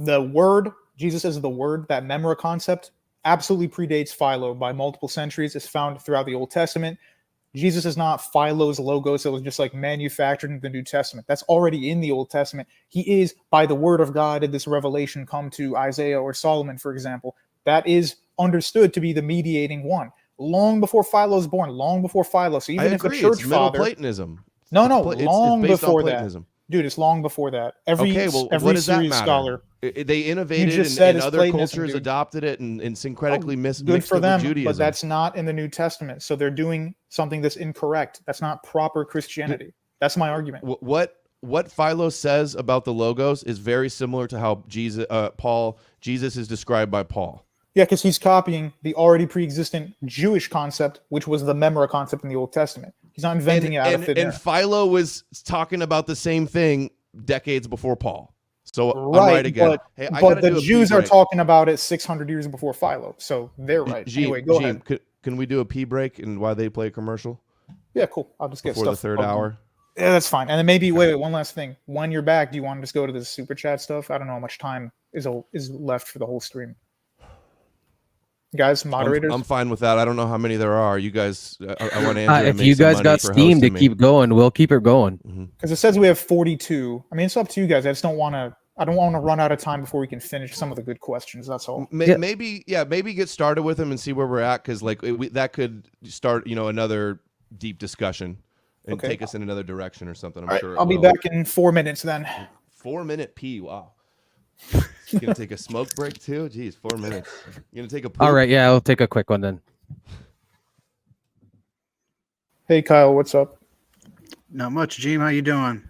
The word, Jesus is the word, that memora concept, absolutely predates Philo by multiple centuries. It's found throughout the Old Testament. Jesus is not Philo's logos. It was just like manufactured in the New Testament. That's already in the Old Testament. He is, by the word of God, did this revelation come to Isaiah or Solomon, for example. That is understood to be the mediating one. Long before Philo was born, long before Philo. So even I if agree. a church It's Middle father, Platonism. long it's based before on that. Platonism. Dude, it's long before that. Every what does that serious matter? scholar. They innovated, just said and it's other Platonism, cultures dude. adopted it and syncretically mixed Good it for with them, Judaism. but that's not in the New Testament. So they're doing something that's incorrect. That's not proper Christianity. That's my argument. What Philo says about the Logos is very similar to how Jesus is described by Paul. Yeah, because he's copying the already pre-existent Jewish concept, which was the memora concept in the Old Testament. He's not inventing it out of thin air. And Philo was talking about the same thing decades before Paul. So I'm Right, right again. but, Hey, I but gotta the do a Jews pee are break. talking about it 600 years before Philo, so they're right. Jeem, Anyway, go ahead. Can we do a pee break and while they play a commercial Yeah, cool. I'll just get before stuff the third plugged in. hour? Yeah, that's fine. And then maybe wait, one last thing. When you're back, do you want to just go to the super chat stuff? I don't know how much time is left for the whole stream. Guys, moderators. I'm fine with that. I don't know how many there are. You guys, I want Andrew to If make you some guys money got for Steam to hosting me. keep going, we'll keep it going. Because it says we have 42. I mean, it's up to you guys. I don't want to run out of time before we can finish some of the good questions. That's all. Maybe get started with them and see where we're at, because that could start another deep discussion and take us in another direction or something. I'm sure. I'll be back in 4 minutes then. 4-minute pee. Wow. You gonna take a smoke break too? Jeez, 4 minutes. You gonna take a poop? All right, yeah, I'll take a quick one then. Hey, Kyle, what's up? Not much, Jeem. How you doing?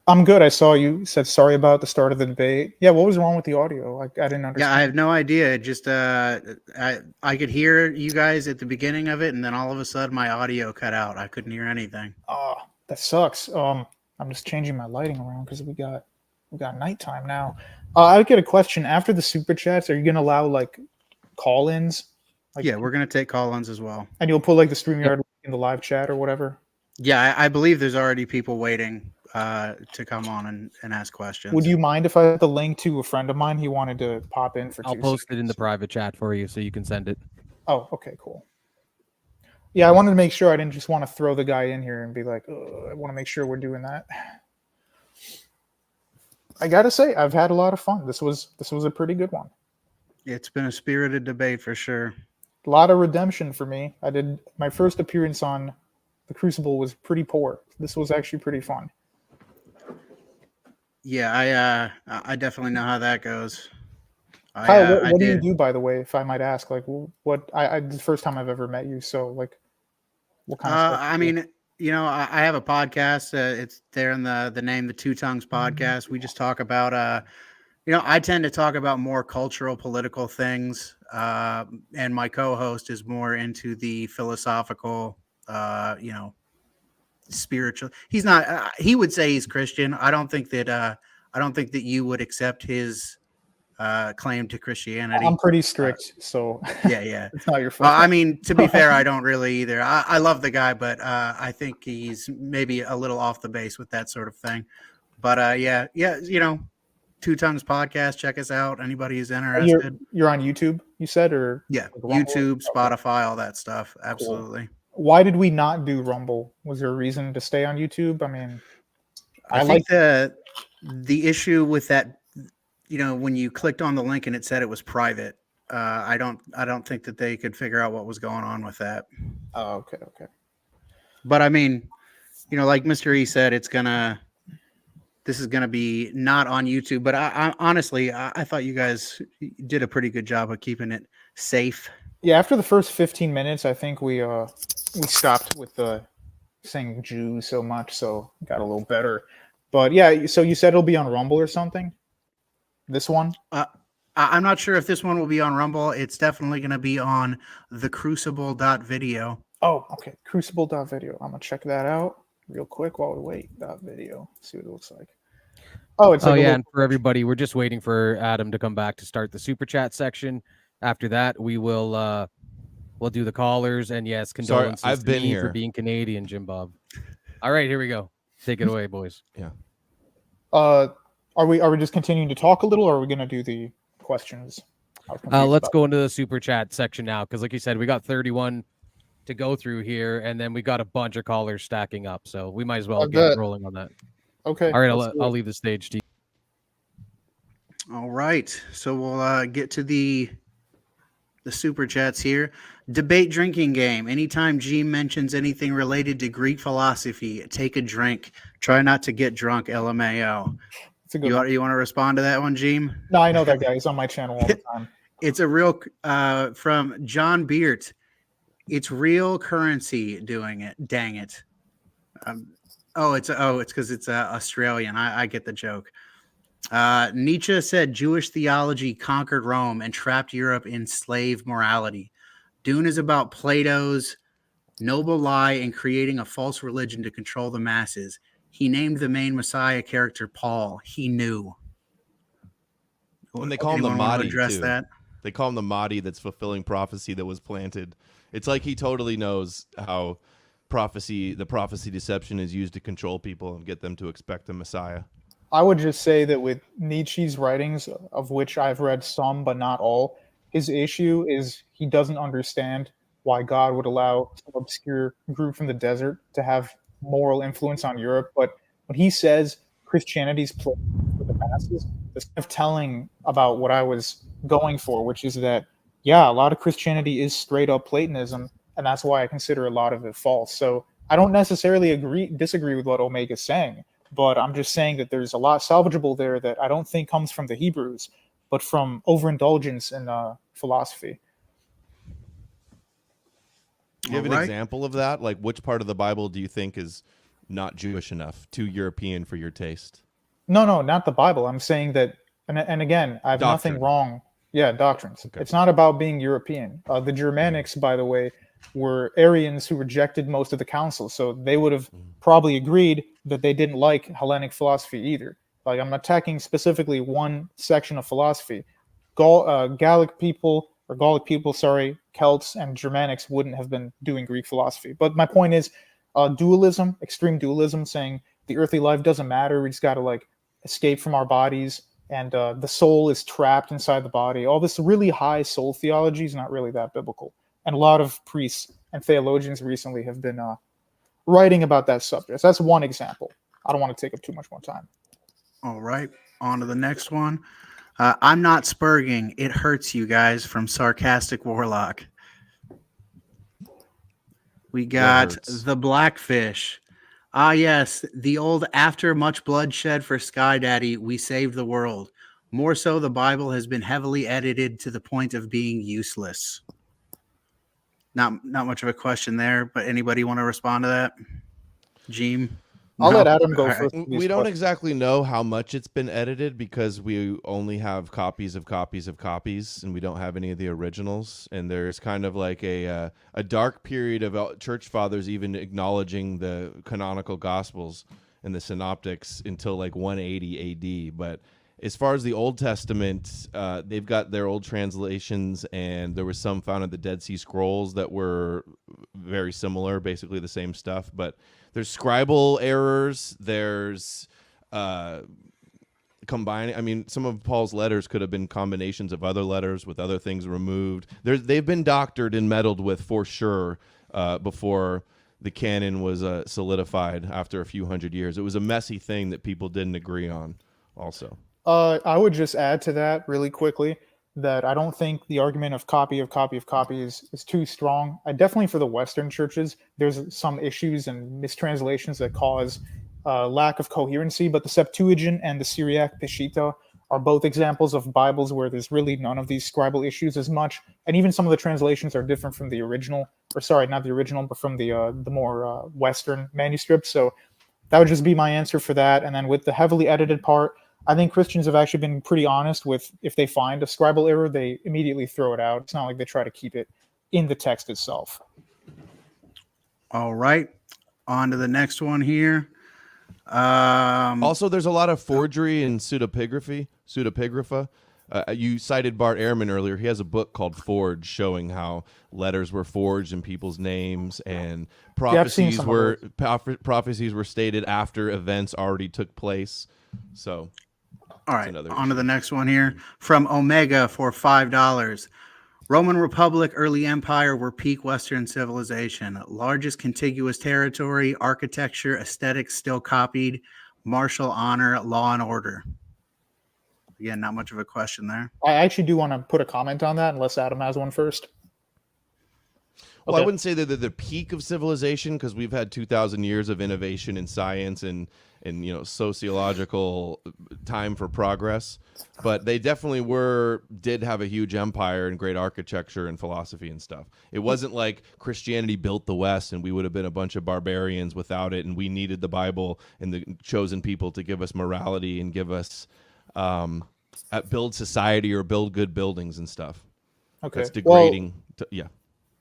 I'm good. I saw you said sorry about the start of the debate. Yeah, what was wrong with the audio? I didn't understand. Yeah, I have no idea. It just I could hear you guys at the beginning of it, and then all of a sudden my audio cut out. I couldn't hear anything. Oh, that sucks. I'm just changing my lighting around because we got nighttime now. I get a question after the super chats. Are you gonna allow like call-ins? Like, Yeah, we're gonna take call-ins as well. and you'll put like the StreamYard in the live chat or whatever. Yeah, I believe there's already people waiting to come on and ask questions. Would you mind if I had the link to a friend of mine? He wanted to pop in for I'll 2 post it in the seconds. private chat for you so you can send it. Oh, okay, cool. Yeah, I wanted to make sure I didn't just want to throw the guy in here and be like, I want to make sure we're doing that. I gotta say, I've had a lot of fun. This was a pretty good one. It's been a spirited debate for sure. A lot of redemption for me. I did my first appearance on the Crucible was pretty poor. This was actually pretty fun. Yeah, I definitely know how that goes. Kyle, I what do you did. do, by the way, if I might ask? Like, what? I the first time I've ever met you, so like, what kind of stuff? I mean, I have a podcast. It's there in the name, the Two Tongues Podcast. We just talk about, I tend to talk about more cultural, political things, and my co-host is more into the philosophical, spiritual. He's not. He would say he's Christian. I don't think that you would accept his claim to Christianity. I'm pretty strict, so Yeah. it's not your fault. I mean, to be fair, I don't really either. I love the guy, but I think he's maybe a little off the base with that sort of thing. But yeah, Two Tongues Podcast. Check us out. Anybody who's interested. You're on YouTube, you said, or Yeah, like Rumble? YouTube, Okay. Spotify, all that stuff. Absolutely. Why did we not do Rumble? Was there a reason to stay on YouTube? I mean, I think the issue with that, when you clicked on the link and it said it was private, I don't think that they could figure out what was going on with that. Oh, okay. But I mean, like Mr. E said, this is gonna be not on YouTube. But I honestly, I thought you guys did a pretty good job of keeping it safe. Yeah, after the first 15 minutes, I think we stopped with the saying Jew so much, so it got a little better. But yeah, so you said it'll be on Rumble or something? This one? I'm not sure if this one will be on Rumble. It's definitely going to be on the Crucible.video. Oh, okay. Crucible.video. I'm gonna check that out real quick while we wait. Video. See what it looks like. Oh, it's like and for everybody, we're just waiting for Adam to come back to start the super chat section. After that, we will we'll do the callers, and yes, condolences I've to been me here for being Canadian, Jim Bob. All right, here we go. Take it away, boys. Yeah. Are we just continuing to talk a little, or are we gonna do the questions? Let's go into the super chat section now, because like you said, we got 31 to go through here, and then we got a bunch of callers stacking up, so we might as well get rolling on that. Okay. All right, I'll leave the stage to you. All right, so we'll get to the super chats here. Debate drinking game. Anytime Jeem mentions anything related to Greek philosophy, take a drink. Try not to get drunk. LMAO. It's a good one. You want to respond to that one, Jeem? No, I know that guy. He's on my channel all the time. It's a real from John Beert. It's real currency doing it. Dang it. It's because it's Australian. I get the joke. Nietzsche said Jewish theology conquered Rome and trapped Europe in slave morality. Dune is about Plato's noble lie and creating a false religion to control the masses. He named the main Messiah character Paul. He knew. When they call him the Mahdi, address too. that? They call him the Mahdi that's fulfilling prophecy that was planted. It's like he totally knows how the prophecy deception is used to control people and get them to expect a Messiah. I would just say that with Nietzsche's writings, of which I've read some but not all, his issue is he doesn't understand why God would allow some obscure group from the desert to have moral influence on Europe. But when he says Christianity's place for the masses, it's kind of telling about what I was going for, which is that, yeah, a lot of Christianity is straight up Platonism, and that's why I consider a lot of it false. So I don't necessarily disagree with what Omega's saying, but I'm just saying that there's a lot salvageable there that I don't think comes from the Hebrews, but from overindulgence in philosophy. Do you have an example of that? Like, which part of the Bible do you think is not Jewish enough, too European for your taste? No, not the Bible. I'm saying that, and again, I have nothing wrong. Yeah, doctrines. Okay. It's not about being European. The Germanics, by the way, were Arians who rejected most of the council, so they would have probably agreed that they didn't like Hellenic philosophy either. Like, I'm attacking specifically one section of philosophy. Gallic people, Celts and Germanics wouldn't have been doing Greek philosophy. But my point is, dualism, extreme dualism, saying the earthly life doesn't matter, we just got to escape from our bodies, and the soul is trapped inside the body. All this really high soul theology is not really that biblical. And a lot of priests and theologians recently have been writing about that subject. So that's one example. I don't want to take up too much more time. All right, on to the next one. I'm not spurging. It hurts you guys, from Sarcastic Warlock. We got the Blackfish. Ah, yes, the old after much bloodshed for Sky Daddy, we saved the world. More so, the Bible has been heavily edited to the point of being useless. Not much of a question there, but anybody want to respond to that? Jeem? I'll let Adam go first. We don't exactly know how much it's been edited because we only have copies of copies of copies, and we don't have any of the originals. And there's kind of like a dark period of church fathers even acknowledging the canonical gospels and the synoptics until like 180 AD. But as far as the Old Testament, they've got their old translations, and there was some found in the Dead Sea Scrolls that were very similar, basically the same stuff. But there's scribal errors. There's combining. I mean, some of Paul's letters could have been combinations of other letters with other things removed. They've been doctored and meddled with for sure before the canon was solidified after a few hundred years. It was a messy thing that people didn't agree on also. I would just add to that really quickly that I don't think the argument of copy is too strong. Definitely for the Western churches, there's some issues and mistranslations that cause lack of coherency, but the Septuagint and the Syriac Peshitta are both examples of Bibles where there's really none of these scribal issues as much, and even some of the translations are different from the original, or sorry, not the original, but from the more Western manuscript. So that would just be my answer for that. And then with the heavily edited part, I think Christians have actually been pretty honest with if they find a scribal error, they immediately throw it out. It's not like they try to keep it in the text itself. All right. On to the next one here. Also, there's a lot of forgery and pseudepigrapha. You cited Bart Ehrman earlier. He has a book called Forge, showing how letters were forged in people's names and prophecies were stated after events already took place. So, all right, on to the next one here from Omega for $5. Roman Republic, early empire were peak Western civilization. Largest contiguous territory, architecture, aesthetics still copied, martial honor, law and order. Again, not much of a question there. I actually do want to put a comment on that, unless Adam has one first. Well, I wouldn't say that they're the peak of civilization, because we've had 2,000 years of innovation in science and sociological time for progress. But they definitely did have a huge empire and great architecture and philosophy and stuff. It wasn't like Christianity built the West and we would have been a bunch of barbarians without it, and we needed the Bible and the chosen people to give us morality and give us build society or build good buildings and stuff. Okay, that's degrading. Yeah.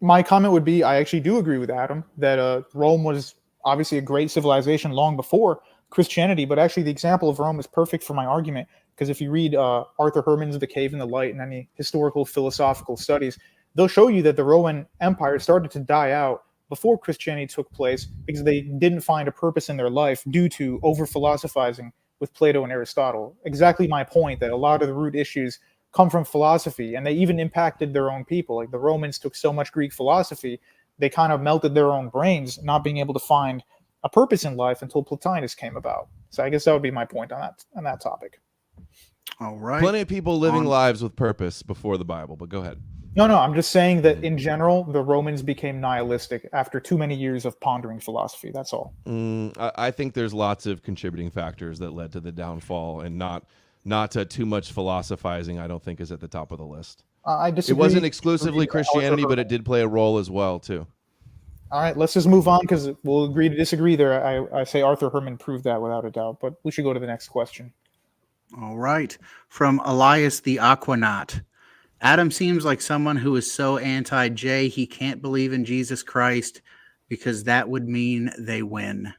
My comment would be, I actually do agree with Adam that Rome was obviously a great civilization long before Christianity, but actually the example of Rome is perfect for my argument, because if you read Arthur Herman's The Cave in the Light and any historical philosophical studies, they'll show you that the Roman Empire started to die out before Christianity took place because they didn't find a purpose in their life due to over-philosophizing with Plato and Aristotle. Exactly my point, that a lot of the root issues come from philosophy, and they even impacted their own people. Like the Romans took so much Greek philosophy, they kind of melted their own brains, not being able to find a purpose in life until Plotinus came about. So I guess that would be my point on that topic. All right. Plenty of people living lives with purpose before the Bible, but go ahead. No, I'm just saying that in general, the Romans became nihilistic after too many years of pondering philosophy. That's all. I think there's lots of contributing factors that led to the downfall, and not too much philosophizing, I don't think, is at the top of the list. I disagree. It wasn't exclusively Christianity, but it did play a role as well, too. All right, let's just move on, because we'll agree to disagree there. I say Arthur Herman proved that without a doubt, but we should go to the next question. All right. From Elias the Aquanaut. Adam seems like someone who is so anti-J he can't believe in Jesus Christ because that would mean they win.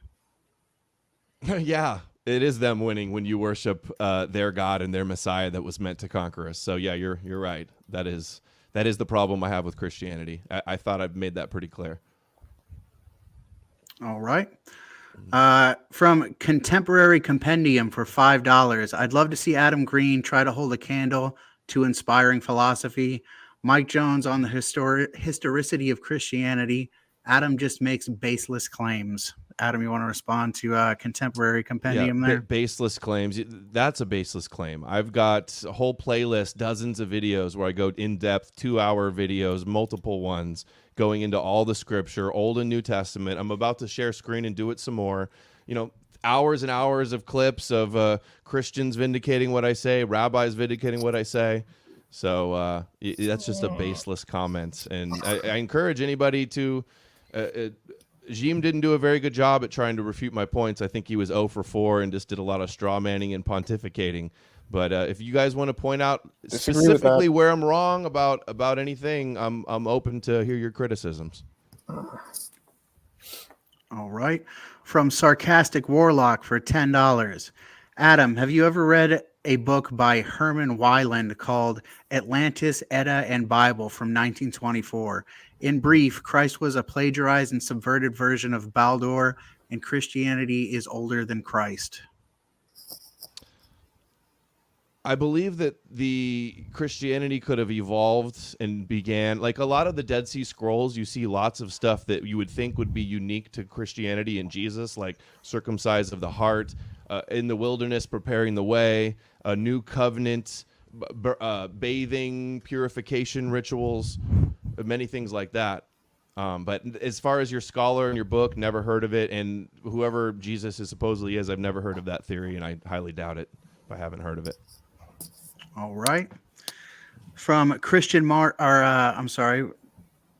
Yeah, it is them winning when you worship their God and their Messiah that was meant to conquer us. So yeah, you're right. That is the problem I have with Christianity. I thought I've made that pretty clear. All right. From Contemporary Compendium for $5. I'd love to see Adam Green try to hold a candle to inspiring philosophy. Mike Jones on the historicity of Christianity. Adam just makes baseless claims. Adam, you want to respond to Contemporary Compendium there? Baseless claims. That's a baseless claim. I've got a whole playlist, dozens of videos where I go in-depth, 2-hour videos, multiple ones, going into all the scripture, Old and New Testament. I'm about to share screen and do it some more. Hours and hours of clips of Christians vindicating what I say, rabbis vindicating what I say. So that's just a baseless comment. And I encourage anybody to... Jeem didn't do a very good job at trying to refute my points. I think he was 0 for 4 and just did a lot of straw manning and pontificating. But if you guys want to point out specifically where I'm wrong about anything, I'm open to hear your criticisms. All right. From Sarcastic Warlock for $10. Adam, have you ever read a book by Herman Weiland called Atlantis, Edda, and Bible from 1924? In brief, Christ was a plagiarized and subverted version of Baldur, and Christianity is older than Christ. I believe that the Christianity could have evolved and began, like a lot of the Dead Sea Scrolls, you see lots of stuff that you would think would be unique to Christianity and Jesus, like circumcised of the heart, in the wilderness preparing the way, a new covenant, bathing, purification rituals, many things like that. But as far as your scholar and your book, never heard of it. And whoever Jesus is supposedly is, I've never heard of that theory, and I highly doubt it if I haven't heard of it. All right. From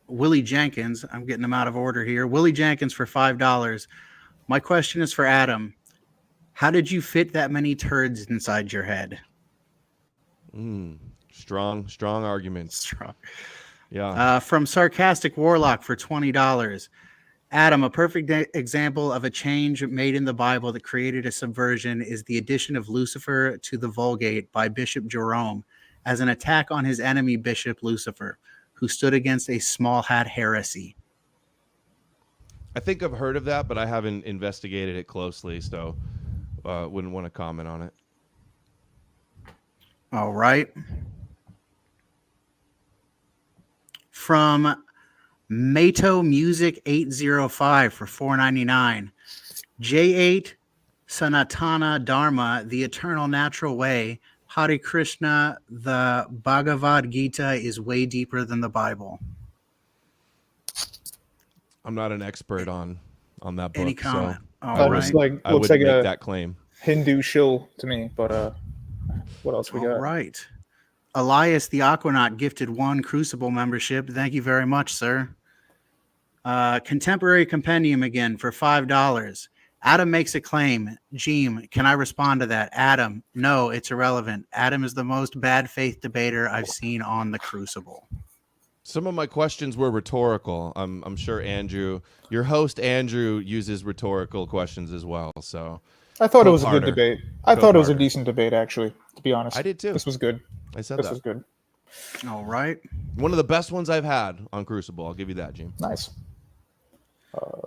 Willie Jenkins. I'm getting them out of order here. Willie Jenkins for $5. My question is for Adam. How did you fit that many turds inside your head? Strong arguments. Strong. Yeah. From Sarcastic Warlock for $20. Adam, a perfect example of a change made in the Bible that created a subversion is the addition of Lucifer to the Vulgate by Bishop Jerome as an attack on his enemy, Bishop Lucifer, who stood against a small hat heresy. I think I've heard of that, but I haven't investigated it closely, so wouldn't want to comment on it. All right. From Mato Music 805 for $4.99. J8 Sanatana Dharma, the eternal natural way. Hare Krishna, the Bhagavad Gita is way deeper than the Bible. I'm not an expert on that book. Any comment? So All Looks right. I looks wouldn't like make a that claim. Hindu shill to me, but what else we got? All right. Elias the Aquanaut gifted 1 Crucible membership. Thank you very much, sir. Contemporary Compendium again for $5. Adam makes a claim. Jeem, can I respond to that? Adam, no, it's irrelevant. Adam is the most bad faith debater I've seen on the Crucible. Some of my questions were rhetorical. I'm sure Andrew, your host Andrew, uses rhetorical questions as well. So I thought it was a harder. good debate. I thought it was a decent debate, actually, to be honest. I did too. This was good. I said This that. was good. All right. One of the best ones I've had on Crucible. I'll give you that, Jim. Nice.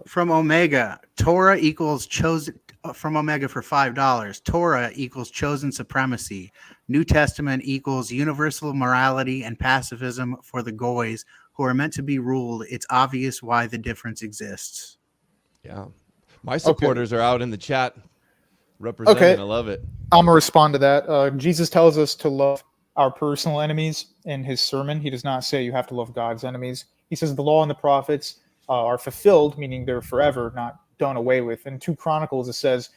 From Omega, Torah equals chosen. From Omega for $5. Torah equals chosen supremacy. New Testament equals universal morality and pacifism for the goys who are meant to be ruled. It's obvious why the difference exists. Yeah. My supporters are out in the chat representing. Okay. I love it. I'm going to respond to that. Jesus tells us to love our personal enemies in his sermon. He does not say you have to love God's enemies. He says the law and the prophets are fulfilled, meaning they're forever, not done away with. In 2 Chronicles, it says,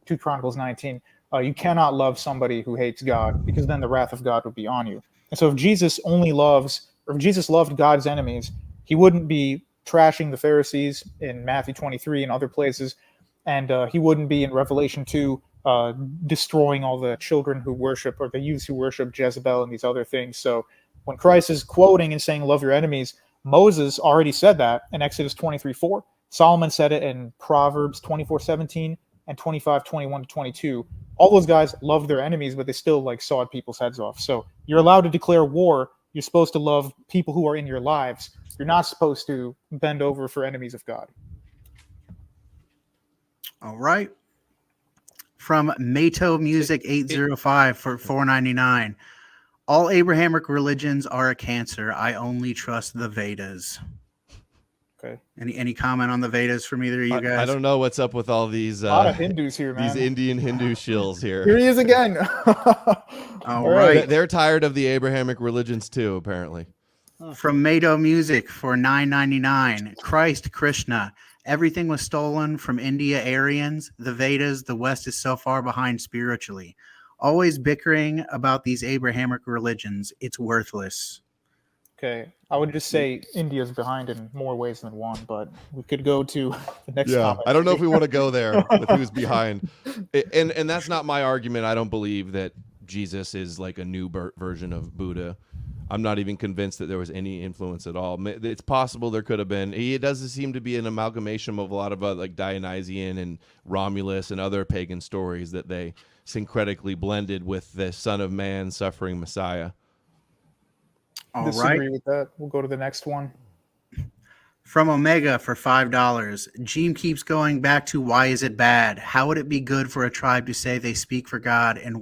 2 Chronicles 19, you cannot love somebody who hates God, because then the wrath of God would be on you. And so if Jesus if Jesus loved God's enemies, he wouldn't be trashing the Pharisees in Matthew 23 and other places, and he wouldn't be in Revelation 2 destroying all the children who worship, or the youths who worship Jezebel and these other things. So when Christ is quoting and saying, love your enemies, Moses already said that in Exodus 23:4. Solomon said it in Proverbs 24:17 and 25:21-22. All those guys loved their enemies, but they still sawed people's heads off. So you're allowed to declare war. You're supposed to love people who are in your lives. You're not supposed to bend over for enemies of God. All right. From Mato Music 805 for $4.99. All Abrahamic religions are a cancer. I only trust the Vedas. Okay. Any comment on the Vedas from either of you guys? I don't know what's up with all these A lot of Hindus here, man. these Indian Hindu shills Here here. he is again. All right. They're tired of the Abrahamic religions too, apparently. From Mato Music for $9.99. Christ, Krishna. Everything was stolen from India Aryans, the Vedas. The West is so far behind spiritually. Always bickering about these Abrahamic religions. It's worthless. Okay, I would just say India's behind in more ways than one, but we could go to the next comment. I don't know if we want to go there with who's behind. And that's not my argument. I don't believe that Jesus is like a new version of Buddha. I'm not even convinced that there was any influence at all. It's possible there could have been. He does seem to be an amalgamation of a lot of like Dionysian and Romulus and other pagan stories that they syncretically blended with the Son of Man suffering Messiah. All Disagree right. with that. We'll go to the next one. From Omega for $5. Jeem keeps going back to why is it bad? How would it be good for a tribe to say they speak for God and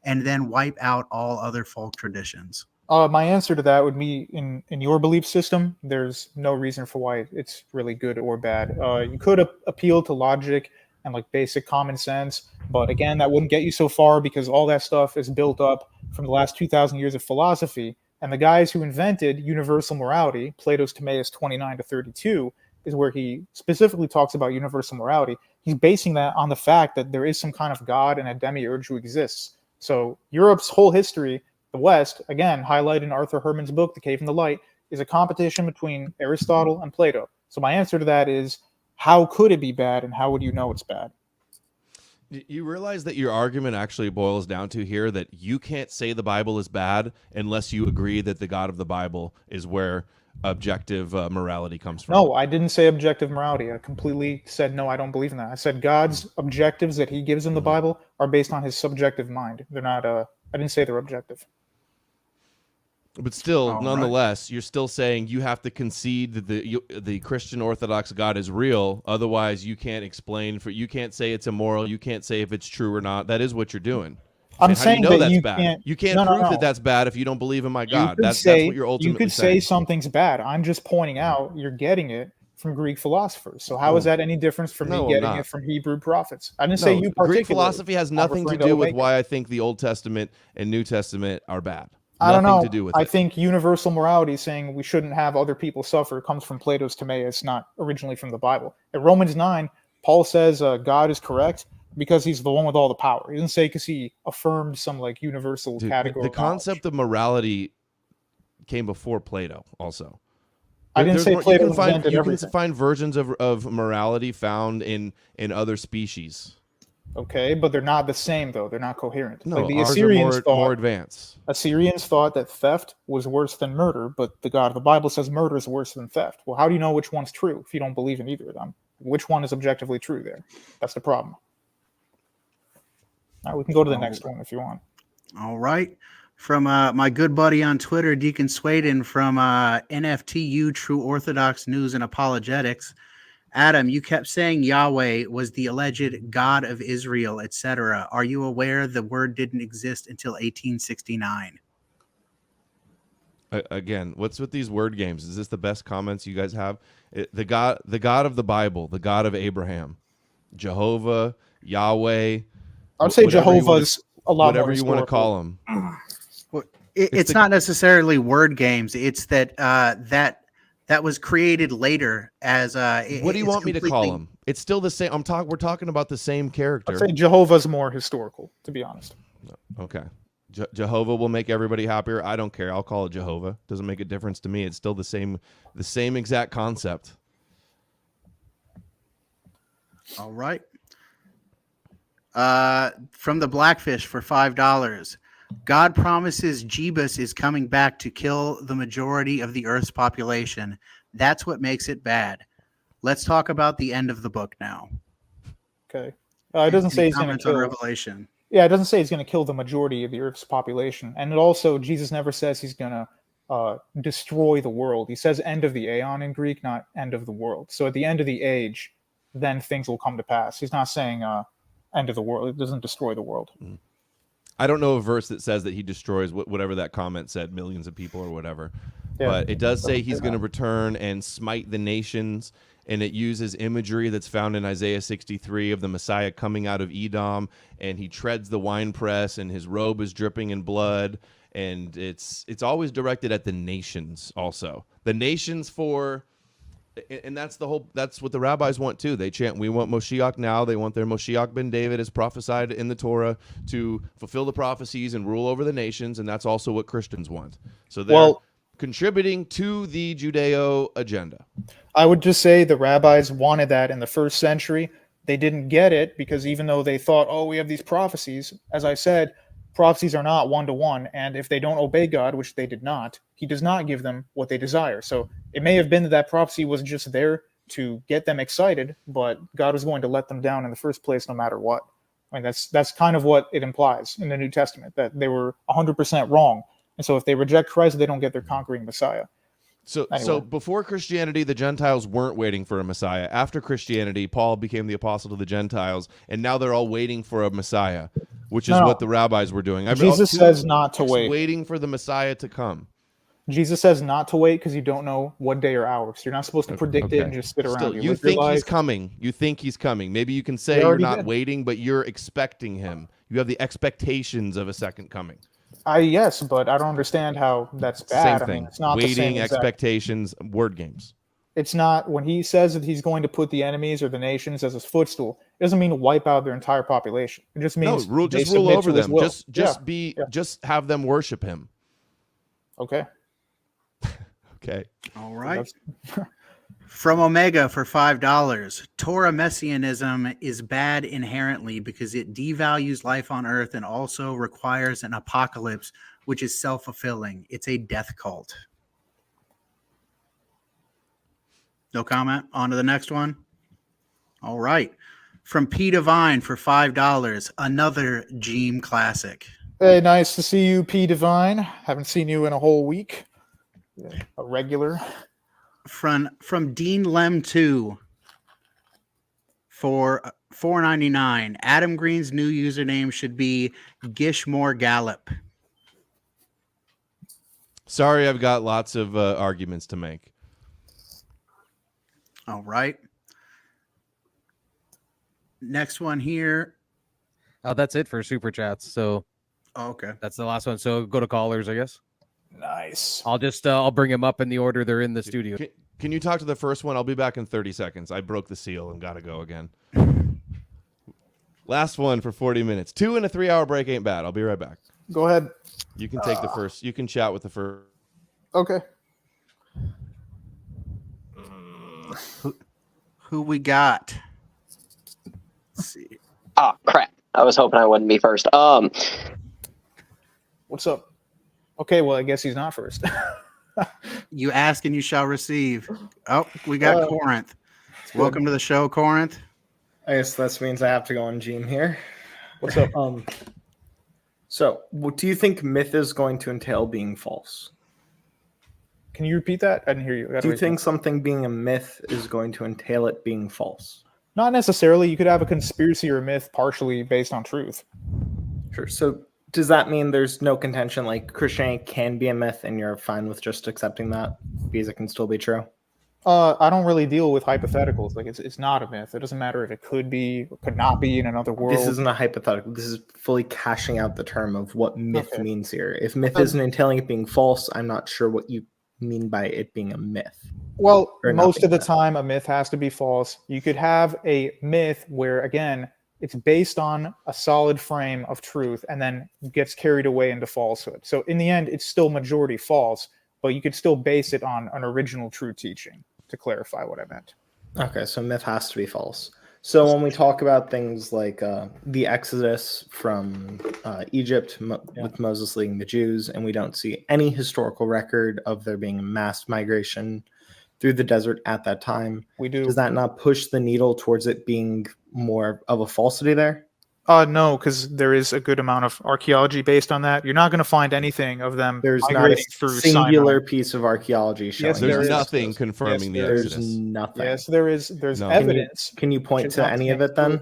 then wipe out all other folk traditions? My answer to that would be in your belief system, there's no reason for why it's really good or bad. You could appeal to logic and basic common sense, but again, that wouldn't get you so far because all that stuff is built up from the last 2,000 years of philosophy. And the guys who invented universal morality, Plato's Timaeus 29-32, is where he specifically talks about universal morality. He's basing that on the fact that there is some kind of God and a demiurge who exists. So Europe's whole history, the West, again, highlighted in Arthur Herman's book, The Cave and the Light, is a competition between Aristotle and Plato. So my answer to that is, how could it be bad, and how would you know it's bad? You realize that your argument actually boils down to here that you can't say the Bible is bad unless you agree that the God of the Bible is where objective morality comes from. No, I didn't say objective morality. I completely said, no, I don't believe in that. I said God's objectives that he gives in the Bible are based on his subjective mind. They're not, I didn't say they're objective. But still, All nonetheless, you're still saying you have to concede that the Christian Orthodox God is real. Otherwise, you can't you can't say it's immoral. You can't say if it's true or not. That is what you're doing. I'm How saying do you know that that's you bad? can't. You can't No, prove no. that that's bad if you don't believe in my You God. could That's say, what you're ultimately you could saying. say something's bad. I'm just pointing out you're getting it from Greek philosophers. So how is that any different from No, me I'm getting not. it from Hebrew prophets? I didn't say you particularly. Greek philosophy has I'm nothing to referring do with Omega. why I think the Old Testament and New Testament are bad. I don't know. Nothing to do with I it. think universal morality, saying we shouldn't have other people suffer, comes from Plato's Timaeus, not originally from the Bible. In Romans 9, Paul says God is correct because he's the one with all the power. He doesn't say because he affirmed some like universal Dude, category. the concept of morality came before Plato also. I didn't say Plato invented you everything. can find versions of morality found in other species. Okay, but they're not the same though. They're not coherent. No, Like the ours Assyrians are thought, more advanced. Assyrians thought that theft was worse than murder, but the God of the Bible says murder is worse than theft. Well, how do you know which one's true if you don't believe in either of them? Which one is objectively true there? That's the problem. All right, we can go to the next one if you want. All right. From my good buddy on Twitter, Deacon Swaden from NFTU, True Orthodox News and Apologetics. Adam, you kept saying Yahweh was the alleged God of Israel, etc. Are you aware the word didn't exist until 1869? Again, what's with these word games? Is this the best comments you guys have? The God of the Bible, the God of Abraham, Jehovah, Yahweh. I would say Jehovah's a lot whatever more you want to historical. call him. Well, it's not necessarily word games. It's that that was created later as What do you want me to call him? It's still the same. We're talking about the same character. I'd say Jehovah's more historical, to be honest. Okay. Jehovah will make everybody happier. I don't care. I'll call it Jehovah. Doesn't make a difference to me. It's still the same exact concept. All right. From the Blackfish for $5. God promises Jeebus is coming back to kill the majority of the Earth's population. That's what makes it bad. Let's talk about the end of the book now. Okay. It doesn't say he's going to Comments on kill. Revelation. Yeah, it doesn't say he's going to kill the majority of the Earth's population. And it also, Jesus never says he's going to destroy the world. He says end of the aeon in Greek, not end of the world. So at the end of the age, then things will come to pass. He's not saying end of the world. It doesn't destroy the world. I don't know a verse that says that he destroys whatever that comment said, millions of people or whatever. Yeah. But it does say he's going to return and smite the nations, and it uses imagery that's found in Isaiah 63 of the Messiah coming out of Edom, and he treads the winepress, and his robe is dripping in blood, and it's always directed at the nations also. The nations and that's what the rabbis want too. They chant, we want Moshiach now. They want their Moshiach ben David as prophesied in the Torah to fulfill the prophecies and rule over the nations, and that's also what Christians want. So they're contributing to the Judeo agenda. I would just say the rabbis wanted that in the first century. They didn't get it because even though they thought, oh, we have these prophecies, as I said, prophecies are not one-to-one, and if they don't obey God, which they did not, he does not give them what they desire. So it may have been that prophecy was just there to get them excited, but God was going to let them down in the first place no matter what. I mean, that's kind of what it implies in the New Testament, that they were 100% wrong. And so if they reject Christ, they don't get their conquering Messiah. So Anyway. before Christianity, the Gentiles weren't waiting for a Messiah. After Christianity, Paul became the apostle to the Gentiles, and now they're all waiting for a Messiah, which is what the rabbis were doing. Jesus says not to wait. Waiting for the Messiah to come. Jesus says not to wait because you don't know what day or hour. So you're not supposed to predict it and just sit around. Still, You you live your think he's life. coming. You think he's coming. Maybe you can say He you're already not did. waiting, but you're expecting him. You have the expectations of a second coming. Yes, but I don't understand how that's bad. Same thing. I mean, it's not Waiting, the same exact. expectations, word games. It's not, when he says that he's going to put the enemies or the nations as his footstool, it doesn't mean wipe out their entire population. It just No, means they just rule submit over to his them. will. Just have them worship him. Okay. Okay. All right. From Omega for $5. Torah messianism is bad inherently because it devalues life on earth and also requires an apocalypse, which is self-fulfilling. It's a death cult. No comment. On to the next one. All right. From P Divine for $5. Another Jeem classic. Hey, nice to see you, P Divine. Haven't seen you in a whole week. A regular. From Dean Lem 2 for $4.99. Adam Green's new username should be Gishmore Gallop. Sorry, I've got lots of arguments to make. All right. Next one here. Oh, that's it for super chats. So Okay. that's the last one. So go to callers, I guess. Nice. I'll bring them up in the order they're in the studio. Can you talk to the first one? I'll be back in 30 seconds. I broke the seal and got to go again. Last one for 40 minutes. 2 and a 3-hour break ain't bad. I'll be right back. Go ahead. You can take the first. You can chat with the first. Okay. Who we got? Let's see. Oh, crap. I was hoping I wouldn't be first. What's up? Okay, well, I guess he's not first. You ask and you shall receive. Oh, we got Corinth. Welcome to the show, Corinth. I guess that means I have to go on Jeem here. What's up? So, what do you think myth is going to entail being false? Can you repeat that? I didn't hear you. Do you think something being a myth is going to entail it being false? Not necessarily. You could have a conspiracy or a myth partially based on truth. Sure. So, does that mean there's no contention, like Christianity can be a myth and you're fine with just accepting that because it can still be true? I don't really deal with hypotheticals. Like it's not a myth. It doesn't matter if it could be or could not be in another world. This isn't a hypothetical. This is fully cashing out the term of what myth means here. If myth isn't entailing it being false, I'm not sure what you mean by it being a myth. Well, Or most of the nothing. time, a myth has to be false. You could have a myth where, again, it's based on a solid frame of truth and then gets carried away into falsehood. So in the end, it's still majority false, but you could still base it on an original true teaching, to clarify what I meant. Okay, so myth has to be false. So when we talk about things like the Exodus from Egypt with Moses leading the Jews, and we don't see any historical record of there being a mass migration through the desert at that time, We do. does that not push the needle towards it being more of a falsity there? No, because there is a good amount of archaeology based on that. You're not going to find anything of them There's not a migrating through singular Sinai. piece of archaeology showing. Yes, there There's is. nothing confirming the There's Exodus. nothing. Yes, there is. There's No. evidence. Can you point Which is to not any of saying it then?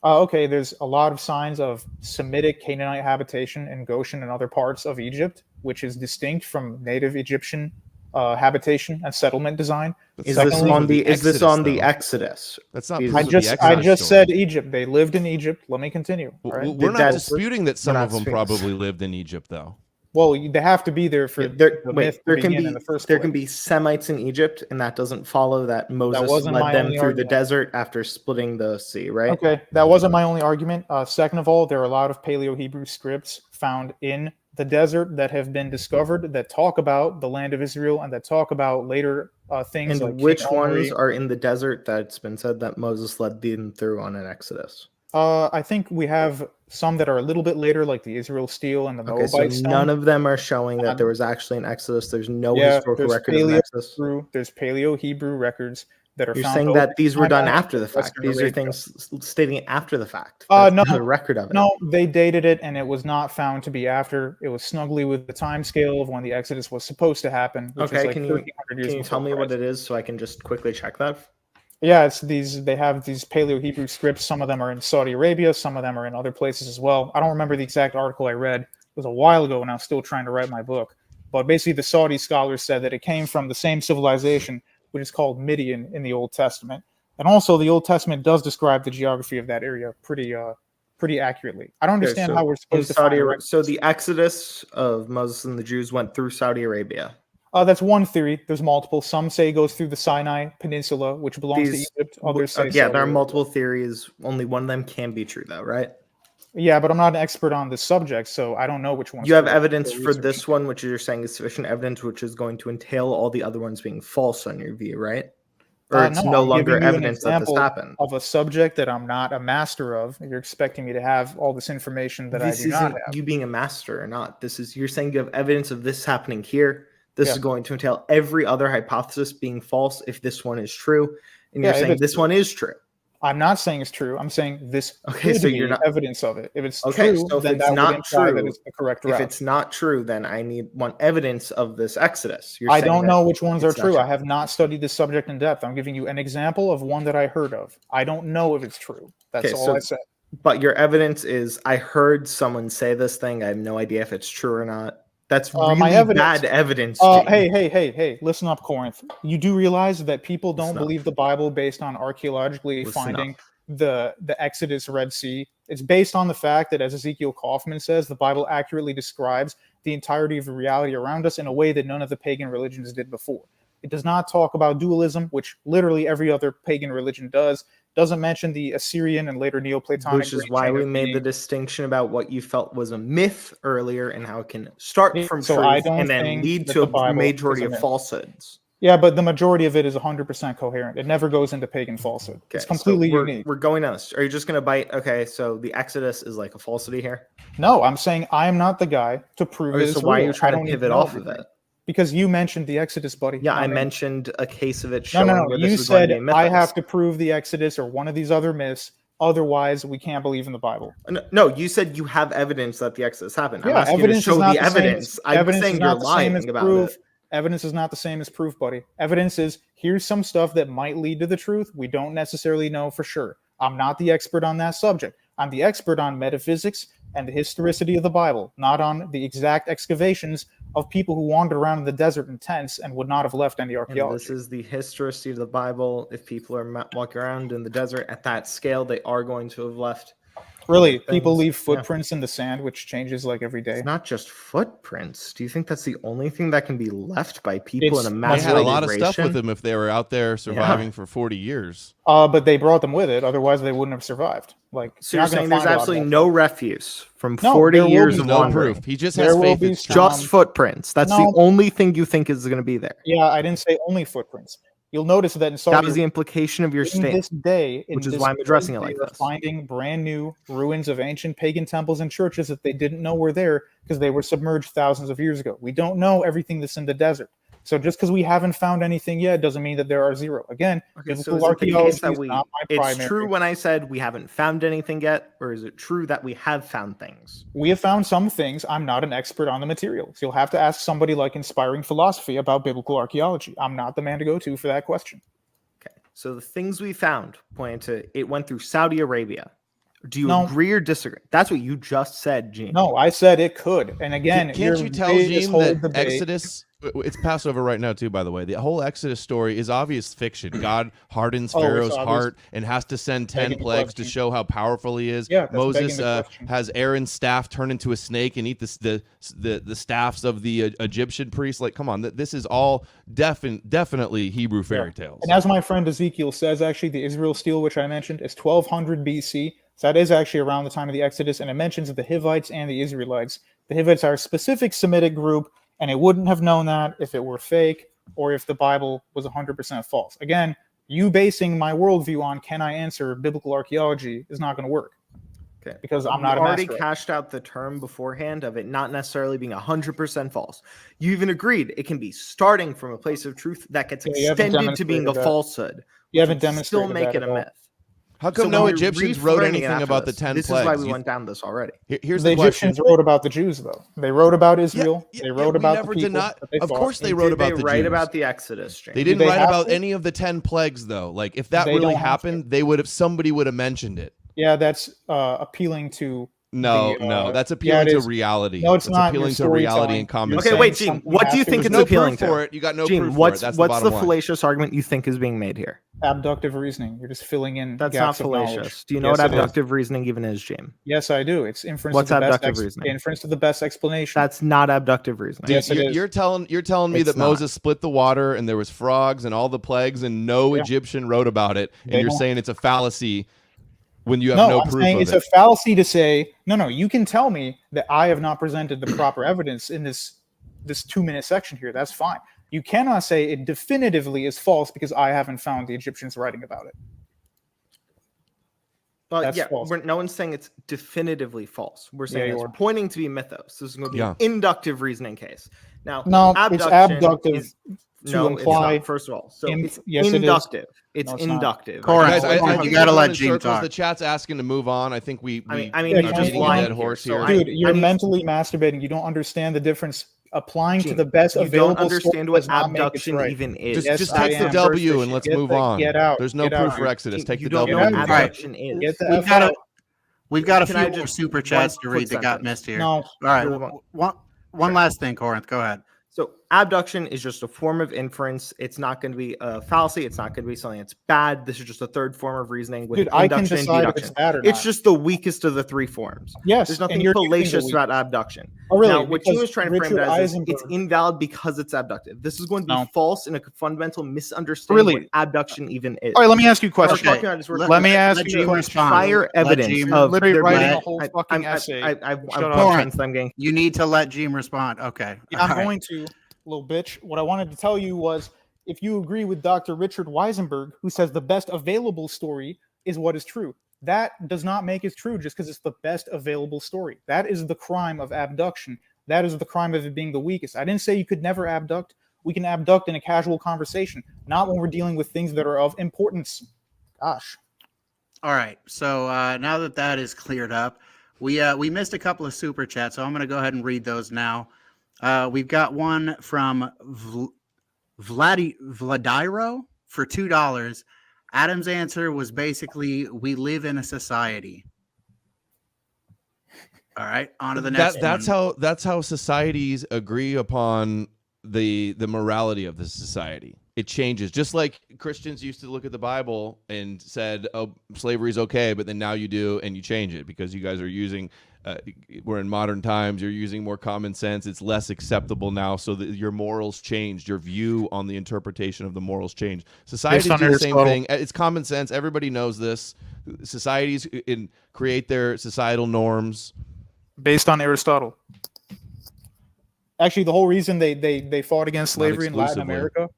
Okay, there's a lot of signs of Semitic Canaanite habitation in Goshen and other parts of Egypt, which is distinct from native Egyptian habitation and settlement design. But Is that's this only on for the Exodus, the though. Exodus? That's not Is- proof I of the just Exodus story. said Egypt. They lived in Egypt. Let me continue. all right? We're not That- disputing that some we're of not them disputing this. probably lived in Egypt, though. Well, they have to be there for the myth to There can begin be in the first there place. can be Semites in Egypt, and that doesn't follow that Moses wasn't my led them only through argument. the desert after splitting the sea, right? Okay, that wasn't my only argument. Second of all, there are a lot of Paleo-Hebrew scripts found in the desert that have been discovered that talk about the land of Israel and that talk about later things And like which King Omri. ones are in the desert that's been said that Moses led them through on an Exodus? I think we have some that are a little bit later, like the Israel steel and the Okay, so Moabite stone. none of them are showing that there was actually an Exodus. There's no Yeah, historical there's record of an Exodus. There's Paleo-Hebrew records that are You're found saying both that in these were done Sinai after the and fact. Western These are Arabia. things stating it after the fact. No. That's the record of it. No, they dated it, and it was not found to be after. It was snugly with the time scale of when the Exodus was supposed to happen, which Okay, is like can you 1300 years Can you tell before me what Christ. it is so I can just quickly check that? Yeah, it's these. They have these Paleo-Hebrew scripts. Some of them are in Saudi Arabia. Some of them are in other places as well. I don't remember the exact article I read. It was a while ago when I was still trying to write my book. But basically, the Saudi scholars said that it came from the same civilization, which is called Midian in the Old Testament. And also, the Old Testament does describe the geography of that area pretty accurately. I don't understand so how we're in supposed to Saudi find Arabia. So the Exodus of Moses and the Jews went through Saudi Arabia. That's one theory. There's multiple. Some say it goes through the Sinai Peninsula, which belongs to Egypt. Others say yeah, there are multiple theories. Only one of them can be true, though, right? Yeah, but I'm not an expert on this subject, so I don't know which one. You have evidence for this one, which you're saying is sufficient evidence, which is going to entail all the other ones being false on your view, right? Or it's no longer evidence that this happened. Of a subject that I'm not a master of. You're expecting me to have all this information that I do not have. This isn't you being a master or not. This is you're saying you have evidence of this happening here. This is going to entail every other hypothesis being false if this one is true. And you're saying this one is true. I'm not saying it's true. I'm saying this so you're not evidence of it. If it's true, so then that would imply that it's the correct route. If it's not true, then I want evidence of this Exodus. I don't know which ones are true. I have not studied this subject in depth. I'm giving you an example of one that I heard of. I don't know if it's true. That's all I said. But your evidence is I heard someone say this thing. I have no idea if it's true or not. That's really bad evidence. Hey, listen up, Corinth. You do realize that people don't believe the Bible based on archaeologically finding the Exodus Red Sea. It's based on the fact that, as Ezekiel Kaufman says, the Bible accurately describes the entirety of the reality around us in a way that none of the pagan religions did before. It does not talk about dualism, which literally every other pagan religion does. Doesn't mention the Assyrian and later Neoplatonic. Which is why we made the distinction about what you felt was a myth earlier and how it can start from truth and then lead to a majority of falsehoods. Yeah, but the majority of it is 100% coherent. It never goes into pagan falsehood. It's completely unique. We're going on this. Are you just going to bite? Okay, so the Exodus is like a falsity here? No, I'm saying I am not the guy to prove it. So why are you trying to pivot off of it? Because you mentioned the Exodus, buddy. Yeah, I mentioned a case of it showing where this was going to be a myth. I have to prove the Exodus or one of these other myths. Otherwise, we can't believe in the Bible. No, you said you have evidence that the Exodus happened. Yeah, I'm asking you to show the evidence. I'm saying you're lying about it. Evidence is not the same as proof, buddy. Evidence is here's some stuff that might lead to the truth. We don't necessarily know for sure. I'm not the expert on that subject. I'm the expert on metaphysics and the historicity of the Bible, not on the exact excavations of people who wandered around in the desert in tents and would not have left any archaeology. And this is the historicity of the Bible. If people are walking around in the desert at that scale, they are going to have left. Really, people leave footprints in the sand, which changes like every day. It's not just footprints. Do you think that's the only thing that can be left by people in a mass? They had a lot of stuff with them if they were out there surviving for 40 years. But they brought them with it. Otherwise, they wouldn't have survived. So you're saying there's absolutely no refuse from 40 years of wandering? Proof. He just has faith it's just footprints. That's the only thing you think is going to be there. Yeah, I didn't say only footprints. You'll notice that in that was the implication of your statement. This day, which is why I'm addressing it like this. Finding brand new ruins of ancient pagan temples and churches that they didn't know were there because they were submerged thousands of years ago. We don't know everything that's in the desert. So just because we haven't found anything yet doesn't mean that there are zero. Again, biblical archaeology is not my primary. It's true when I said we haven't found anything yet, or is it true that we have found things? We have found some things. I'm not an expert on the materials. You'll have to ask somebody like Inspiring Philosophy about biblical archaeology. I'm not the man to go to for that question. Okay, so the things we found pointed to it went through Saudi Arabia. Do you agree or disagree? That's what you just said, Jeem. No, I said it could. And again, can't you tell Jeem that Exodus? It's Passover right now, too, by the way. The whole Exodus story is obvious fiction. God hardens Pharaoh's heart and has to send 10 plagues to show how powerful he is. Yeah, Moses has Aaron's staff turn into a snake and eat the staffs of the Egyptian priests. Like, come on, this is all definitely Hebrew fairy tales. And as my friend Ezekiel says, actually, the Israel stele, which I mentioned, is 1200 BC. So that is actually around the time of the Exodus, and it mentions the Hivites and the Israelites. The Hivites are a specific Semitic group, and it wouldn't have known that if it were fake or if the Bible was 100% false. Again, you basing my worldview on can I answer biblical archaeology is not going to work. Okay, because I'm not a master. You already cashed out the term beforehand of it not necessarily being 100% false. You even agreed it can be starting from a place of truth that gets extended to being a falsehood. You haven't demonstrated still make it a myth. How come no Egyptians wrote anything about the 10 plagues? This is why we went down this already. Here's the Egyptians wrote about the Jews, though. They wrote about Israel. They wrote about the people. Of course they wrote about the Jews. They write about the Exodus. They didn't write about any of the 10 plagues, though. Like, if that really happened, somebody would have mentioned it. Yeah, that's appealing to... No, that's appealing to reality. No, it's not. Appealing to reality and common sense. Okay, wait, Jeem. What do you think it's appealing to? You got no proof for it. That's what's the fallacious argument you think is being made here? abductive reasoning. You're just filling in That's not gaps of knowledge. fallacious. Do you know Yes, what it is. abductive reasoning even is, James? Yes, I do. It's inference What's of the best abductive reasoning? inference of the best explanation. That's not abductive reasoning. Yes, it is. You're telling me It's that not. Moses split the water and there was frogs and all the plagues and no Egyptian wrote about it, and They you're don't- saying it's a fallacy when you have no I'm proof saying of it's it. a fallacy to say no. You can tell me that I have not presented the proper evidence in this 2-minute section here. That's fine. You cannot say it definitively is false because I haven't found the Egyptians writing about it. Well, That's yeah, false. no one's saying it's definitively false. We're saying you it's are. pointing to be mythos. This is going to be Yeah. an inductive reasoning case. Now, No, it's abductive is- to no, imply. it's not, first of all. So it's Yes, it is. inductive. It's No, it's not. inductive. Corinth, Guys, I You think gotta we're let going in Jeem circles. talk. The chat's asking to move on. I think we I mean, Yeah, you're you're just just beating a lying dead here. horse So here. Dude, you're need- mentally masturbating. You don't understand the difference. Applying to Gene, the best you available don't understand source what does not make it abduction right. even is. Yes, Just I take the am. W and let's Get move the- on. get out. There's no Get proof out. for Exodus. Take You the don't W know and what move on. abduction is. Get the We've F got out. We've got a Can few I more just- super one chats to quick read that got sentence? missed here. No. All right. Really want- One last thing, Corinth. Go ahead. So abduction is just a form of inference. It's not going to be a fallacy. It's not going to be something that's bad. This is just a third form of reasoning with Dude, I can induction and decide if deduction. it's bad or It's not. just the weakest of the three forms. Yes, There's and nothing you're using the fallacious weak- about abduction. Oh, really? Now, what Because Jeem is trying to frame it Richard as is it's Eisenberg- invalid because it's abductive. This is going to be No. false and a fundamental misunderstanding Really? what abduction even is. All right, let me ask you a What we're question. talking about is we're Let me ask let you a Jeem question. respond. prior Let evidence Jeem- of literally there writing being- a whole fucking essay. I'm Shut up. trying to game. You need to let Jeem respond. Okay. Yeah, All I'm right. going to, little bitch. What I wanted to tell you was, if you agree with Dr. Richard Weisenberg, who says the best available story is what is true, that does not make it true just because it's the best available story. That is the crime of abduction. That is the crime of it being the weakest. I didn't say you could never abduct. We can abduct in a casual conversation, not when we're dealing with things that are of importance. Gosh. All right. So now that that is cleared up, we missed a couple of super chats, so I'm going to go ahead and read those now. We've got one from Vladiro for $2. Adam's answer was basically, "We live in a society." All right, on to the next one. That's how societies agree upon the morality of the society. It changes, just like Christians used to look at the Bible and said, "Oh, slavery is okay," but then now you do and you change it because you guys are using. We're in modern times. You're using more common sense. It's less acceptable now, so that your morals changed. Your view on the interpretation of the morals changed. Societies do the same thing. It's common sense. Everybody knows this. Societies create their societal norms Based on Aristotle. Actually, the whole reason they fought against slavery in Latin America,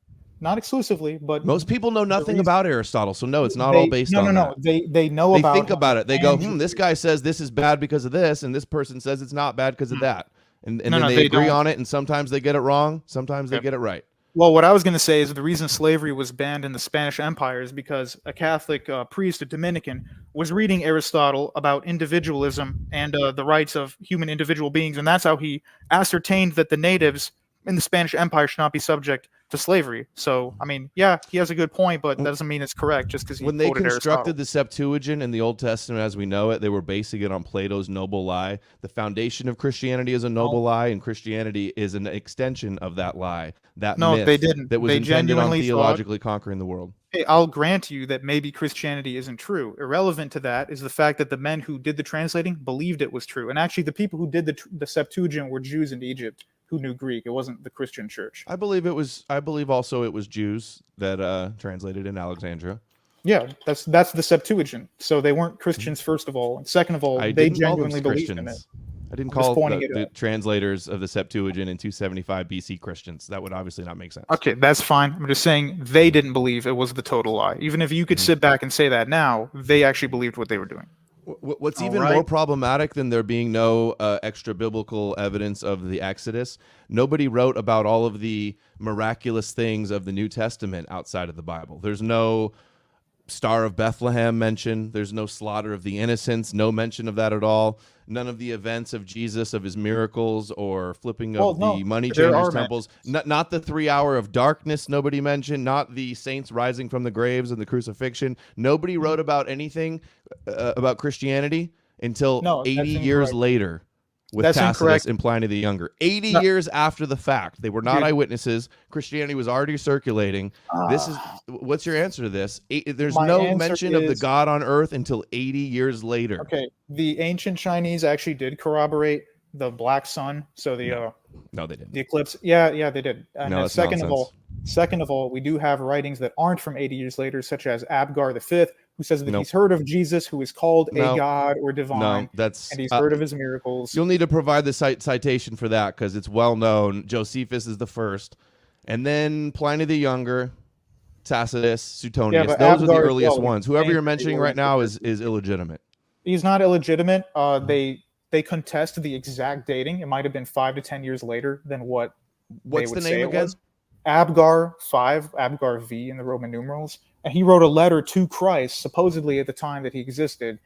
not exclusively, but most people know nothing about Aristotle, so no, it's not all based on that. They know They about. think about it. They go, and- this guy says this is bad because of this, and this person says it's not bad because of that, and then No, they agree don't. on it. And sometimes they get it wrong. Sometimes they get it right. Well, what I was going to say is the reason slavery was banned in the Spanish Empire is because a Catholic priest, a Dominican, was reading Aristotle about individualism and the rights of human individual beings, and that's how he ascertained that the natives in the Spanish Empire should not be subject to slavery. So, I mean, yeah, he has a good point, but that doesn't mean it's correct just because he When they quoted constructed Aristotle. the Septuagint in the Old Testament as we know it, they were basing it on Plato's noble lie. The foundation of Christianity is a noble lie, and Christianity is an extension of that lie. That No, myth they didn't. That was They intended on genuinely theologically conquering the world. Hey, I'll grant you that maybe Christianity isn't true. Irrelevant to that is the fact that the men who did the translating believed it was true. And actually, the people who did the Septuagint were Jews in Egypt who knew Greek. It wasn't the Christian church. I believe also it was Jews that translated in Alexandria. Yeah, that's the Septuagint. So they weren't Christians, first of all. And second of all, I they didn't call them genuinely believed in it. Christians. I didn't I'm just call pointing it the out. translators of the Septuagint in 275 BC Christians. That would obviously not make sense. Okay, that's fine. I'm just saying they didn't believe it was the total lie. Even if you could sit back and say that now, they actually believed what they were doing. What's All even right. more problematic than there being no extra biblical evidence of the Exodus, nobody wrote about all of the miraculous things of the New Testament outside of the Bible. There's no Star of Bethlehem mentioned. There's no slaughter of the innocents, no mention of that at all. None of the events of Jesus, of his miracles, or flipping of the money there changers are temples. Not the 3 hour of darkness nobody mentioned. Not the saints rising from the graves and the crucifixion. Nobody wrote about anything about Christianity until No, that's 80 years incorrect. later. with That's Tacitus incorrect. and Pliny the Younger. 80 No. years after the fact. They were not Dude. eyewitnesses. Christianity was already circulating. This is what's your answer to this? There's My no answer mention of the is- God on earth until 80 years later. Okay, the ancient Chinese actually did corroborate the black sun, so the No, they didn't. the eclipse. Yeah, they did. And No, then that's second nonsense. of all, we do have writings that aren't from 80 years later, such as Abgar V, who says that Nope. he's heard of Jesus, who is called No. a god or divine, No, that's and he's heard of his miracles. You'll need to provide the citation for that because it's well known. Josephus is the first, and then Pliny the Younger, Tacitus, Suetonius. but Those are the Abgar as earliest well, ones. Whoever same you're mentioning thing. right now is illegitimate. He's not illegitimate. They contest the exact dating. It might have been 5 to 10 years later than what What's they the would say name it again? was. Abgar 5, Abgar V in the Roman numerals. And he wrote a letter to Christ, supposedly at the time that he existed,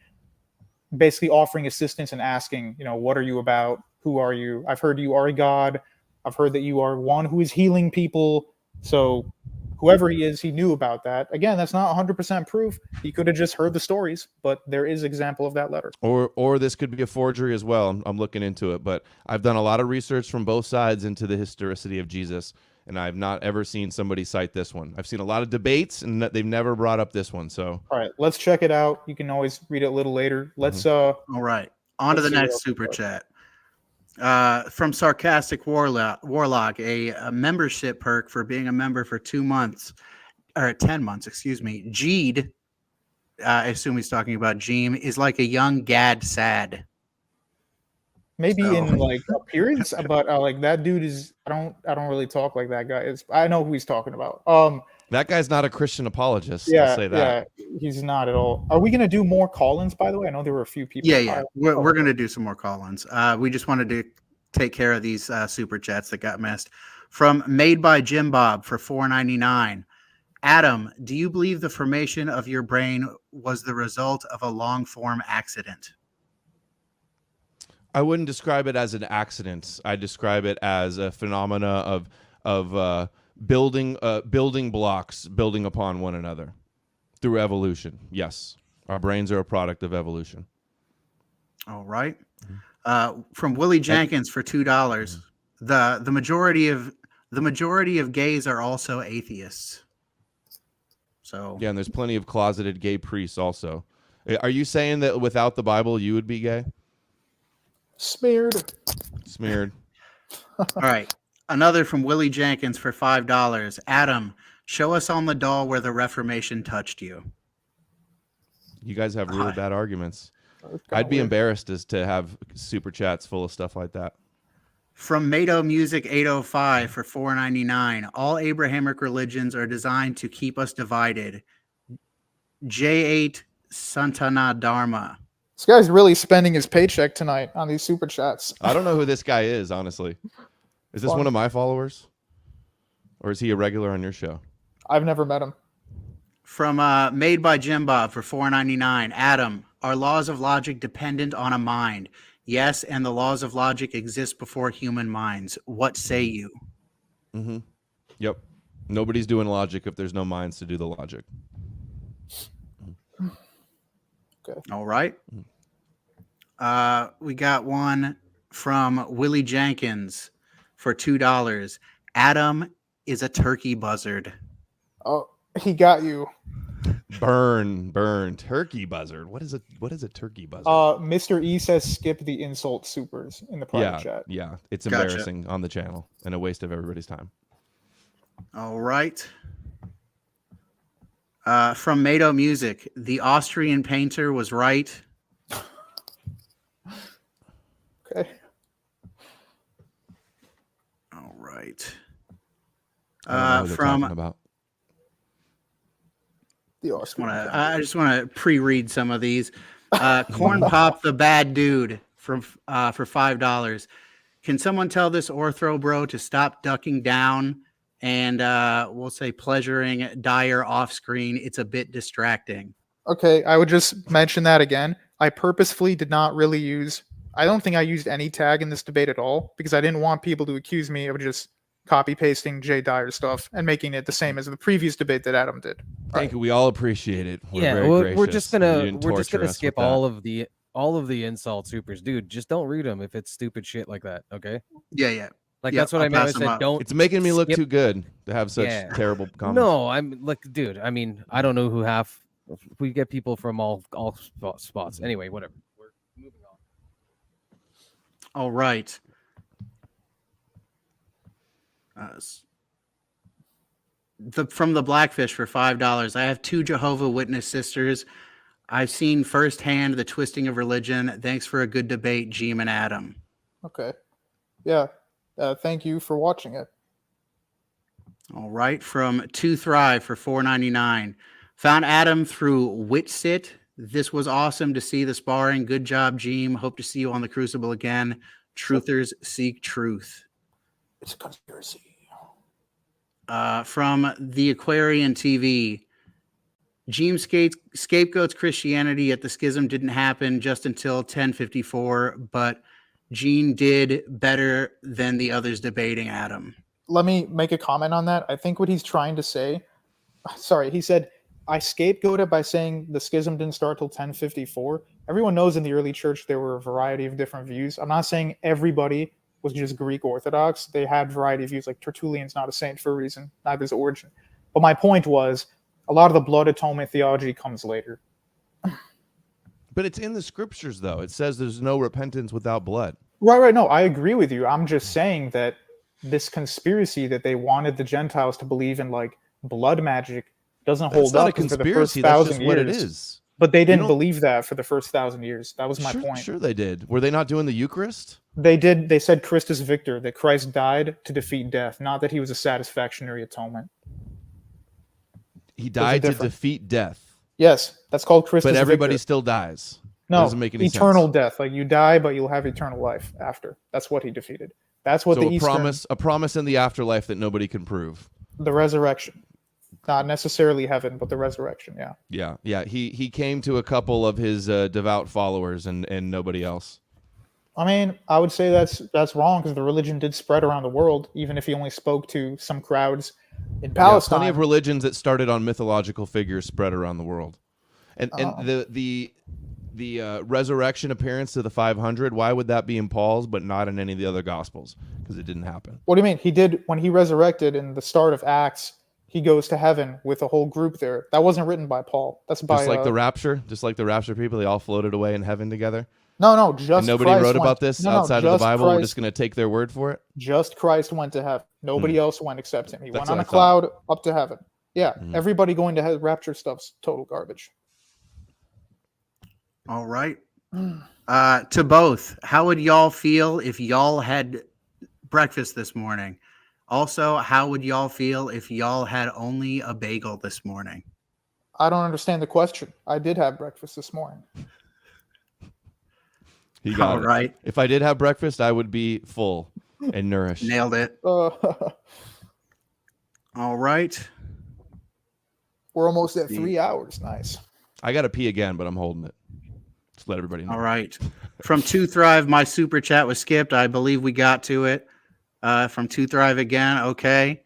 basically offering assistance and asking, what are you about? Who are you? I've heard you are a god. I've heard that you are one who is healing people. So whoever he is, he knew about that. Again, that's not 100% proof. He could have just heard the stories, but there is example of that letter. Or this could be a forgery as well. I'm looking into it, but I've done a lot of research from both sides into the historicity of Jesus, and I've not ever seen somebody cite this one. I've seen a lot of debates, and they've never brought up this one. So, all right, let's check it out. You can always read it a little later. Let's All right, on to the Let's see what next else super we chat. From Sarcastic Warlock, a membership perk for being a member for 2 months, or 10 months, excuse me. Jeed, I assume he's talking about Jeem, is like a young Gad Sad. maybe So- in like appearance, but like that dude is. I don't really talk like that guy. I know who he's talking about. that guy's not a Christian apologist. Yeah, I'll say that. yeah, he's not at all. Are we gonna do more call-ins? By the way, I know there were a few people. Yeah. We're going to do some more call-ins. We just wanted to take care of these super chats that got missed. From Made by Jim Bob for $4.99. Adam, do you believe the formation of your brain was the result of a long-form accident? I wouldn't describe it as an accident. I describe it as a phenomena of building blocks, building upon one another through evolution. Yes, our brains are a product of evolution. All right. From Willie Jenkins for $2. The majority of gays are also atheists. So Yeah, and there's plenty of closeted gay priests also. Are you saying that without the Bible you would be gay? Smeared. Smeared. all right. Another from Willie Jenkins for $5. Adam, show us on the doll where the Reformation touched you. You guys have really bad arguments. I'd be embarrassed as to have super chats full of stuff like that. From Mado Music 805 for $4.99. All Abrahamic religions are designed to keep us divided. J8 Santana Dharma. This guy's really spending his paycheck tonight on these super chats. I don't know who this guy is, honestly. Is this one of my followers? Or is he a regular on your show? I've never met him. From Made by Jim Bob for $4.99. Adam, are laws of logic dependent on a mind? Yes, and the laws of logic exist before human minds. What say you? Mm-hmm. Yep. Nobody's doing logic if there's no minds to do the logic. Okay. All right. We got one from Willie Jenkins for $2. Adam is a turkey buzzard. Oh, he got you. Burn, turkey buzzard. What is a turkey buzzard? Mr. E says skip the insult supers in the private chat. Yeah. It's Gotcha. embarrassing on the channel and a waste of everybody's time. All right. From Mado Music, the Austrian painter was right. Okay. All right. I don't know who they're From talking about. I just want to pre-read some of these. Corn Pop the Bad Dude for $5. Can someone tell this ortho bro to stop ducking down and we'll say pleasuring Dyer off screen? It's a bit distracting. Okay, I would just mention that again. I purposefully did not really I don't think I used any tag in this debate at all because I didn't want people to accuse me of just copy pasting Jay Dyer stuff and making it the same as the previous debate that Adam did. Thank you. We all appreciate it. We're Yeah, very we're gracious. just You gonna didn't we're just torture gonna us skip with that. all of the all of the insult supers, dude, just don't read them if it's stupid shit like that. Okay. Yeah. Like Yep, that's what I'll I meant. I pass them said, up. don't. It's making me look skip- too good to have such Yeah. terrible comments. No, I'm like, dude. I mean, I don't know who half. We get people from all spots. Anyway, whatever. We're moving on. All right. From the Blackfish for $5. I have 2 Jehovah Witness sisters. I've seen firsthand the twisting of religion. Thanks for a good debate, Jeem and Adam. Okay. Yeah. Thank you for watching it. All right, from 2 Thrive for $4.99. Found Adam through Witsit. This was awesome to see the sparring. Good job, Jeem. Hope to see you on the Crucible again. Truthers seek truth. It's a conspiracy. From the Aquarian TV. Jeem scapegoats Christianity, yet the schism didn't happen just until 1054, but Gene did better than the others debating Adam. Let me make a comment on that. I think what he's trying to say, sorry, he said, I scapegoated by saying the schism didn't start till 1054. Everyone knows in the early church there were a variety of different views. I'm not saying everybody was just Greek Orthodox. They had variety of views, like Tertullian's not a saint for a reason, neither is Origen. But my point was, a lot of the blood atonement theology comes later. But it's in the scriptures, though. It says there's no repentance without blood. Right. No, I agree with you. I'm just saying that this conspiracy that they wanted the Gentiles to believe in, like, blood magic doesn't That's hold not up a for the first conspiracy. That's 1,000 just years. what it is. But they didn't don't- believe that for the first 1,000 years. That was my point. Sure they did. Were they not doing the Eucharist? They did. They said Christus Victor, that Christ died to defeat death, not that he was a satisfactionary atonement. He died to difference. defeat death. Yes, that's called Christus But everybody Victor. still dies. No, doesn't make any eternal sense. death. Like you die, but you'll have eternal life after. That's what he defeated. That's what So the a promise in the afterlife that nobody can prove. the resurrection. Not necessarily heaven, but the resurrection, yeah. Yeah. He came to a couple of his devout followers and nobody else. I mean, I would say that's wrong because the religion did spread around the world, even if he only spoke to some crowds in Yeah, Palestine. plenty of religions that started on mythological figures spread around the world. And the resurrection appearance to the 500, why would that be in Paul's but not in any of the other gospels? Because it didn't happen. What do you mean? He did when he resurrected in the start of Acts. He goes to heaven with a whole group there. That wasn't written by Paul. That's by Just like the rapture people, they all floated away in heaven together. No, just And nobody Christ wrote went- about this no, outside of the just Bible. We're Christ- just going to take their word for it. Just Christ went to heaven. Nobody else went except him. He That's went on what a I thought. cloud up to heaven. Yeah, everybody going to rapture stuff's total garbage. All right. To both, how would y'all feel if y'all had breakfast this morning? Also, how would y'all feel if y'all had only a bagel this morning? I don't understand the question. I did have breakfast this morning. He got All it. right. If I did have breakfast, I would be full and nourished. Nailed it. We're All right. almost at 3 hours. Nice. I got to pee again, but I'm holding it. Just let everybody know. All right. From 2 Thrive, my super chat was skipped. I believe we got to it. From 2 Thrive again. Okay.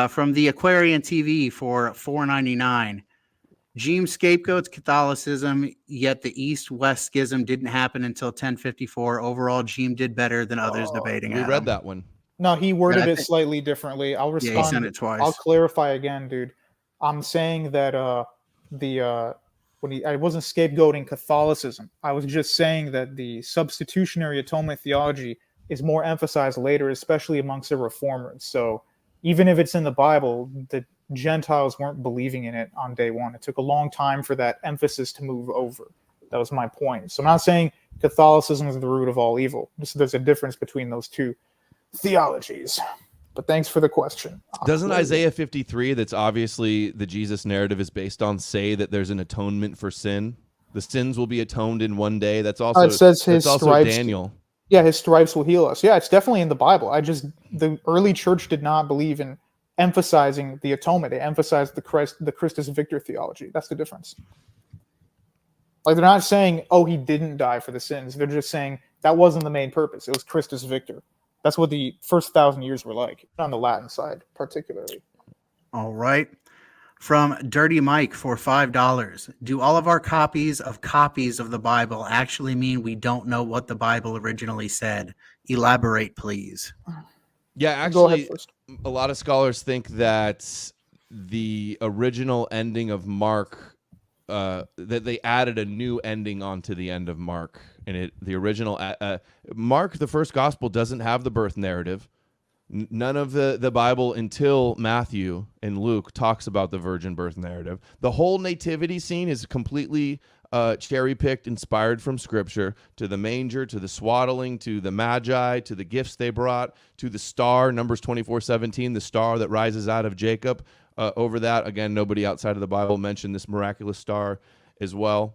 From the Aquarian TV for $4.99. Jeem scapegoats Catholicism, yet the East-West schism didn't happen until 1054. Overall, Jeem did better than others debating We Adam. read that one. No, he worded Yeah, I it think- slightly differently. I'll respond. Yeah, he sent it twice. I'll clarify again, dude. I'm saying that I wasn't scapegoating Catholicism. I was just saying that the substitutionary atonement theology is more emphasized later, especially amongst the reformers. So even if it's in the Bible, the Gentiles weren't believing in it on day one. It took a long time for that emphasis to move over. That was my point. So I'm not saying Catholicism is the root of all evil. Just there's a difference between those two theologies. But thanks for the question. Doesn't Isaiah 53, that's obviously the Jesus narrative is based on, say that there's an atonement for sin? The sins will be atoned in one day. That's also, it says his that's also stripes- Daniel. Yeah, his stripes will heal us. Yeah, it's definitely in the Bible. The early church did not believe in emphasizing the atonement. They emphasized the Christus Victor theology. That's the difference. Like they're not saying, oh, he didn't die for the sins. They're just saying that wasn't the main purpose. It was Christus Victor. That's what the first 1,000 years were like, on the Latin side particularly. All right. From Dirty Mike for $5. Do all of our copies of the Bible actually mean we don't know what the Bible originally said? Elaborate, please. Yeah, Go ahead actually, first. a lot of scholars think that the original ending of Mark, that they added a new ending onto the end of Mark, and the original Mark, the first gospel, doesn't have the birth narrative. None of the Bible until Matthew and Luke talks about the virgin birth narrative. The whole nativity scene is completely cherry-picked, inspired from Scripture, to the manger, to the swaddling, to the magi, to the gifts they brought, to the star, Numbers 24:17, the star that rises out of Jacob. Over that, again, nobody outside of the Bible mentioned this miraculous star as well.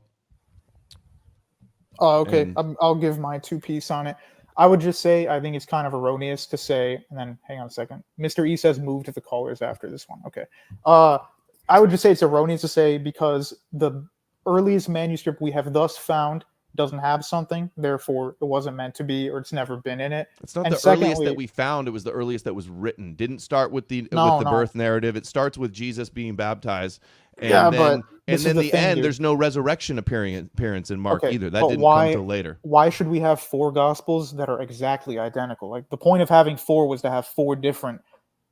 Okay, And- I'll give my 2 piece on it. I would just say I think it's kind of erroneous to say, and then hang on a second. Mr. E says move to the callers after this one. Okay. I would just say it's erroneous to say because the earliest manuscript we have thus found doesn't have something, therefore it wasn't meant to be, or it's never been in it. It's not And the earliest secondly- that we found; it was the earliest that was written. Didn't start with the No. birth narrative. It starts with Jesus being baptized, and Yeah, then but this is the the thing, end. dude. There's no resurrection appearance in Mark Okay, either. That but didn't why- come till later. Why should we have 4 gospels that are exactly identical? Like the point of having 4 was to have 4 different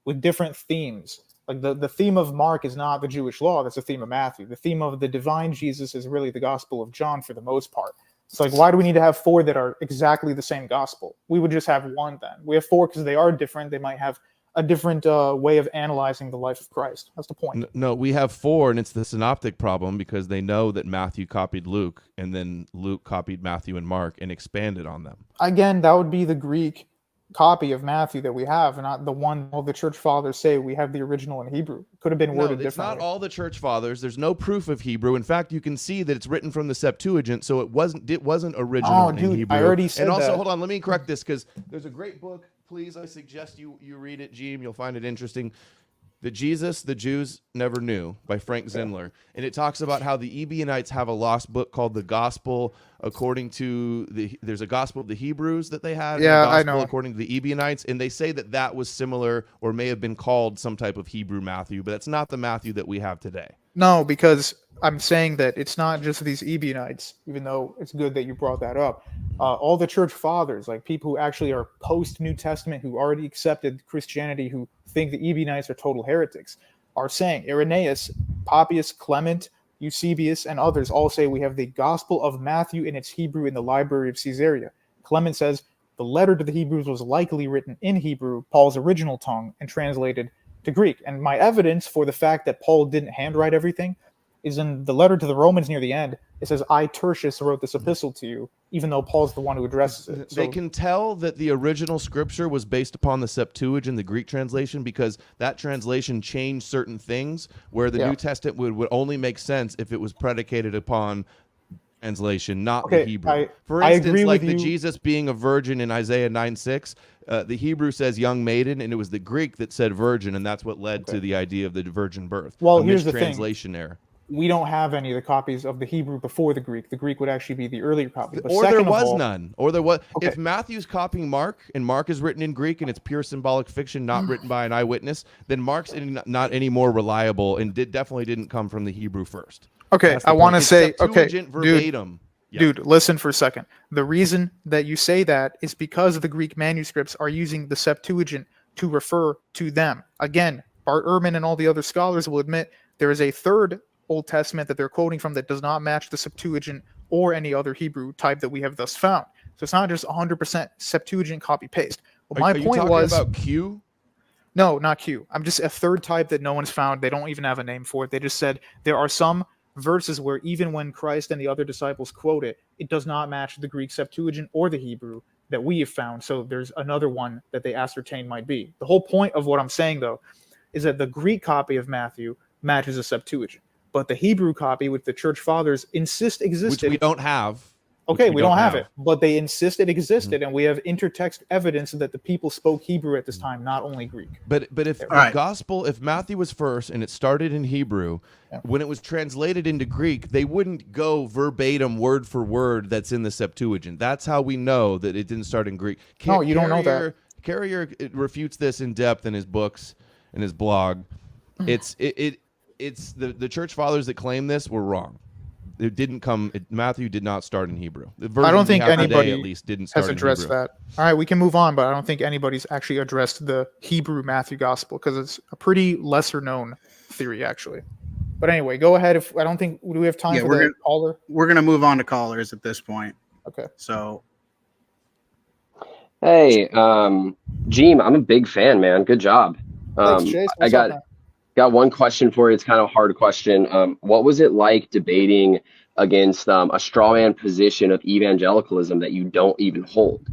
with different themes. Like the theme of Mark is not the Jewish law, that's the theme of Matthew. The theme of the divine Jesus is really the gospel of John for the most part. It's like, why do we need to have 4 that are exactly the same gospel? We would just have 1 then. We have 4 because they are different. They might have a different way of analyzing the life of Christ. That's the point. No, we have 4, and it's the synoptic problem because they know that Matthew copied Luke, and then Luke copied Matthew and Mark and expanded on them. Again, that would be the Greek copy of Matthew that we have, not the one all the church fathers say we have the original in Hebrew. Could have been No, worded it's differently. not all the church fathers. There's no proof of Hebrew. In fact, you can see that it's written from the Septuagint, so it wasn't original Oh, in dude, Hebrew. I already said and also, that. hold on, let me correct this because there's a great book. Please, I suggest you read it, Jeem. You'll find it interesting. The Jesus the Jews Never Knew by Frank Zindler. And it talks about how the Ebionites have a lost book called the Gospel according to there's a Gospel of the Hebrews that they had. Yeah, and a I Gospel know. according to the Ebionites. And they say that was similar or may have been called some type of Hebrew Matthew, but that's not the Matthew that we have today. No, because I'm saying that it's not just these Ebionites, even though it's good that you brought that up. All the church fathers, like people who actually are post-New Testament, who already accepted Christianity, who think the Ebionites are total heretics, are saying, Irenaeus, Papias, Clement, Eusebius, and others all say we have the Gospel of Matthew in its Hebrew in the library of Caesarea. Clement says the letter to the Hebrews was likely written in Hebrew, Paul's original tongue, and translated to Greek. And my evidence for the fact that Paul didn't handwrite everything is in the letter to the Romans near the end. It says, I, Tertius, wrote this epistle to you, even though Paul's the one who addresses it. They So, can tell that the original scripture was based upon the Septuagint, the Greek translation, because that translation changed certain things where the Yeah. New Testament would only make sense if it was predicated upon translation, not Okay, the Hebrew. For I instance, agree like with the you. Jesus being a virgin in Isaiah 9:6, the Hebrew says young maiden, and it was the Greek that said virgin, and that's what led to the idea of the virgin birth. Well, a here's the thing. mistranslation error. we don't have any of the copies of the Hebrew before the Greek. The Greek would actually be the earlier copy. But Or there second of was all- none. Or there was. Okay. If Matthew's copying Mark and Mark is written in Greek and it's pure symbolic fiction, not written by an eyewitness, then Mark's not any more reliable and definitely didn't come from the Hebrew first. Okay, That's the I want to point. It's say, okay, Septuagint dude, verbatim. Yeah. dude, listen for a second. The reason that you say that is because the Greek manuscripts are using the Septuagint to refer to them. Again, Bart Ehrman and all the other scholars will admit there is a third Old Testament that they're quoting from that does not match the Septuagint or any other Hebrew type that we have thus found. So it's not just 100% Septuagint copy paste. Well, my Are you point talking was about Q? no, not Q. I'm just a third type that no one's found. They don't even have a name for it. They just said there are some verses where even when Christ and the other disciples quote it, it does not match the Greek Septuagint or the Hebrew that we have found. So there's another one that they ascertain might be. The whole point of what I'm saying, though, is that the Greek copy of Matthew matches a Septuagint, but the Hebrew copy, which the church fathers insist Which existed, we don't have. okay, which we don't have it, but they insist it existed, and we have intertext evidence that the people spoke Hebrew at this time, not only Greek. But if the right. gospel, if Matthew was first and it started in Hebrew, Yeah. when it was translated into Greek, they wouldn't go verbatim, word for word that's in the Septuagint. That's how we know that it didn't start in Greek. No, you don't know that. Carrier refutes this in depth in his books and his blog. It's it's the church fathers that claim this were wrong. It didn't come. Matthew did not start in Hebrew. The version I don't think we have today, anybody at least didn't start has in addressed Hebrew. that. All right, we can move on, but I don't think anybody's actually addressed the Hebrew Matthew Gospel because it's a pretty lesser known theory, actually. But anyway, go ahead. If I don't think do we have time for the caller? We're gonna move on to callers at this point. Okay. So, Hey, Jeem, I'm a big fan, man. Good job. Thanks, Chase. I What's up, man? got one question for you. It's kind of a hard question. What was it like debating against a straw man position of evangelicalism that you don't even hold?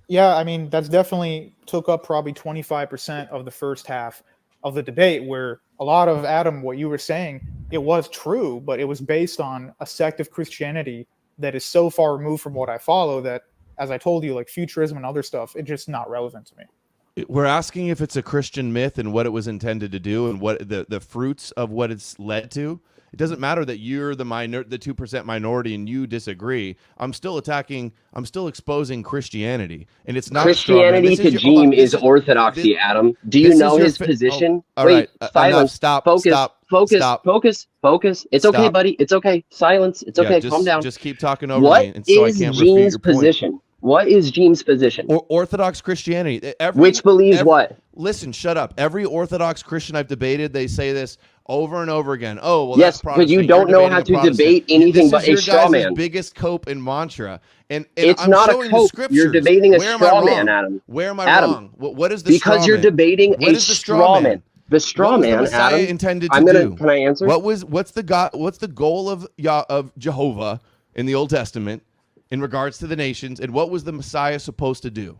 Yeah, I mean, that's definitely took up probably 25% of the first half of the debate, where a lot of, Adam, what you were saying, it was true, but it was based on a sect of Christianity that is so far removed from what I follow that, as I told you, like futurism and other stuff, it's just not relevant to me. We're asking if it's a Christian myth and what it was intended to do and what the fruits of what it's led to. It doesn't matter that you're the 2% minority and you disagree. I'm still exposing Christianity, and it's not Christianity to Jeem is orthodoxy. Adam, do you know his position? All Wait, right, silence. stop. Focus. Stop. Focus. Stop. Focus. Focus. It's okay, Stop. buddy. It's okay. Silence. It's okay. Calm down. Just keep talking over What me, and so I is can't refute Jeem's your point. position? What is Jeem's position? Orthodox Christianity. Which believes what? Listen, shut up. Every Orthodox Christian I've debated, they say this over and over again. Oh, well, yes, that's Protestant. but you don't know how to debate anything but a straw man. Biggest cope and mantra, and it's I'm not showing a cope. The scriptures. You're debating a Where straw am I man, wrong? Adam. Where am I Adam, wrong? What is the because straw you're man? debating What a is the straw man. The straw what was man, the Messiah Adam. intended to do? Can I answer? What's the goal of Jehovah in the Old Testament in regards to the nations, and what was the Messiah supposed to do?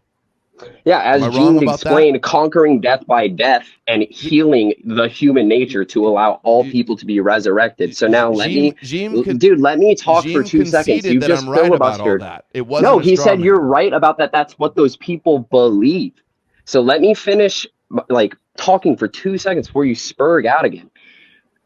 Yeah, as Jeem explained, conquering death by death and healing the human nature to allow all people to be resurrected. So now let me talk for 2 seconds. You just filibustered. No, he said you're right about that. That's what those people believe. So let me finish talking for 2 seconds before you spurg out again.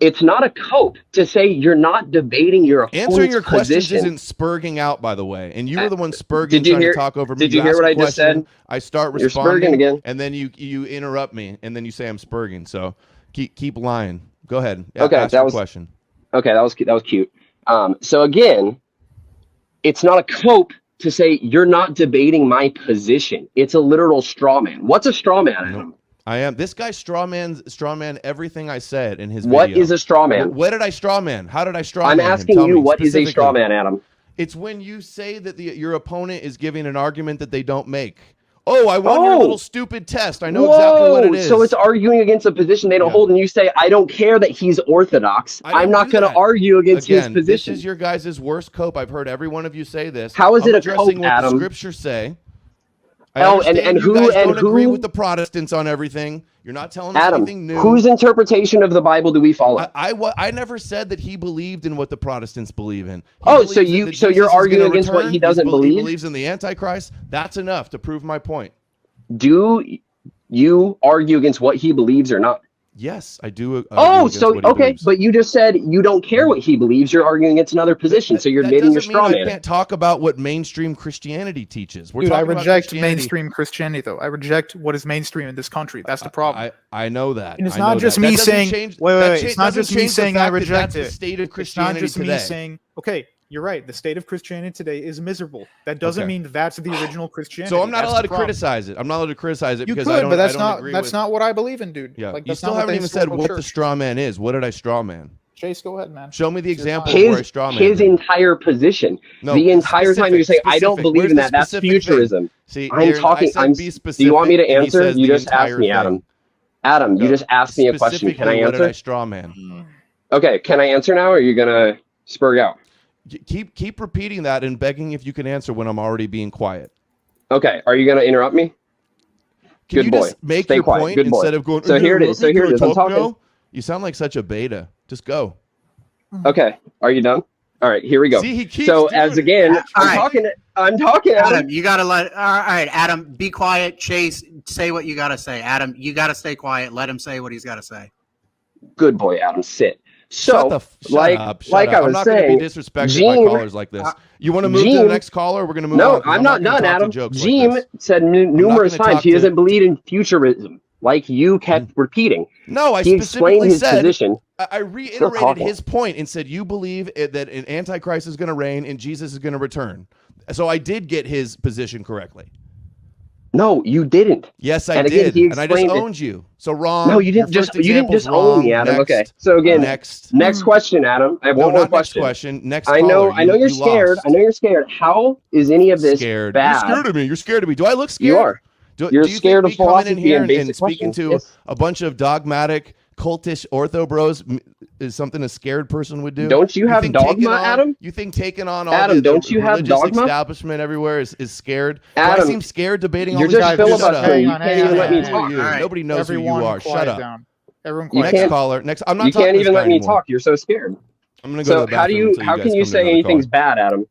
It's not a cope to say you're not debating your opponent's Answering your questions position. isn't spurging out, by the way. And you were the one spurging, trying to talk over me. Did you hear what I just said? I start responding, again, and then you interrupt me, and then you say I'm spurging. So keep lying. Go ahead. Okay, ask your question. Okay, that was cute. So again, it's not a cope to say you're not debating my position. It's a literal straw man. What's a straw man, Adam? I am. This guy straw man everything I said in his What video. is a straw man? What did I straw man? How did I straw man? I'm asking you, what is a straw man, Adam? It's when you say that your opponent is giving an argument that they don't make. Oh, I won your little stupid test. I know exactly what it is. So it's arguing against a position they don't hold, and you say, I don't care that he's Orthodox. I'm not going to argue against his position. This is your guys' worst cope. I've heard every one of you say this. How is it a cope, what Adam? The scriptures say. And who don't agree with the Protestants on everything. You're not telling us anything new. Whose interpretation of the Bible do we follow? I never said that he believed in what the Protestants believe in. So you're arguing against what he doesn't believe? He believes in the Antichrist. That's enough to prove my point. Do you argue against what he believes or not? Yes, I do. But you just said you don't care what he believes. You're arguing against another position, so you're admitting your straw man. I can't talk about what mainstream Christianity teaches. I reject mainstream Christianity, though. I reject what is mainstream in this country. That's the problem. I know that. And it's not just me saying. Wait. It's not just me saying I reject it. The state of Christianity it's not just me saying. Okay, you're right. The state of Christianity today is miserable. That doesn't mean that's the original Christianity. So I'm not allowed to criticize it. I'm not allowed to criticize it because I don't. But that's not what I believe in, dude. Yeah, you still haven't even said what the straw man is. What did I straw man? Chase, go ahead, man. Show me the example of where I straw man. His entire position. No, the entire time you're saying I don't believe in that. That's futurism. See, I'm talking. Do you want me to answer? You just asked me, Adam. Adam, you just asked me a question. Can I answer? What did I straw man? Okay, can I answer now, or are you gonna spurg out? Keep repeating that and begging if you can answer when I'm already being quiet. Okay, are you going to interrupt me? Can you just make your point instead of going? So here it is. I'm talking. You sound like such a beta. Just go. Okay, are you done? All right, here we go. See, he keeps I'm talking. Adam, you gotta let. All right, Adam, be quiet. Chase, say what you gotta say. Adam, you gotta stay quiet. Let him say what he's gotta say. Good boy, Adam. Sit. So, shut up. I was saying, I'm not going to be disrespected by callers like this. You want to move to the next caller? We're going to move on. No, I'm not done, Adam. Jeem said numerous times he doesn't believe in futurism. like you kept repeating. No, I He explained specifically his said, position. I reiterated his point and said, you believe that an Antichrist is going to reign and Jesus is going to return. So I did get his position correctly. No, you didn't. Yes, I and again, did. He and I just owned you. So wrong. No, you didn't just own me, Adam. Next, okay. So again, next question, Adam. I have one more question. Next I know you're scared. Lost. I know you're scared. How is any of this scared? bad? You're scared of me. You're scared of me. Do I look scared? You are. You're scared of philosophy in here and speaking to a bunch of dogmatic, cultish ortho bros is something a scared person would do? Don't you have dogma, Adam? You think taking on all Adam, the don't you have religious dogma? establishment everywhere is scared? Adam, do I seem scared debating all you're these just filibustering. You can't even let me talk. Nobody knows who you are. Shut up. Down. Everyone quiet. Next caller. Next. I'm not. You can't even let me talk. You're so scared. I'm gonna go to the bathroom. How can you say anything's bad, Adam?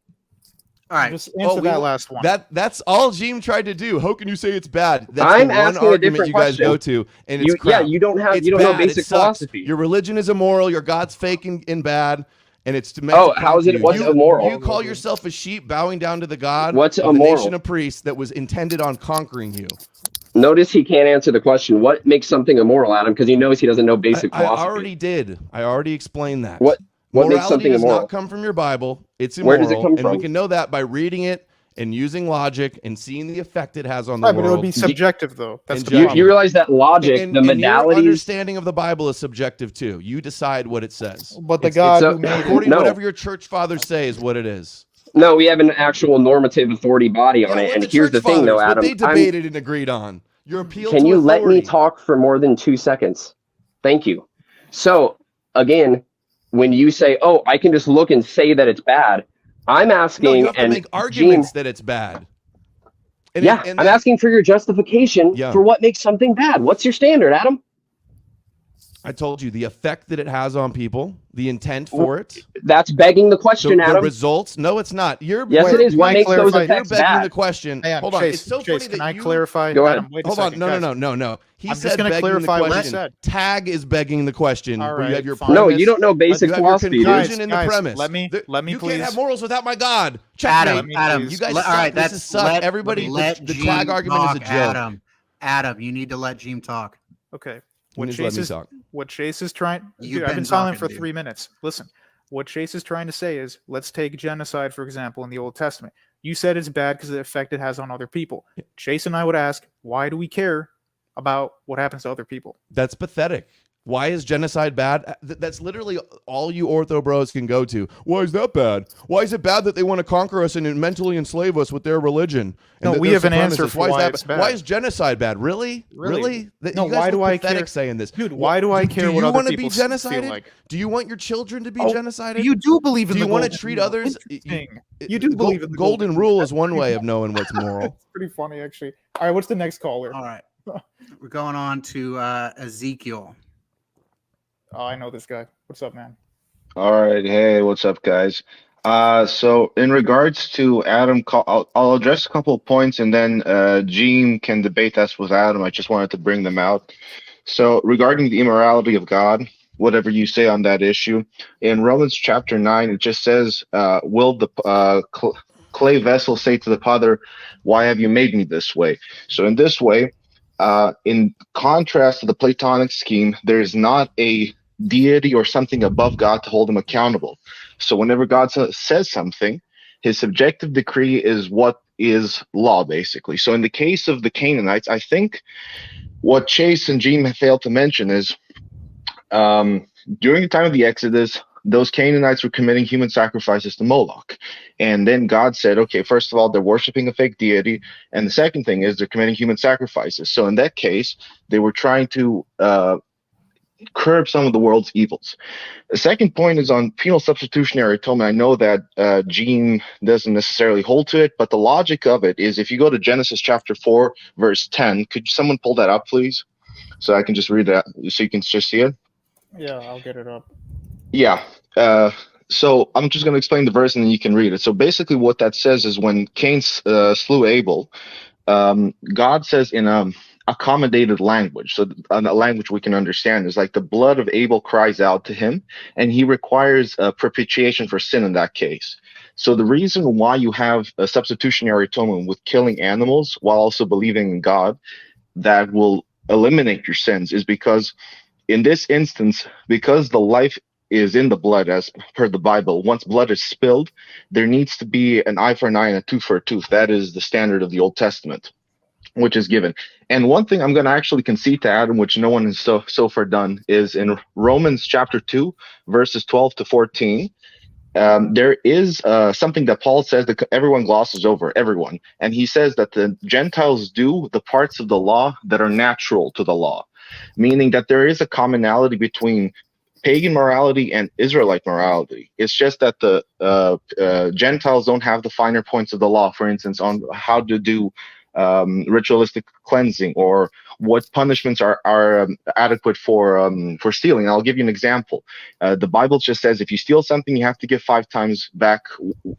All right, just answer that last one. That's all Jeem tried to do. How can you say it's bad? That's I'm the one asking argument a different you guys question. go to, and it's crap. You don't It's know bad. basic philosophy. Your religion is immoral. Your God's fake and bad, and it's to how is it? What's immoral? You call yourself a sheep bowing down to the God what's of immoral? the nation of priests that was intended on conquering you. Notice he can't answer the question. What makes something immoral, Adam? Because he knows he doesn't know basic philosophy. I already did. I already explained that. What makes something does immoral? not come from your Bible. It's immoral. Where does it come from? And we can know that by reading it and using logic and seeing the effect it has on the right, world. But it would be subjective, though. That's the you realize that logic, the modalities, your understanding of the Bible is subjective too. You decide what it says. But the God who made according to whatever your church fathers say is what it is. No, we have an actual normative authority body on it. And here's the thing, though, Adam. What they debated and agreed on. Your appeal. Can you let me talk for more than 2 seconds? Thank you. So again, when you say, "Oh, I can just look and say that it's bad," I'm asking, no, you have to make arguments that it's bad. And I'm asking for your justification for what makes something bad. What's your standard, Adam? I told you the effect that it has on people, the intent for it. That's begging the question, Adam. The results? No, it's not. Yes, it is. What makes those effects You're begging bad? the question. Hold on. Chase, it's so Chase, funny can I that clarify? Go ahead. Adam, wait a Hold second, on. No. He I'm said just going to clarify what I said. Tag is begging the question. All where you have your fine. No, you don't know basic philosophy. You have your conclusion in the premise. Let me You please. can't have morals without my God. Adam, you guys suck. all right, this is suck. Everybody, the tag argument is a joke. Adam, you need to let Jeem talk. Okay. What Chase is trying. Dude, I've been silent for 3 minutes. Listen, what Chase is trying to say is, let's take genocide, for example, in the Old Testament. You said it's bad because of the effect it has on other people. Chase and I would ask, why do we care about what happens to other people? That's pathetic. Why is genocide bad? That's literally all you ortho bros can go to. Why is that bad? Why is it bad that they want to conquer us and mentally enslave us with their religion? No, we have an answer for why it's bad. Why is genocide bad? Really? No, why do I care? Saying this, dude? Why do I care what other people feel like? Do you want your children to be genocided? You do believe in do the you want to treat others? You do believe in the golden rule is one way of knowing what's moral. It's pretty funny, actually. All right, what's the next caller? All right, we're going on to Ezekiel. Oh, I know this guy. What's up, man? All right. Hey, what's up, guys? So in regards to Adam, I'll address a couple of points and then Jeem can debate us with Adam. I just wanted to bring them out. So regarding the immorality of God, whatever you say on that issue, in Romans chapter 9, it just says, will the clay vessel say to the potter, why have you made me this way? So in this way, in contrast to the Platonic scheme, there is not a deity or something above God to hold him accountable. So whenever God says something, his subjective decree is what is law, basically. So in the case of the Canaanites, I think what Chase and Jeem have failed to mention is during the time of the Exodus, those Canaanites were committing human sacrifices to Moloch. And then God said, okay, first of all, they're worshiping a fake deity. And the second thing is they're committing human sacrifices. So in that case, they were trying to curb some of the world's evils. The second point is on penal substitutionary atonement. I know that Jeem doesn't necessarily hold to it, but the logic of it is if you go to Genesis chapter 4, verse 10, could someone pull that up, please? So I can just read that so you can just see it. Yeah, I'll get it up. Yeah. So I'm just going to explain the verse and then you can read it. So basically what that says is when Cain slew Abel, God says in accommodated language, so a language we can understand, is like the blood of Abel cries out to him, and he requires propitiation for sin in that case. So the reason why you have a substitutionary atonement with killing animals while also believing in God that will eliminate your sins is because in this instance, because the life is in the blood, as per the Bible, once blood is spilled, there needs to be an eye for an eye and a tooth for a tooth. That is the standard of the Old Testament, which is given. And one thing I'm going to actually concede to Adam, which no one has so far done, is in Romans chapter 2, verses 12 to 14. There is something that Paul says that everyone glosses over, everyone. And he says that the Gentiles do the parts of the law that are natural to the law, meaning that there is a commonality between pagan morality and Israelite morality. It's just that the Gentiles don't have the finer points of the law, for instance, on how to do ritualistic cleansing or what punishments are adequate for stealing. I'll give you an example. The Bible just says if you steal something, you have to give 5 times back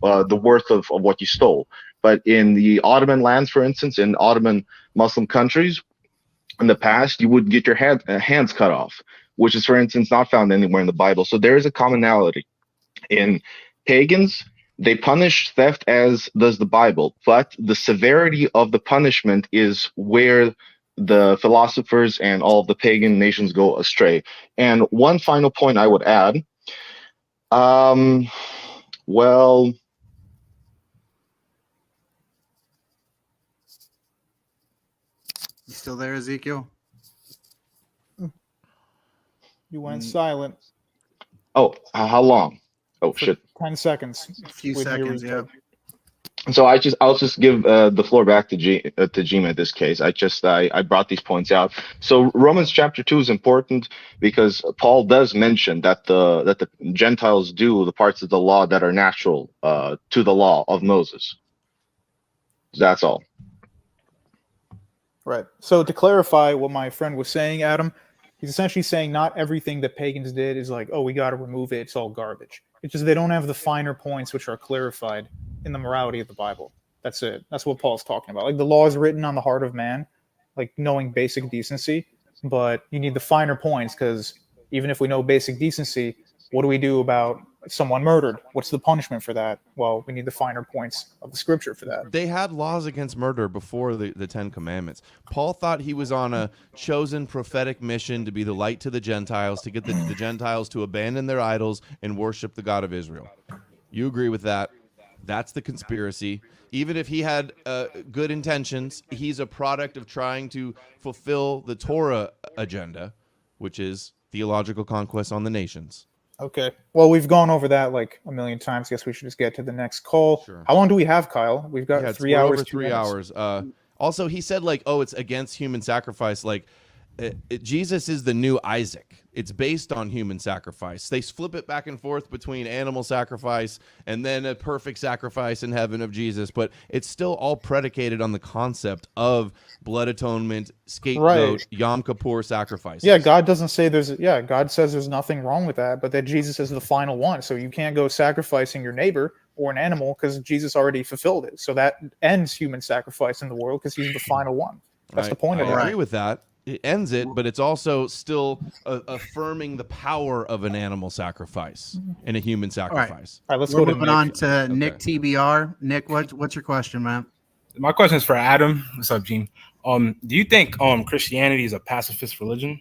the worth of what you stole. But in the Ottoman lands, for instance, in Ottoman Muslim countries, in the past, you would get your hands cut off, which is, for instance, not found anywhere in the Bible. So there is a commonality. In pagans, they punish theft as does the Bible, but the severity of the punishment is where the philosophers and all of the pagan nations go astray. And one final point I would add, well, You still there, Ezekiel? You went silent. Oh, how long? Oh, For shit. 10 seconds. A few With your seconds, yeah. retard. So I'll just give the floor back to Jeem in this case. I brought these points out. So Romans chapter 2 is important because Paul does mention that the Gentiles do the parts of the law that are natural to the law of Moses. That's all. Right. So to clarify what my friend was saying, Adam, he's essentially saying not everything that pagans did is like, oh, we got to remove it. It's all garbage. It's just they don't have the finer points which are clarified in the morality of the Bible. That's it. That's what Paul's talking about. Like the law is written on the heart of man, like knowing basic decency, but you need the finer points because even if we know basic decency, what do we do about someone murdered? What's the punishment for that? Well, we need the finer points of the scripture for that. They had laws against murder before the 10 Commandments. Paul thought he was on a chosen prophetic mission to be the light to the Gentiles, to get the Gentiles to abandon their idols and worship the God of Israel. You agree with that? That's the conspiracy. Even if he had good intentions, he's a product of trying to fulfill the Torah agenda, which is theological conquest on the nations. Okay. Well, we've gone over that like a million times. Guess we should just get to the next call. Sure. How long do we have, Kyle? We've got 3 hours. Over 3 hours. Also, he said like, oh, it's against human sacrifice. Like, Jesus is the new Isaac. It's based on human sacrifice. They flip it back and forth between animal sacrifice and then a perfect sacrifice in heaven of Jesus, but it's still all predicated on the concept of blood atonement, scapegoat, Right. Yom Kippur sacrifices. Yeah, God doesn't say God says there's nothing wrong with that, but that Jesus is the final one. So you can't go sacrificing your neighbor or an animal because Jesus already fulfilled it. So that ends human sacrifice in the world because he's the final one. That's the point of I it. agree with that. It ends it, but it's also still affirming the power of an animal sacrifice and a human sacrifice. All right, let's We're go to moving Nick. on to Nick TBR. Nick, what's your question, man? My question is for Adam. What's up, Jeem? Do you think Christianity is a pacifist religion?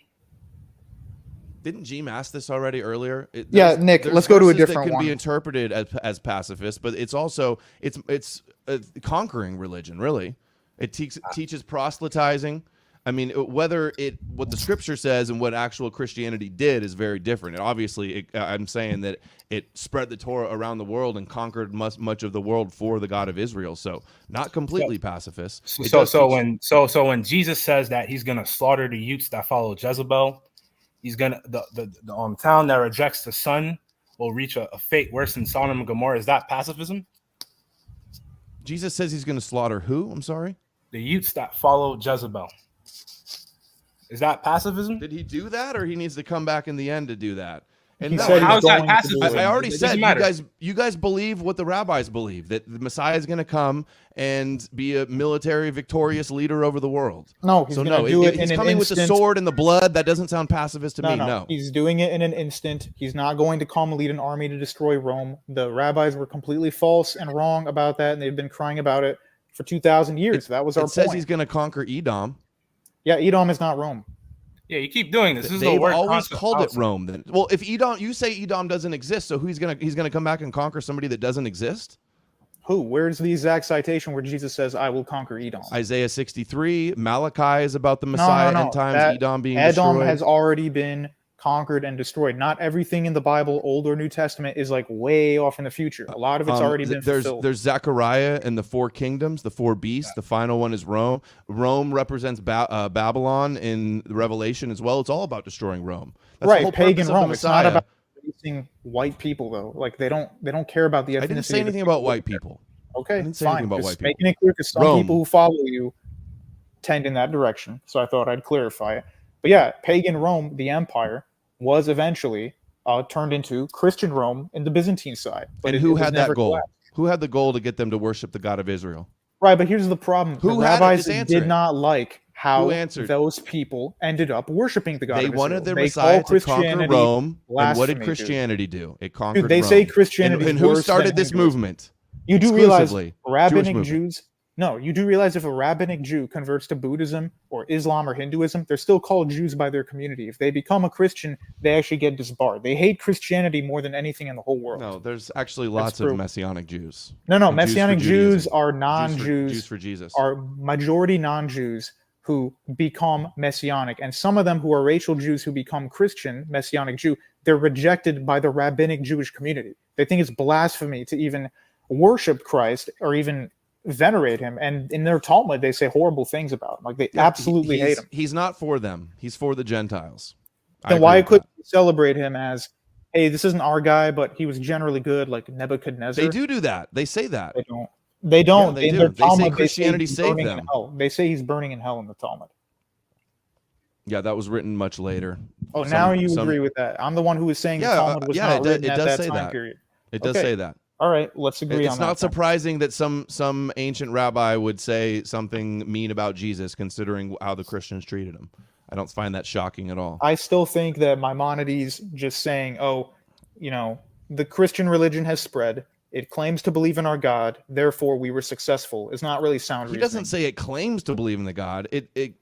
Didn't Jeem ask this already earlier? Nick, let's go to a different that can one. be interpreted as pacifist, but it's also it's a conquering religion. Really, it teaches proselytizing. I mean, what the scripture says and what actual Christianity did is very different. And obviously, I'm saying that it spread the Torah around the world and conquered much of the world for the God of Israel. So not completely pacifist. So when Jesus says that he's gonna slaughter the youths that follow Jezebel, he's gonna the town that rejects the Son will reach a fate worse than Sodom and Gomorrah. Is that pacifism? Jesus says he's going to slaughter who? I'm sorry? The youths that follow Jezebel. Is that pacifism? Did he do that, or he needs to come back in the end to do that? And He no, said how he's is that going to pacifism? do it. I already It said doesn't matter. you guys believe what the rabbis believe, that the Messiah is going to come and be a military victorious leader over the world. No, he's going to do it in he's an coming instant. with the sword and the blood. That doesn't sound pacifist to me. No. He's doing it in an instant. He's not going to come lead an army to destroy Rome. The rabbis were completely false and wrong about that, and they've been crying about it for 2,000 years. That was our It says point. he's going to conquer Edom. Yeah, Edom is not Rome. Yeah, you keep doing this. This is They've the word always called it Rome. Then, well, if Edom, you say Edom doesn't exist, so he's gonna come back and conquer somebody that doesn't exist? Who? Where's the exact citation where Jesus says, "I will conquer Edom"? Isaiah 63. Malachi is about the Messiah end times. Edom being Edom destroyed. has already been conquered and destroyed. Not everything in the Bible, Old or New Testament, is like way off in the future. A lot of it's already been fulfilled. There's Zechariah and the 4 kingdoms, the 4 beasts. The final one is Rome. Rome represents Babylon in the Revelation as well. It's all about destroying Rome. That's right, the whole pagan purpose of the Rome. It's not Messiah. about racing white people though. Like they don't care about the ethnicity. I didn't say anything about white people. Okay, I didn't say fine. anything about Just white people. making it clear because some Rome. people who follow you tend in that direction. So I thought I'd clarify it. But yeah, pagan Rome, the empire, was eventually turned into Christian Rome in the Byzantine side. But And who had that goal? collapsed. Who had the goal to get them to worship the God of Israel? Right, but here's the problem. Who the had it? rabbis Just answer did it. not like how Who answered? those people ended up worshiping the God of They Israel. wanted their They Messiah call to conquer Christianity Rome. And what blasphemy, did dude. Christianity do? It conquered Dude, they Rome. say Christianity and who started this movement? You do realize Exclusively rabbinic Jewish movement. Jews. No, you do realize if a rabbinic Jew converts to Buddhism or Islam or Hinduism, they're still called Jews by their community. If they become a Christian, they actually get disbarred. They hate Christianity more than anything in the whole world. No, there's actually lots of Messianic Jews. No, And Messianic for Jews Judaism. are non-Jews. Jews for Jesus. Are majority non-Jews who become Messianic, and some of them who are racial Jews who become Christian, Messianic Jew, they're rejected by the rabbinic Jewish community. They think it's blasphemy to even worship Christ or even venerate him, and in their Talmud they say horrible things about him. Like they absolutely hate him. He's not for them. He's for the Gentiles. Then why couldn't we celebrate him as, hey, this isn't our guy, but he was generally good, like Nebuchadnezzar? They do that. They say that. They don't. They don't. Yeah, they in do. their They say Talmud, Christianity he's saved burning in them. hell. They say he's burning in hell in the Talmud. Yeah, that was written much later. Oh, now you agree with that. I'm the one who was saying the Talmud was not written at that time period. It does say that. All right, let's agree on that. It's not surprising that some ancient rabbi would say something mean about Jesus, considering how the Christians treated him. I don't find that shocking at all. I still think that Maimonides just saying, oh, you know, the Christian religion has spread. It claims to believe in our God. Therefore, we were successful. Is not really sound reasoning. He doesn't say it claims to believe in the God. It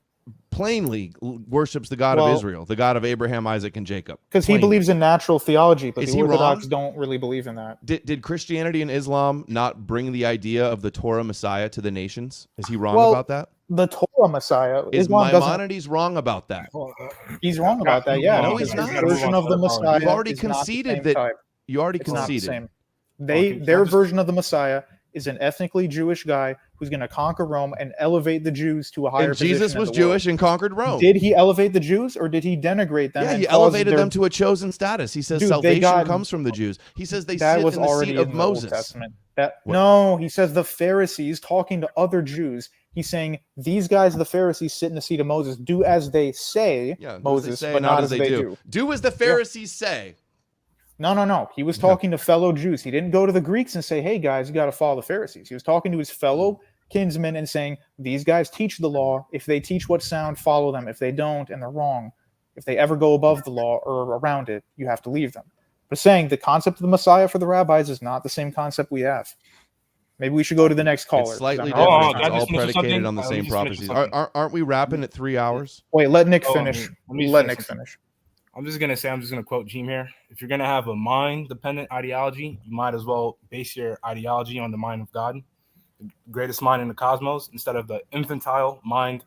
plainly worships the God of Israel, the God of Abraham, Isaac, and Jacob. Because he believes in natural theology, but Is the he Orthodox wrong? don't really believe in that. Did Christianity and Islam not bring the idea of the Torah Messiah to the nations? Is he wrong Well, about that? The Torah Messiah. Is Islam doesn't. Maimonides wrong about that? He's wrong about that. Yeah, No, because he's not. his version of the Messiah. You've already is not the conceded same that. type. You already It's not the conceded. same. Their version of the Messiah is an ethnically Jewish guy who's going to conquer Rome and elevate the Jews to a higher And position. Jesus was Jewish and conquered Rome. Did he elevate the Jews or did he denigrate them? Yeah, and he cause elevated their- them to a chosen status. He says Dude, they salvation got- comes from the Jews. He says they that sit was in the already seat in of the Old Moses. Testament. That What? no, he says the Pharisees talking to other Jews. He's saying these guys, the Pharisees, sit in the seat of Moses. Do as they say, Yeah, do as Moses, they say, but not as they do. do. Do as the Pharisees say. No. He was talking to fellow Jews. He didn't go to the Greeks and say, hey, guys, you got to follow the Pharisees. He was talking to his fellow kinsmen and saying, these guys teach the law. If they teach what's sound, follow them. If they don't and they're wrong, if they ever go above the law or around it, you have to leave them. But saying the concept of the Messiah for the rabbis is not the same concept we have. Maybe we should go to the next caller. It's slightly I'm not- different. It's all predicated on the Let me same just mention prophecies. something. Aren't we wrapping at 3 hours? Wait, let Nick Oh, finish. let me Let finish Nick something. finish. I'm just gonna quote Jeem here. If you're gonna have a mind-dependent ideology, you might as well base your ideology on the mind of God, the greatest mind in the cosmos, instead of the infantile mind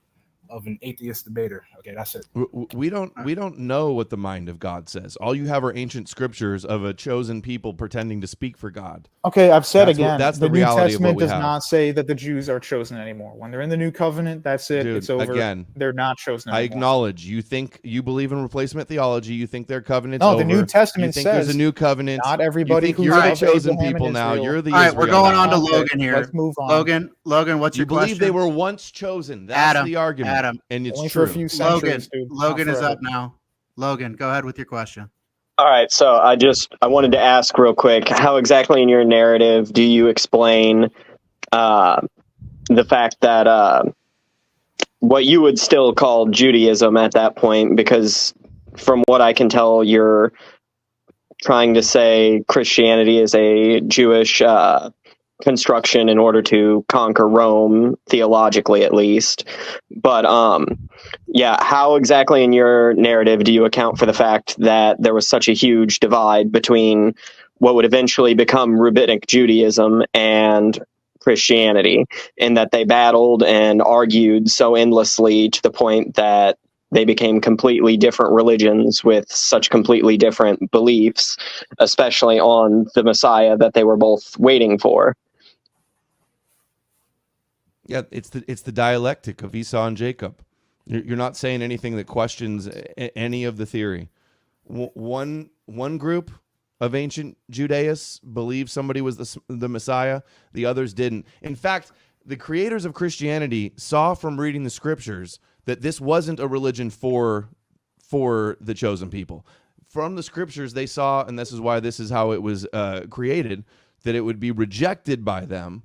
of an atheist debater. Okay, that's it. We don't know what the mind of God says. All you have are ancient scriptures of a chosen people pretending to speak for God. Okay, I've said That's again, that's the the New reality of what Testament we does have. not say that the Jews are chosen anymore. When they're in the New Covenant, that's it. Dude, it's over. again, they're not chosen I anymore. acknowledge you believe in replacement theology. You think their covenant's No, over. the New Testament you think says there's a new covenant. not everybody you think who's you're the of chosen Abraham and people now. Israel- You're the All right, we're Israel going now. on to Okay, Logan here. let's move on. Logan, what's You your believe question? they were once chosen. That's Adam, the argument. Adam. And it's Only true. for a few Logan, centuries, dude. Logan Not is forever. up now. Logan, go ahead with your question. All right, so I wanted to ask real quick, how exactly in your narrative do you explain the fact that what you would still call Judaism at that point? Because from what I can tell, you're trying to say Christianity is a Jewish construction in order to conquer Rome, theologically at least. But yeah, how exactly in your narrative do you account for the fact that there was such a huge divide between what would eventually become Rabbinic Judaism and Christianity, and that they battled and argued so endlessly to the point that they became completely different religions with such completely different beliefs, especially on the Messiah that they were both waiting for? Yeah, it's the dialectic of Esau and Jacob. You're not saying anything that questions any of the theory. One group of ancient Judaists believed somebody was the Messiah. The others didn't. In fact, the creators of Christianity saw from reading the scriptures that this wasn't a religion for the chosen people. From the scriptures, they saw, and this is why this is how it was created, that it would be rejected by them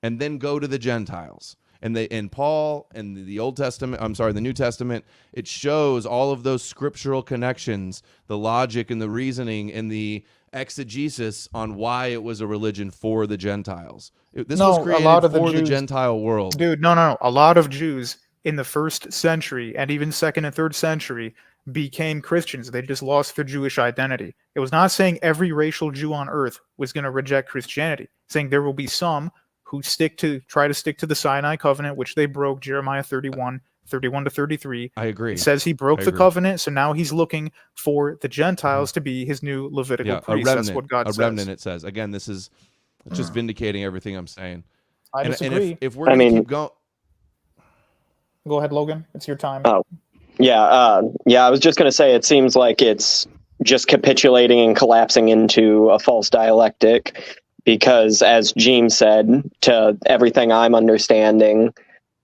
and then go to the Gentiles. And Paul and the New Testament, it shows all of those scriptural connections, the logic and the reasoning and the exegesis on why it was a religion for the Gentiles. This was created for the Gentile world. Dude, no. A lot of Jews in the 1st century and even 2nd and 3rd century became Christians. They just lost their Jewish identity. It was not saying every racial Jew on earth was going to reject Christianity, saying there will be some who try to stick to the Sinai covenant, which they broke, Jeremiah 31 to 33. I agree. It says he broke the covenant, so now he's looking for the Gentiles to be his new Levitical priest. Remnant, that's what God says. A remnant, it says. Again, this is just vindicating everything I'm saying. I disagree. And if we're going to keep going... Go ahead, Logan. It's your time. Oh, yeah. I was just going to say, it seems like it's just capitulating and collapsing into a false dialectic. Because, as Jeem said, to everything I'm understanding,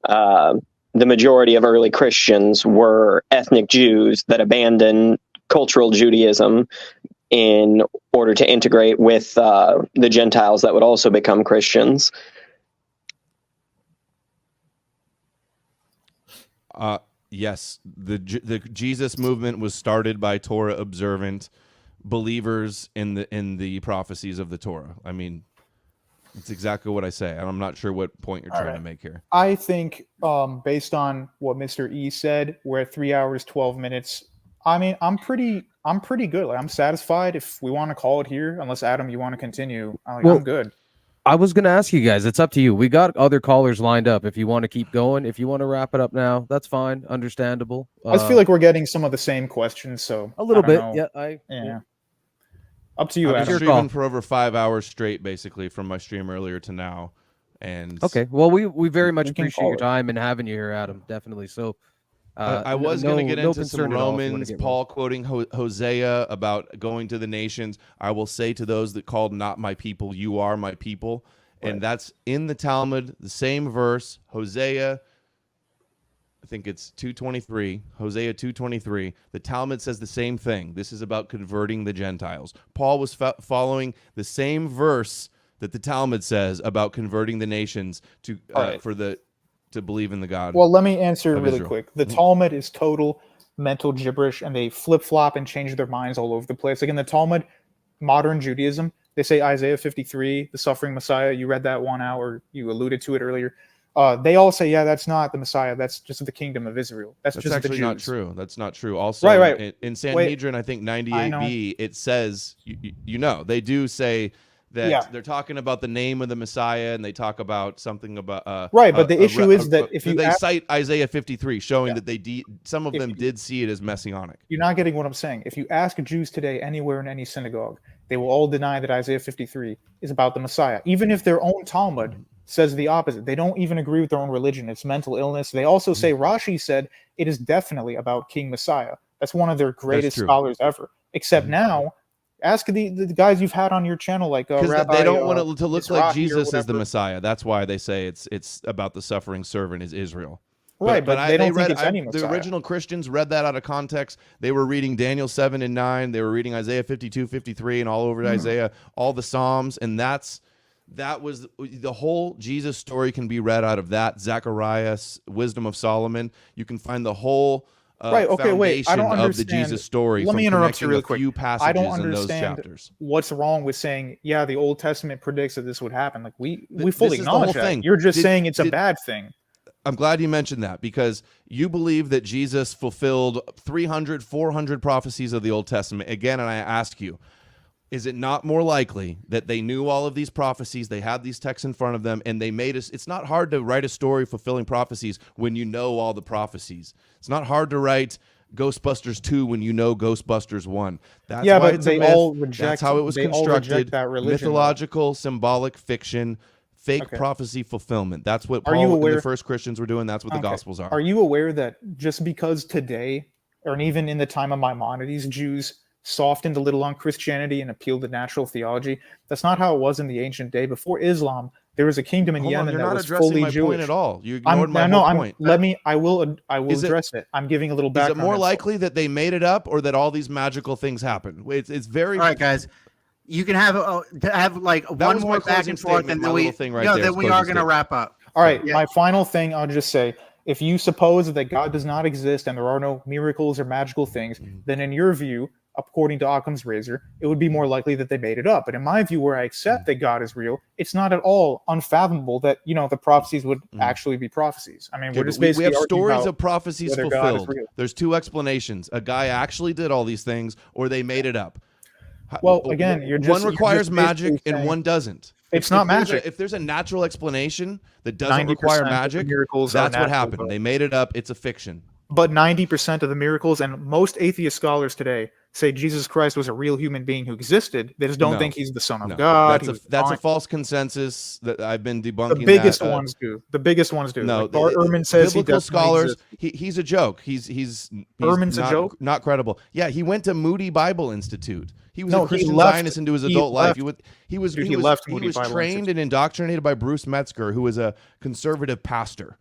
the majority of early Christians were ethnic Jews that abandoned cultural Judaism in order to integrate with the Gentiles that would also become Christians. Yes, the Jesus movement was started by Torah observant believers in the prophecies of the Torah. I mean, it's exactly what I say. I'm not sure what point you're trying to make here. I think, based on what Mr. E said, we're at 3 hours 12 minutes. I mean, I'm pretty good. Like, I'm satisfied. If we want to call it here, unless Adam, you want to continue, I'm good. I was going to ask you guys. It's up to you. We got other callers lined up. If you want to keep going, if you want to wrap it up now, that's fine. Understandable. I just feel like we're getting some of the same questions, so a little bit. Know. Yeah. Up to you, I've Adam. been streaming for over 5 hours straight, basically, from my stream earlier to now. And okay, well, we very much appreciate your time and having you here, Adam. Definitely. So, I was going to get into some Romans, Paul quoting Hosea about going to the nations. I will say to those that called not my people, you are my people. Right. And that's in the Talmud, the same verse, Hosea, I think it's 2:23, Hosea 2:23. The Talmud says the same thing. This is about converting the Gentiles. Paul was following the same verse that the Talmud says about converting the nations to believe in the God. Well, let me answer really Israel. quick. The Talmud is total mental gibberish, and they flip-flop and change their minds all over the place. Like in the Talmud, modern Judaism, they say Isaiah 53, the suffering Messiah. You read that one out, or you alluded to it earlier. They all say, yeah, that's not the Messiah. That's just the kingdom of Israel. That's just actually the Jews. Not true. That's not true. Also, right. In Sanhedrin, I think 98b, it says, they do say that they're talking about the name of the Messiah, and they talk about something about right. But the issue is that if you cite Isaiah 53, showing that some of them did see it as messianic. You're not getting what I'm saying. If you ask Jews today anywhere in any synagogue, they will all deny that Isaiah 53 is about the Messiah, even if their own Talmud says the opposite. They don't even agree with their own religion. It's mental illness. They also say Rashi said it is definitely about King Messiah. That's one of their greatest scholars ever. Except now, ask the guys you've had on your channel, like Rabbi, they don't want it to look like Jesus is the Messiah. That's why they say it's about the suffering servant is Israel. Right, but they don't think it's any Messiah. The original Christians read that out of context. They were reading Daniel 7 and 9. They were reading Isaiah 52, 53, and all over Isaiah, all the Psalms, and that was the whole Jesus story can be read out of that. Zechariah, Wisdom of Solomon. You can find the whole Right. Okay. Wait. I foundation don't of the understand. Jesus story. Let from me interrupt connecting you real a quick. few I passages don't in those understand chapters. what's wrong with saying, yeah, the Old Testament predicts that this would happen. Like we This fully is the acknowledge whole that. thing. You're just saying it's a bad thing. I'm glad you mentioned that, because you believe that Jesus fulfilled 300, 400 prophecies of the Old Testament. Again, and I ask you, is it not more likely that they knew all of these prophecies, they had these texts in front of them, and they made us? It's not hard to write a story fulfilling prophecies when you know all the prophecies. It's not hard to write Ghostbusters 2 when you know Ghostbusters 1. That's Yeah, why but it's a they myth. all reject. That's how it was they all constructed. reject that religion, though. Mythological, symbolic fiction, fake Okay. prophecy fulfillment. That's what Are you Paul and aware- the first Christians were doing. That's what the Okay. Gospels are. Are you aware that just because today, or even in the time of Maimonides, Jews softened a little on Christianity and appealed to natural theology, that's not how it was in the ancient day. Before Islam, there was a kingdom in Hold on, Yemen you're that not was addressing fully my Jewish. point at all. You ignored my no, whole point. I will Is it- address it. I'm giving a little Is background. it more info. likely that they made it up or that all these magical things happen? It's very. All right, guys. You can have like one was my more back closing and forth, statement, and my then we little thing right there then is we closing are going to statement. wrap up. All right, Yeah. my final thing, I'll just say, if you suppose that God does not exist and there are no miracles or magical things, then in your view, according to Occam's razor, it would be more likely that they made it up. But in my view, where I accept that God is real, it's not at all unfathomable that the prophecies would actually be prophecies. I mean, Okay, we're just but we basically have arguing stories about of prophecies whether God is fulfilled. real. There's two explanations: a guy actually did all these things, or they made it up. Well, again, one requires you're just magic basically and saying one doesn't. it's not magic. If there's a natural explanation that doesn't 90% require of the magic, miracles are that's what natural, happened. though. They made it up. It's a fiction. But 90% of the miracles, and most atheist scholars today say Jesus Christ was a real human being who existed. They just don't No. think he's the Son of No, God. that's a false consensus that I've been debunking. The biggest that, ones do. The biggest ones do. No, Like Bart Ehrman says he biblical doesn't scholars. exist. He's a joke. He's Ehrman's a not, joke? not credible. Yeah, he went to Moody Bible Institute. He was No, a he Christian left- Zionist into his he adult life. left- He was Dude, he left he Moody was Bible trained Institute. and indoctrinated by Bruce Metzger, who was a conservative pastor.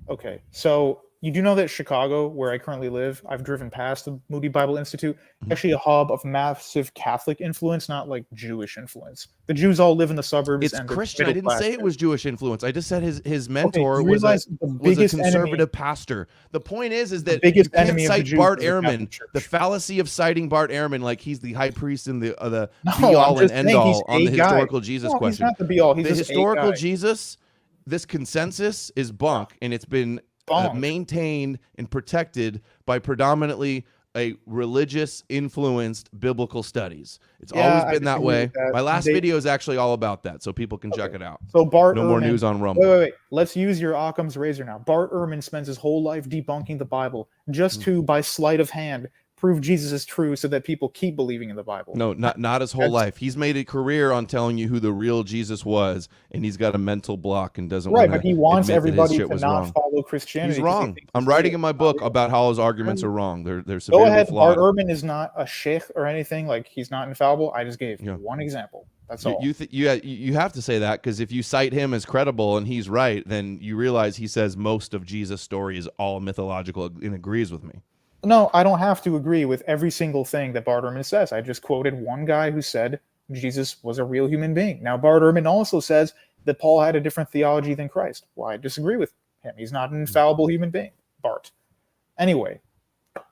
Okay, so you do know that Chicago, where I currently live, I've driven past the Moody Bible Institute, actually a hub of massive Catholic influence, not like Jewish influence. The Jews all live in the suburbs. It's and the Christian. I middle didn't class say it was Jewish influence. I just said his mentor you was realize the a biggest conservative pastor. The point is that you biggest can't enemy of the cite Jews Bart is the Catholic Ehrman, Church. the fallacy of citing Bart Ehrman like he's the high priest and the No, be I'm all and just end saying he's all on a the guy. historical Jesus No, question. He's not the be all. He's The just a historical guy. Jesus, this consensus is bunk, and it's been Bunk. maintained and protected by predominantly a religious influenced biblical studies. It's Yeah, always I been that disagree way. with that. My last They- video is actually all about that, so people can check it out. So Bart No Ehrman, more news on Rumble. Wait. Let's use your Occam's razor now. Bart Ehrman spends his whole life debunking the Bible just to, by sleight of hand, prove Jesus is true so that people keep believing in the Bible. No, not his whole life. He's made a career on telling you who the real Jesus was, and he's got a mental block and doesn't Right, want but he wants admit that his everybody shit to was not wrong. follow Christianity. He's 'cause he wrong. thinks I'm it's writing real. in my book about how his arguments are wrong. They're Go severely ahead. flawed. Bart Ehrman is not a sheikh or anything. Like, he's not infallible. I just gave Yeah. one example. That's all. You have to say that, because if you cite him as credible and he's right, then you realize he says most of Jesus' story is all mythological and agrees with me. No, I don't have to agree with every single thing that Bart Ehrman says. I just quoted one guy who said Jesus was a real human being. Now, Bart Ehrman also says that Paul had a different theology than Christ. Well, I disagree with him. He's not an infallible human being, Bart. Anyway,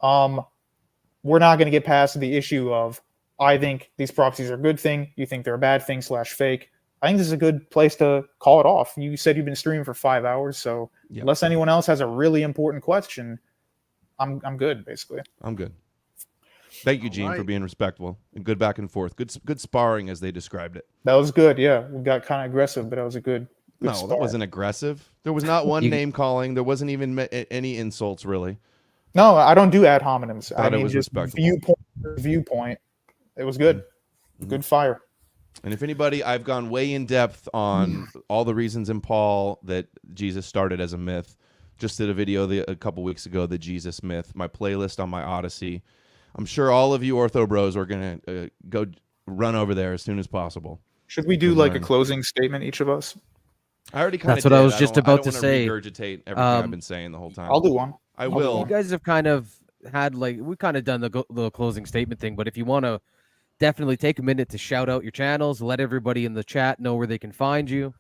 we're not going to get past the issue of, I think these prophecies are a good thing. You think they're a bad thing / fake. I think this is a good place to call it off. You said you've been streaming for 5 hours, so unless anyone else has a really important question, I'm good, basically. I'm good. Thank you, Jeem, for being respectful and good back and forth. Good sparring, as they described it. That was good. Yeah, we got kind of aggressive, but that was a good. No, spar. that wasn't aggressive. There was not one name calling. There wasn't even any insults, really. No, I don't do ad hominems. I Thought it mean, was just respectable. viewpoint. It was good. Good fire. And if anybody, I've gone way in depth on all the reasons in Paul that Jesus started as a myth. Just did a video a couple weeks ago, the Jesus myth, my playlist on my Odyssey. I'm sure all of you Ortho Bros are going to go run over there as soon as possible. Should we do like a closing statement, each of us? I already kind of That's what I was just about to say. Regurgitate everything I've been saying the whole time. I'll do one. I will. You guys have kind of had we kind of done the closing statement thing, but if you want to definitely take a minute to shout out your channels, let everybody in the chat know where they can find you.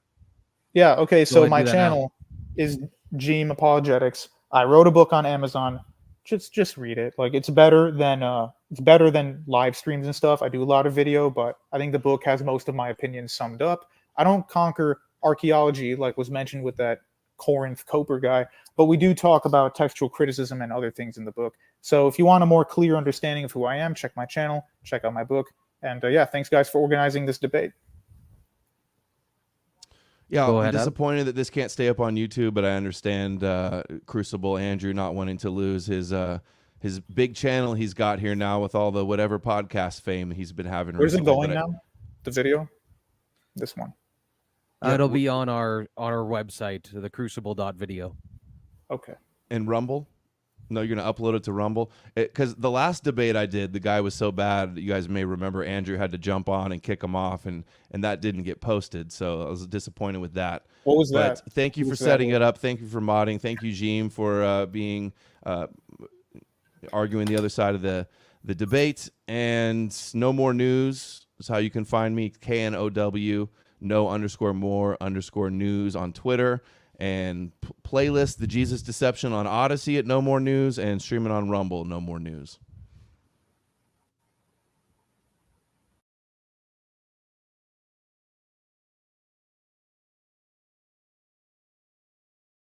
Yeah, okay, so ahead, my do that channel is Jeem Apologetics. I wrote a book on Amazon. just read it. Like it's better than live streams and stuff. I do a lot of video, but I think the book has most of my opinions summed up. I don't conquer archaeology like was mentioned with that Corinth Coper guy, but we do talk about textual criticism and other things in the book. So if you want a more clear understanding of who I am, check my channel, check out my book. And yeah, thanks guys for organizing this debate. Yeah, Go I'm ahead, disappointed that this can't stay up on YouTube, but I understand Crucible Andrew not wanting to lose his big channel he's got here now with all the whatever podcast fame he's been having. Where's it recently. going now? The video? This one. It'll be on our website, the crucible.video. Okay. And Rumble? No, you're going to upload it to Rumble? Because the last debate I did, the guy was so bad, you guys may remember Andrew had to jump on and kick him off, and that didn't get posted, so I was disappointed with that. What was but that? Thank you for setting it up. Thank you for modding. Thank you, Jeem, for being arguing the other side of the debate. And no more news is how you can find me, KNOW, no_more_news on Twitter. And playlist The Jesus Deception on Odyssey at No More News, and streaming on Rumble, No More News.